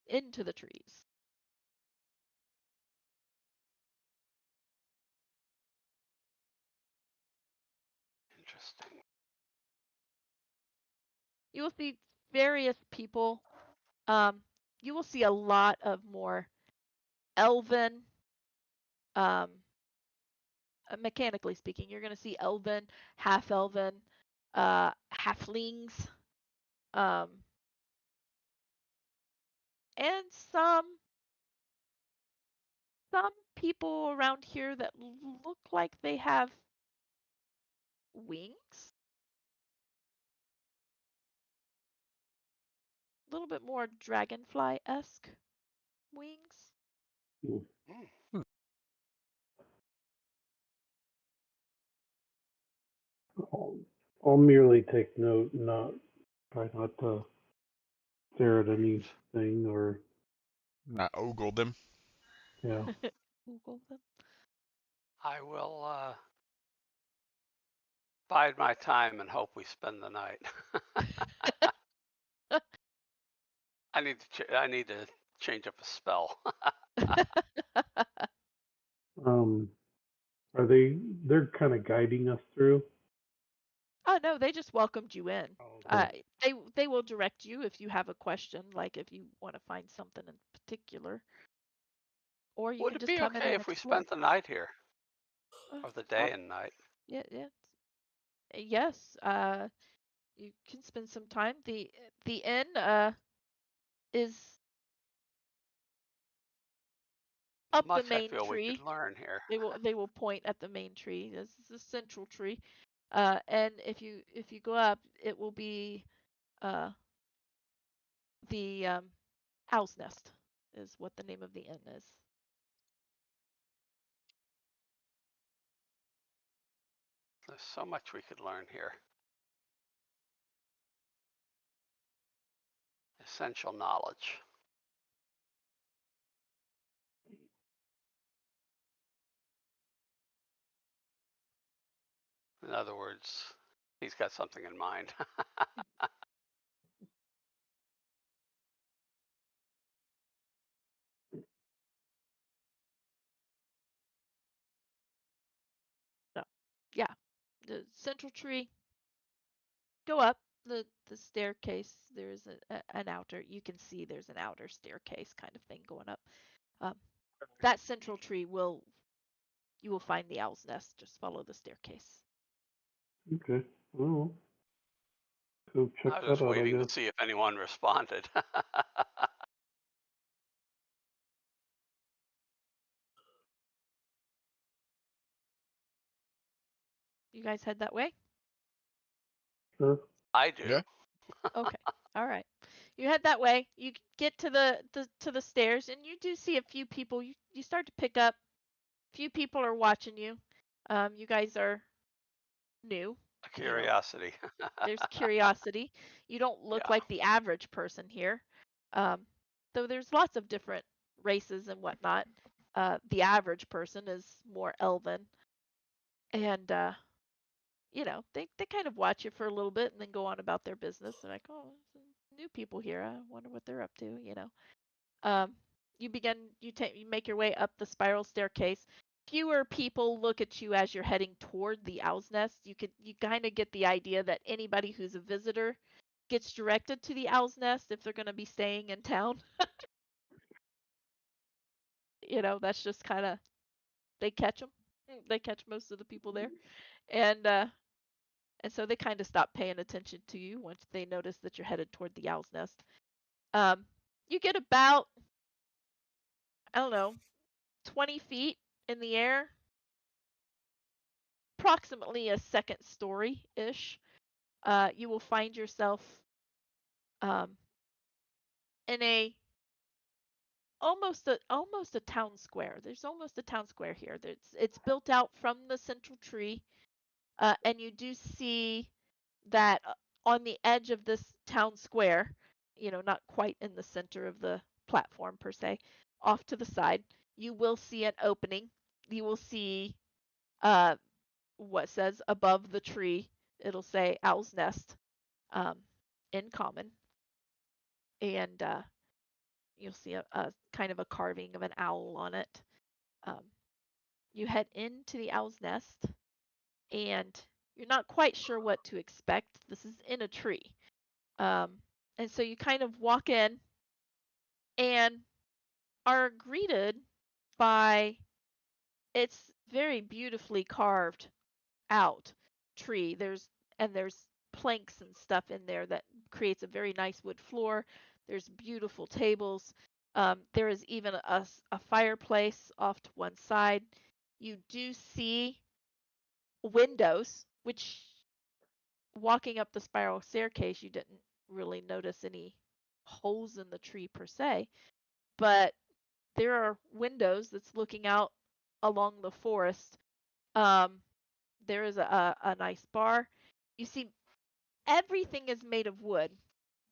into the trees. Interesting. You will see various people. Um, you will see a lot of more elven, um, mechanically speaking, you're going to see elven, half elven, halflings, um, and some people around here that look like they have wings. A little bit more dragonfly-esque wings. Hmm. Mm. I'll, I'll merely take note, not try not to stare at anything or Not ogle them. yeah. Google them. I will bide my time and hope we spend the night. I need to change up a spell. Um, are they're kind of guiding us through? Oh no, they just welcomed you in. Oh, okay. They will direct you if you have a question, like if you want to find something in particular, or you Would can it just be come in okay and if we explore. spent the night here, Uh, or the day and night? yeah, yeah. Yes. You can spend some time. The inn is up the Much I main feel we could tree. learn here. They will point at the main tree. This is the central tree. And if you go up, it will be uh the Owl's Nest is what the name of the inn is. There's so much we could learn here. essential knowledge. In other words, he's got something in mind. So, yeah, the central tree. Go up the staircase. There's an outer. You can see there's an outer staircase kind of thing going up. That central tree you will find the owl's nest. Just follow the staircase. Okay. Well, go check I was that just out, I waiting to guess. see if anyone responded. You guys head that way? Sure. I do. Yeah. Okay. All right. You head that way. You get to the stairs, and you do see a few people. You start to pick up. Few people are watching you. You guys are new. A curiosity. There's curiosity. You don't look Yeah. like the average person here. Though there's lots of different races and whatnot. The average person is more elven. And they kind of watch you for a little bit and then go on about their business. They're like, oh, some new people here. I wonder what they're up to. You make your way up the spiral staircase. Fewer people look at you as you're heading toward the owl's nest. You kind of get the idea that anybody who's a visitor gets directed to the owl's nest if they're going to be staying in town. That's just kind of they catch them. They catch most of the people there, and so they kind of stop paying attention to you once they notice that you're headed toward the owl's nest. You get about, I don't know, 20 feet in the air, approximately a second story ish. You will find yourself in almost a town square. There's almost a town square here. It's built out from the central tree, and you do see that on the edge of this town square, not quite in the center of the platform per se, off to the side, you will see an opening. You will see what says above the tree. It'll say Owl's Nest um, in common, and you'll see a kind of a carving of an owl on it. Um, you head into the Owl's Nest, and you're not quite sure what to expect. This is in a tree. Um, and so you kind of walk in and are greeted by it's very beautifully carved out tree. There's planks and stuff in there that creates a very nice wood floor. There's beautiful tables. There is even a fireplace off to one side. You do see windows, which walking up the spiral staircase, you didn't really notice any holes in the tree per se, but there are windows that's looking out along the forest. Um, there is a nice bar. You see, everything is made of wood,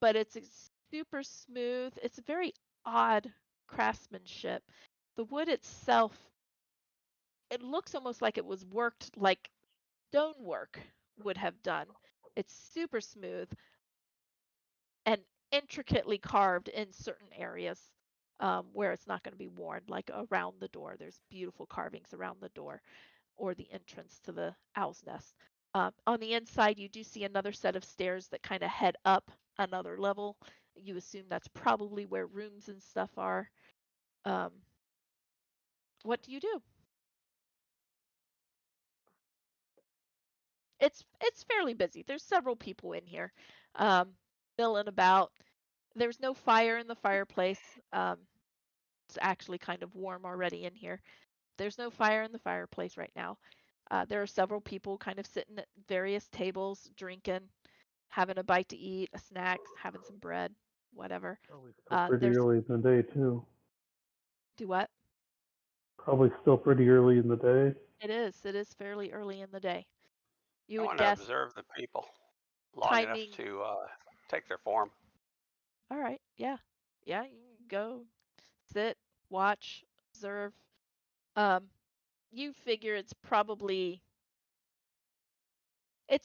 but it's super smooth. It's very odd craftsmanship. The wood itself, it looks almost like it was worked like stonework would have done. It's super smooth and intricately carved in certain areas where it's not going to be worn, like around the door. There's beautiful carvings around the door or the entrance to the owl's nest. On the inside, you do see another set of stairs that kind of head up another level. You assume that's probably where rooms and stuff are. Um, what do you do? It's fairly busy. There's several people in here, milling about. There's no fire in the fireplace. It's actually kind of warm already in here. There's no fire in the fireplace right now. There are several people kind of sitting at various tables, drinking, having a bite to eat, a snack, having some bread, whatever. Probably still pretty There's early in the day, too. do what? Probably still pretty early in the day. It is. It is fairly early in the day. You I would want to guess observe the people long enough timing to take their form. All right. Yeah. Yeah, you can go sit, watch, observe. Um, you figure it's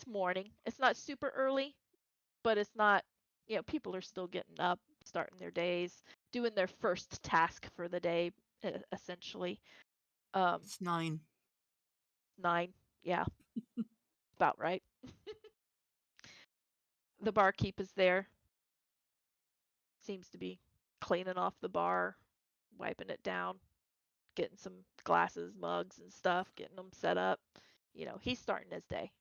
morning. It's not super early, but it's not, people are still getting up, starting their days, doing their first task for the day, essentially. It's 9. 9. Yeah, about right. The barkeep is there, seems to be cleaning off the bar, wiping it down, getting some glasses, mugs, and stuff, getting them set up. He's starting his day.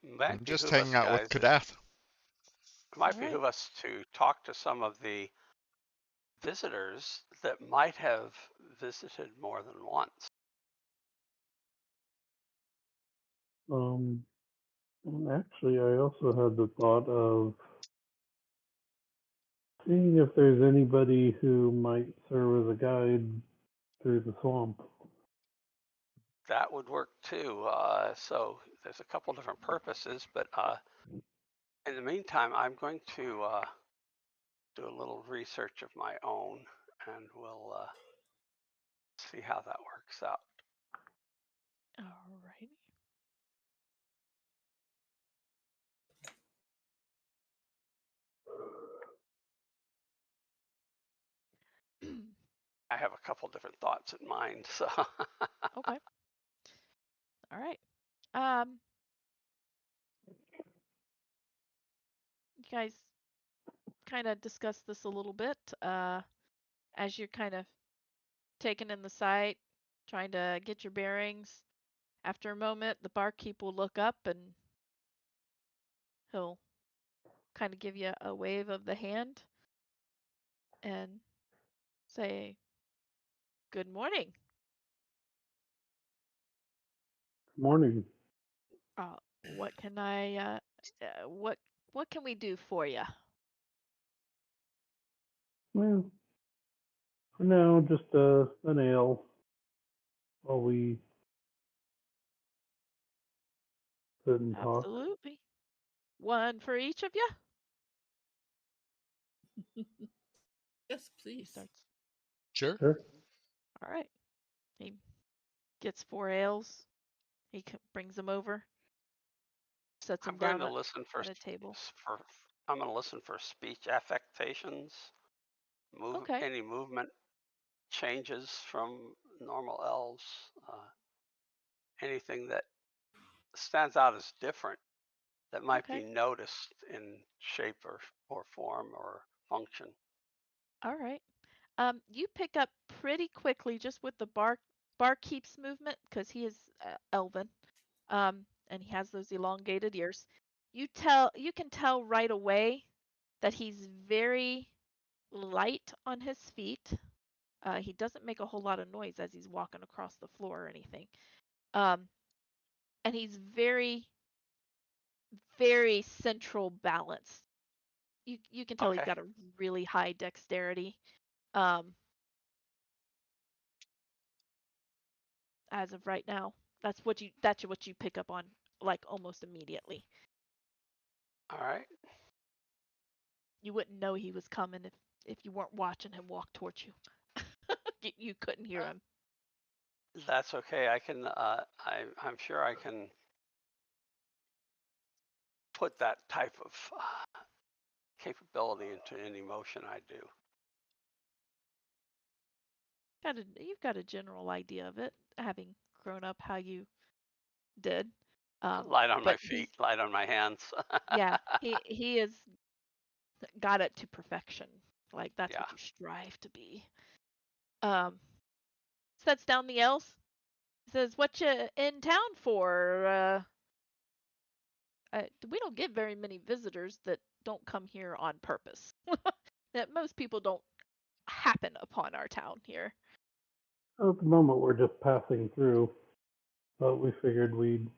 Might I'm just behoove us, hanging out with guys. Kadath. It might All right. behoove us to talk to some of the visitors that might have visited more than once. And actually, I also had the thought of seeing if there's anybody who might serve as a guide through the swamp. That would work too. So there's a couple different purposes, but in the meantime, I'm going to do a little research of my own, and we'll see how that works out. All righty. I have a couple different thoughts in mind. So Okay. All right. Um, you guys kind of discussed this a little bit as you're kind of taking in the site, trying to get your bearings. After a moment, the barkeep will look up and he'll kind of give you a wave of the hand and say, "Good morning. Morning. What can I what can we do for you?" Well, for now, just an ale while we sit and talk. Absolutely. One for each of you? Yes, He please. starts. Sure. Sure. All right. He gets 4 ales. He brings them over, sets them I'm going down to at, listen for at a table. I'm going to listen for speech affectations, Okay. any movement changes from normal elves, anything that stands out as different that might Okay. be noticed in shape or form or function. All right. You pick up pretty quickly just with the barkeep's movement because he is elven, and he has those elongated ears. You can tell right away that he's very light on his feet. He doesn't make a whole lot of noise as he's walking across the floor or anything. Um, and he's very, very central balanced. You can tell he's Okay. got a really high dexterity. Um, as of right now, that's what you pick up on like almost immediately. All right. You wouldn't know he was coming if you weren't watching him walk towards you. You couldn't hear him. That's okay. I can. I'm sure I can put that type of capability into any motion I do. You've got a general idea of it, having grown up how you did. Light on my But he's feet, light on my hands. yeah, he has got it to perfection. Like that's Yeah. what you strive to be. Um, sets down the L's. Says, "What you in town for?" We don't get very many visitors that don't come here on purpose. That most people don't happen upon our town here. At the moment, we're just passing through, but we figured we'd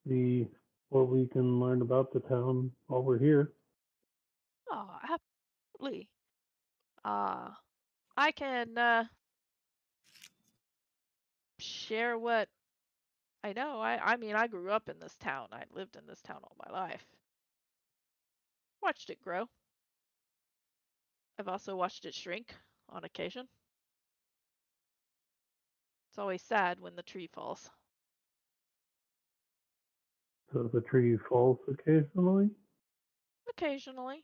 see what we can learn about the town while we're here. Oh, absolutely. I can share what I know. I mean, I grew up in this town. I lived in this town all my life. Watched it grow. I've also watched it shrink on occasion. It's always sad when the tree falls. So the tree falls occasionally? Occasionally.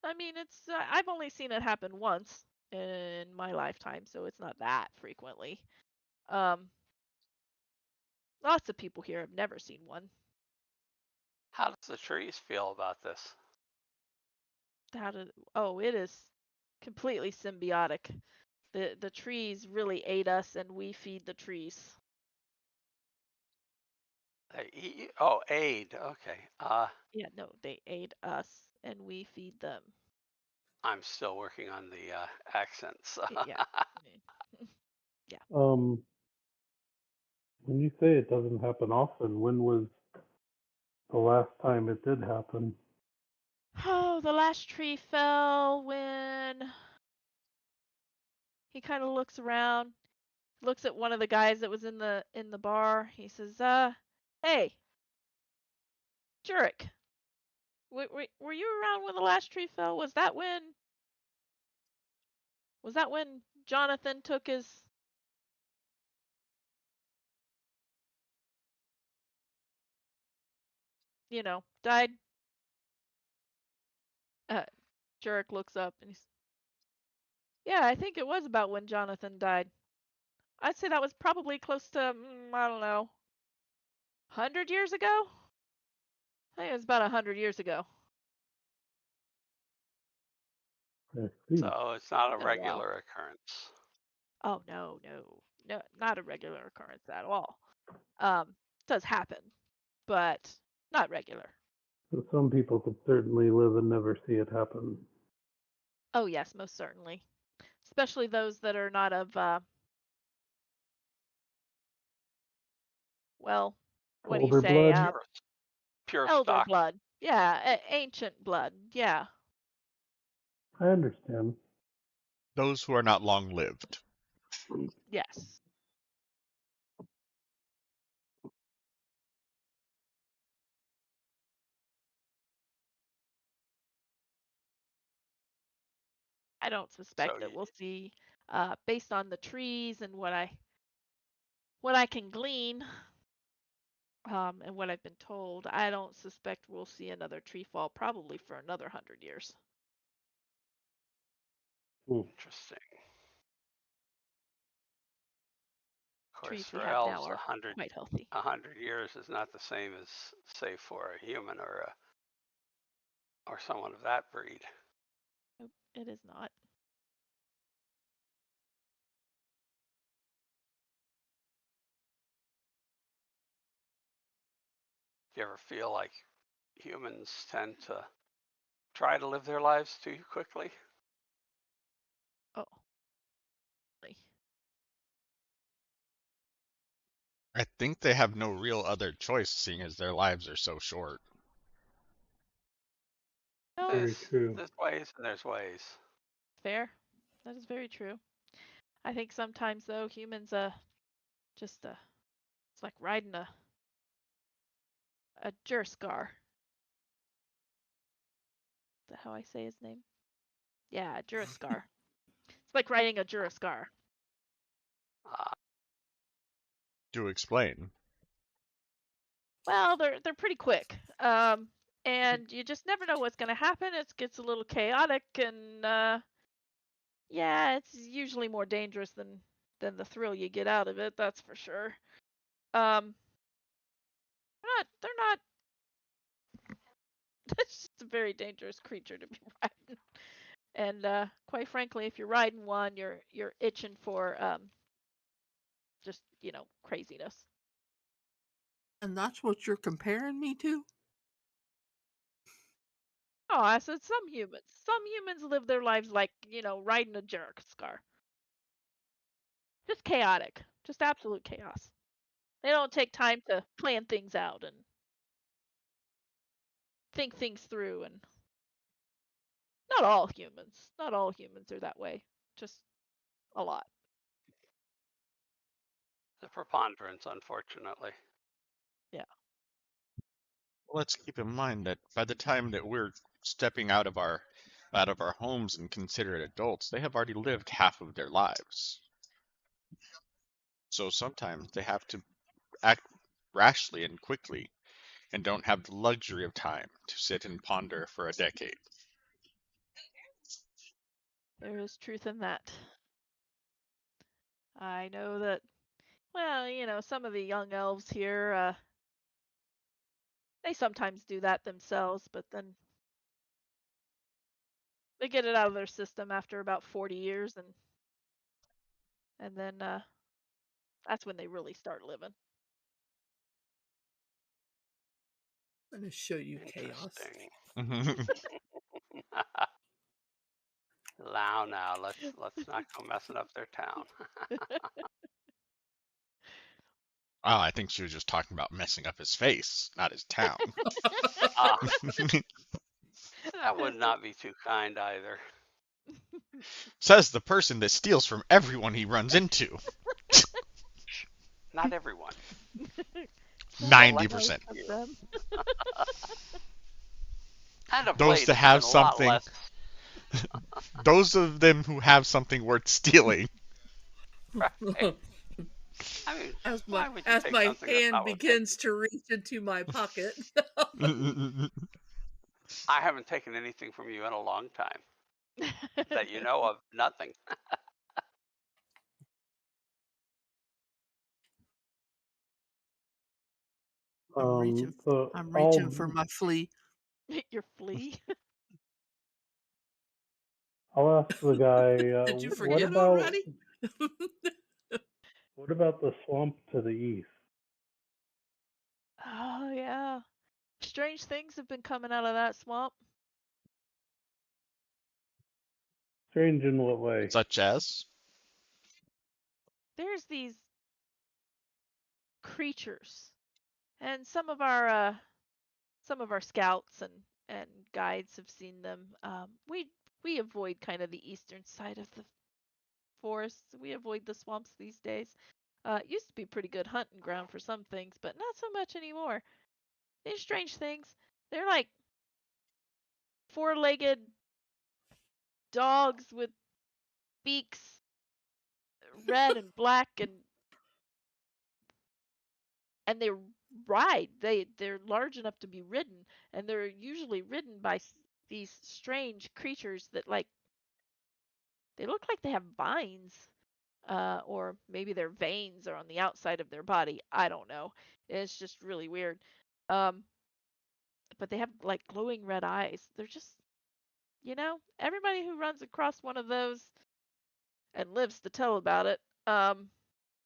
I mean, it's I've only seen it happen once in my lifetime, so it's not that frequently. Um, Lots of people here have never seen one. How does the trees feel about this? It is completely symbiotic. The trees really aid us, and we feed the trees. Oh, aid. Okay. Yeah, no, they aid us, and we feed them. I'm still working on the accents. Yeah. Yeah. When you say it doesn't happen often, when was the last time it did happen? Oh, the last tree fell when he kind of looks around, looks at one of the guys that was in the bar. He says, hey, Jurek, were you around when the last tree fell? Was that when Jonathan took his, died?" Uh, Jurek looks up and he's, "Yeah, I think it was about when Jonathan died. I'd say that was probably close to, I don't know, 100 years ago? I think it was about 100 years ago. I see. So it's not a Been a while." regular occurrence. Oh, no, not a regular occurrence at all. Does happen, but not regular. So some people could certainly live and never see it happen. Oh, yes, most certainly. Especially those that are not of, well, what do you Older say? blood? Pure Elder stock. blood. Yeah, ancient blood. Yeah. I understand. Those who are not long lived. Yes. I don't So suspect that we'll see, based on the trees and what I can glean, and what I've been told. I don't suspect we'll see another tree fall probably for another 100 years. interesting. Of course, Trees we for have now elves, are quite healthy. 100 years is not the same as, say, for a human or someone of that breed. Nope, it is not. Do you ever feel like humans tend to try to live their lives too quickly? Oh. Really. I think they have no real other choice, seeing as their lives are so short. No, Very true. There's ways and there's ways. fair. That is very true. I think sometimes though humans just it's like riding a Jurskar. Is that how I say his name? Yeah, Jurskar. It's like riding a Jurskar. Uh, Do explain. Well, they're pretty quick. And you just never know what's gonna happen. It gets a little chaotic, and yeah, it's usually more dangerous than the thrill you get out of it. That's for sure. Um, they're not. It's just a very dangerous creature to be riding. And quite frankly, if you're riding one, you're itching for just craziness. And that's what you're comparing me to? Oh, I said some humans. Some humans live their lives like riding a jerk scar. Just chaotic. Just absolute chaos. They don't take time to plan things out and think things through. And not all humans. Not all humans are that way. Just a lot. The preponderance, unfortunately. Let's keep in mind that by the time that we're stepping out of our homes and considered adults, they have already lived half of their lives. So sometimes they have to act rashly and quickly and don't have the luxury of time to sit and ponder for a decade. There is truth in that. I know that, well, some of the young elves here, they sometimes do that themselves, but then they get it out of their system after about 40 years, and then that's when they really start living. I'm going to show you chaos. Interesting. Now, let's not go messing up their town. Oh, I think she was just talking about messing up his face, not his town. Ah, that would not be too kind either. Says the person that steals from everyone he runs into. Not everyone. Some Ninety most percent. of them. And of Those late, that it's have been a lot something, less. those of them who have something worth stealing. Right. I mean, why would you As take my something that's hand not worth taking? begins to reach into my pocket. I haven't taken anything from you in a long time that you know of. Nothing. So I'm reaching for my flea. Your flea. I'll ask the guy. Did you What forget about already? the swamp to the east? Oh yeah. Strange things have been coming out of that swamp. Strange in what way? Such as? There's these creatures, and some of our scouts and guides have seen them. We avoid kind of the eastern side of the forests. We avoid the swamps these days. It used to be pretty good hunting ground for some things, but not so much anymore. These strange things. They're like four-legged dogs with beaks, red and black, and they ride. They're large enough to be ridden, and they're usually ridden by these strange creatures that they look like they have vines, or maybe their veins are on the outside of their body. I don't know. It's just really weird. Um, but they have like glowing red eyes. They're just, everybody who runs across one of those and lives to tell about it,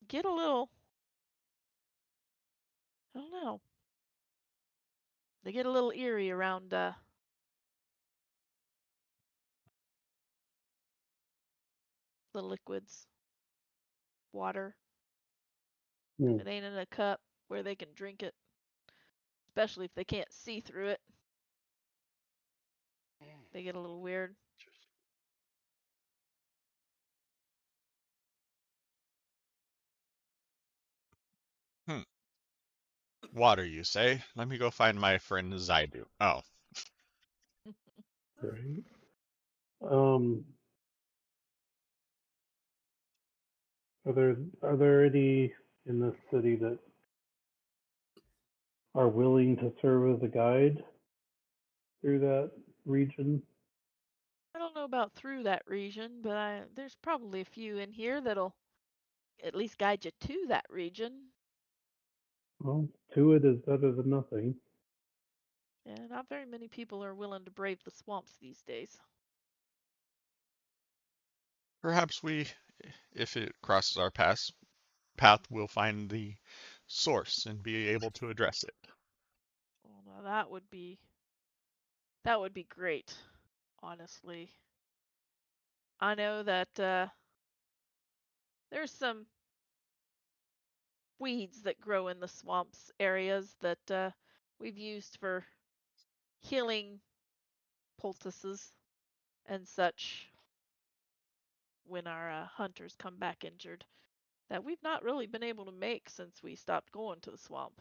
get a little, I don't know, they get a little eerie around the liquids, water. Hmm. It ain't in a cup where they can drink it, especially if they can't see through it. They get a little weird. Hmm. Water, you say? Let me go find my friend Zaidu. Oh, Right. Um, are there any in this city that are willing to serve as a guide through that region? I don't know about through that region, but there's probably a few in here that'll at least guide you to that region. Well, to it is better than nothing. Yeah, not very many people are willing to brave the swamps these days. perhaps if it crosses our we'll find the source and be able to address it. Well, now that would be great, honestly. I know that there's some weeds that grow in the swamps areas that we've used for healing poultices and such when our hunters come back injured. that we've not really been able to make since we stopped going to the swamp.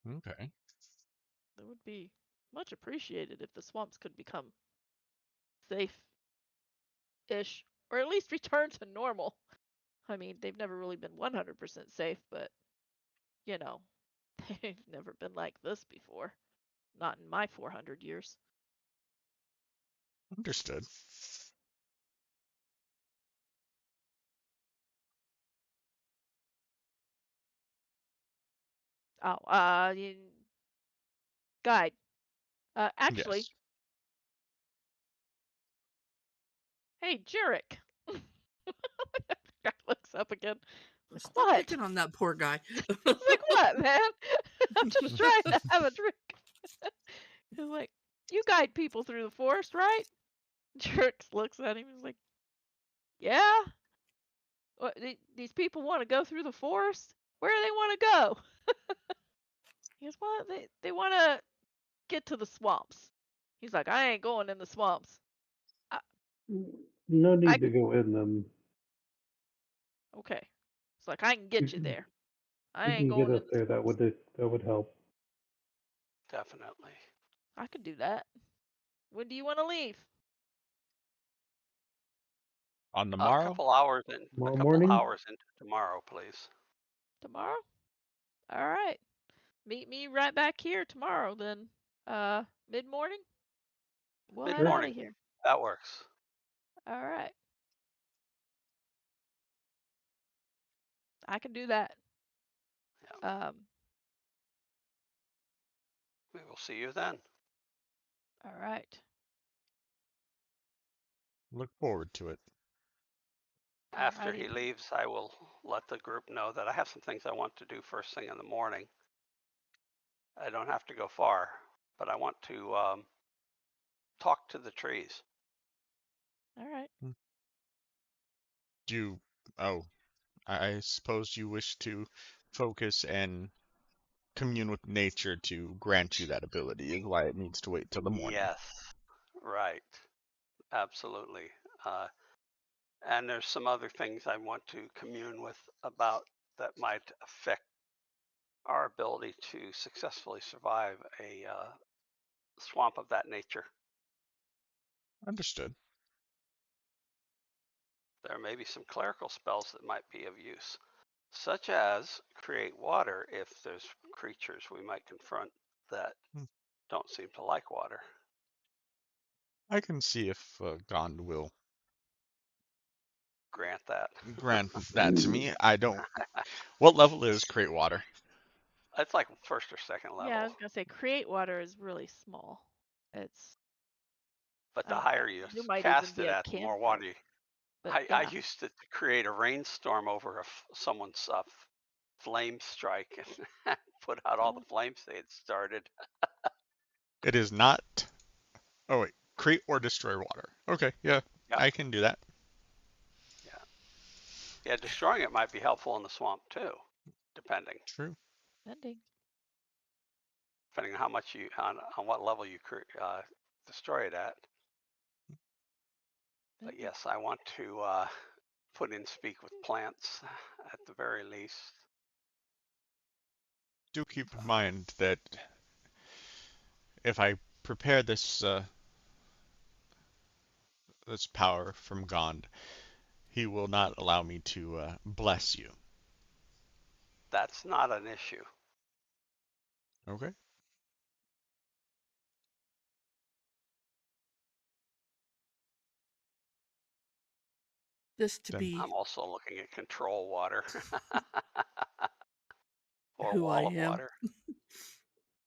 Okay. It would be much appreciated if the swamps could become safe-ish, or at least return to normal. I mean, they've never really been 100% safe, but, you know, they've never been like this before. Not in my 400 years. Understood. Oh, guide. Actually, Yes. hey, Jurek. Guy looks up again. Like, Stop what? picking on that poor guy. It's like, what, man? I'm just trying to have a drink. He's like, you guide people through the forest, right? Jurek looks at him and is like, yeah. What, these people want to go through the forest? Where do they want to go? He goes, well, they want to get to the swamps. He's like, I ain't going in the swamps. No I need to go in them. Okay. It's like, I can get you there. I You ain't can get going us in the there. swamps. That would help. Definitely. I could do that. When do you want to leave? On the A morrow? couple hours in, a Tomorrow couple morning. hours into tomorrow, please. Tomorrow? All right. Meet me right back here tomorrow then. Mid-morning? We'll head Sure. out of Mid-morning. here. That works. All right. I can do that. Yeah. We will see you then. All right. Look forward to it. After he Alrighty. leaves, I will let the group know that I have some things I want to do first thing in the morning. I don't have to go far, but I want to talk to the trees. All right. Do you, oh, I suppose you wish to focus and commune with nature to grant you that ability, is why it needs to wait till the morning. Yes, right. Absolutely. Uh, and there's some other things I want to commune with about that might affect our ability to successfully survive a swamp of that nature. Understood. There may be some clerical spells that might be of use, such as create water if there's creatures we might confront that Hmm. don't seem to like water. I can see if Gond will Grant that. grant that to me. I don't. What level is Create Water? It's like first or second Yeah, I level, was gonna say create water is really small. It's but the higher you you might even cast be it a at, the more cantrip. water you. But I yeah. used to create a rainstorm over someone's flame strike and put out all the Oh, flames they had started. It is not. Oh wait, create or destroy water. Okay, yeah, Yep. I can do that. Yeah. Yeah. Destroying it might be helpful in the swamp too, depending. True. ending. Depending on how much you on what level you destroy it at. But Ending. yes, I want to put in speak with plants at the very least. Do keep in mind that if I prepare this power from Gond, he will not allow me to bless you. That's not an issue. Okay. Just to Then be I'm also looking at control water or who I wall of am, water.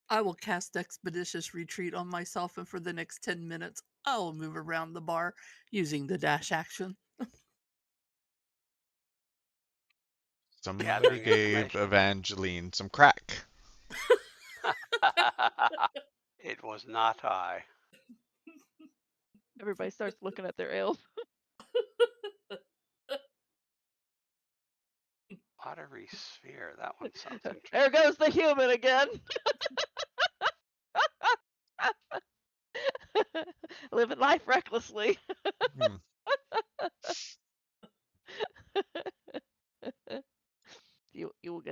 I will cast Expeditious Retreat on myself, and for the next 10 minutes, I will move around the bar using the dash action. somebody Gathering gave information. Evangeline some crack. It was not I. Everybody starts looking at their ales. Watery sphere. That one sounds There interesting. goes the human again. Living life recklessly. Hmm.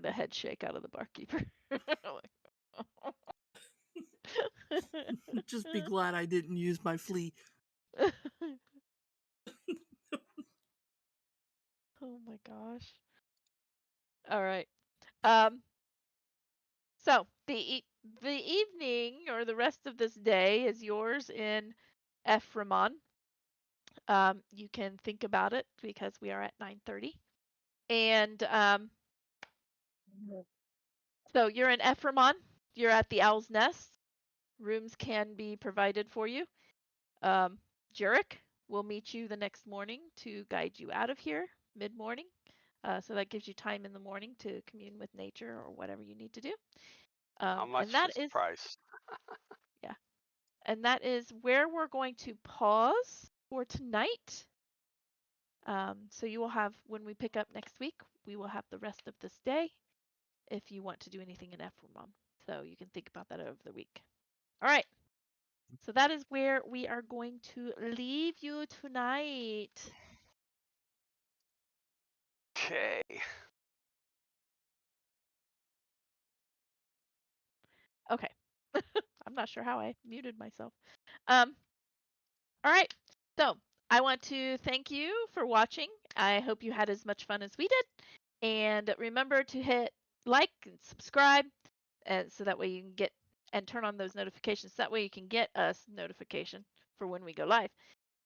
get a head shake out of the barkeeper. Just be glad I didn't use my flea. Oh my gosh. All right. Um, so the evening or the rest of this day is yours in Ephraimon. You can think about it because we are at 9:30, and so you're in Ephraimon. You're at the Owl's Nest. Rooms can be provided for you. Jurek will meet you the next morning to guide you out of here mid-morning. So that gives you time in the morning to commune with nature or whatever you need to do. How And much that is the is, price? yeah, and that is where we're going to pause for tonight. So you will have, when we pick up next week, we will have the rest of this day if you want to do anything in Ephraimon. So you can think about that over the week. All right. So that is where we are going to leave you tonight. Okay. Okay. I'm not sure how I muted myself. All right. So I want to thank you for watching. I hope you had as much fun as we did. And remember to hit like and subscribe, and so that way you can get and turn on those notifications. That way you can get us notification for when we go live.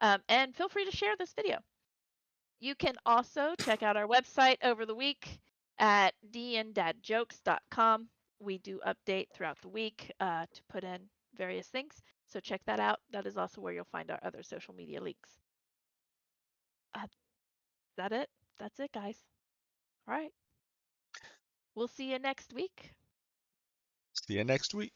And feel free to share this video. You can also check out our website over the week at dndaddjokes.com. We do update throughout the week to put in various things. So check that out. That is also where you'll find our other social media links. Is that it? That's it, guys. All right. We'll see you next week. See you next week.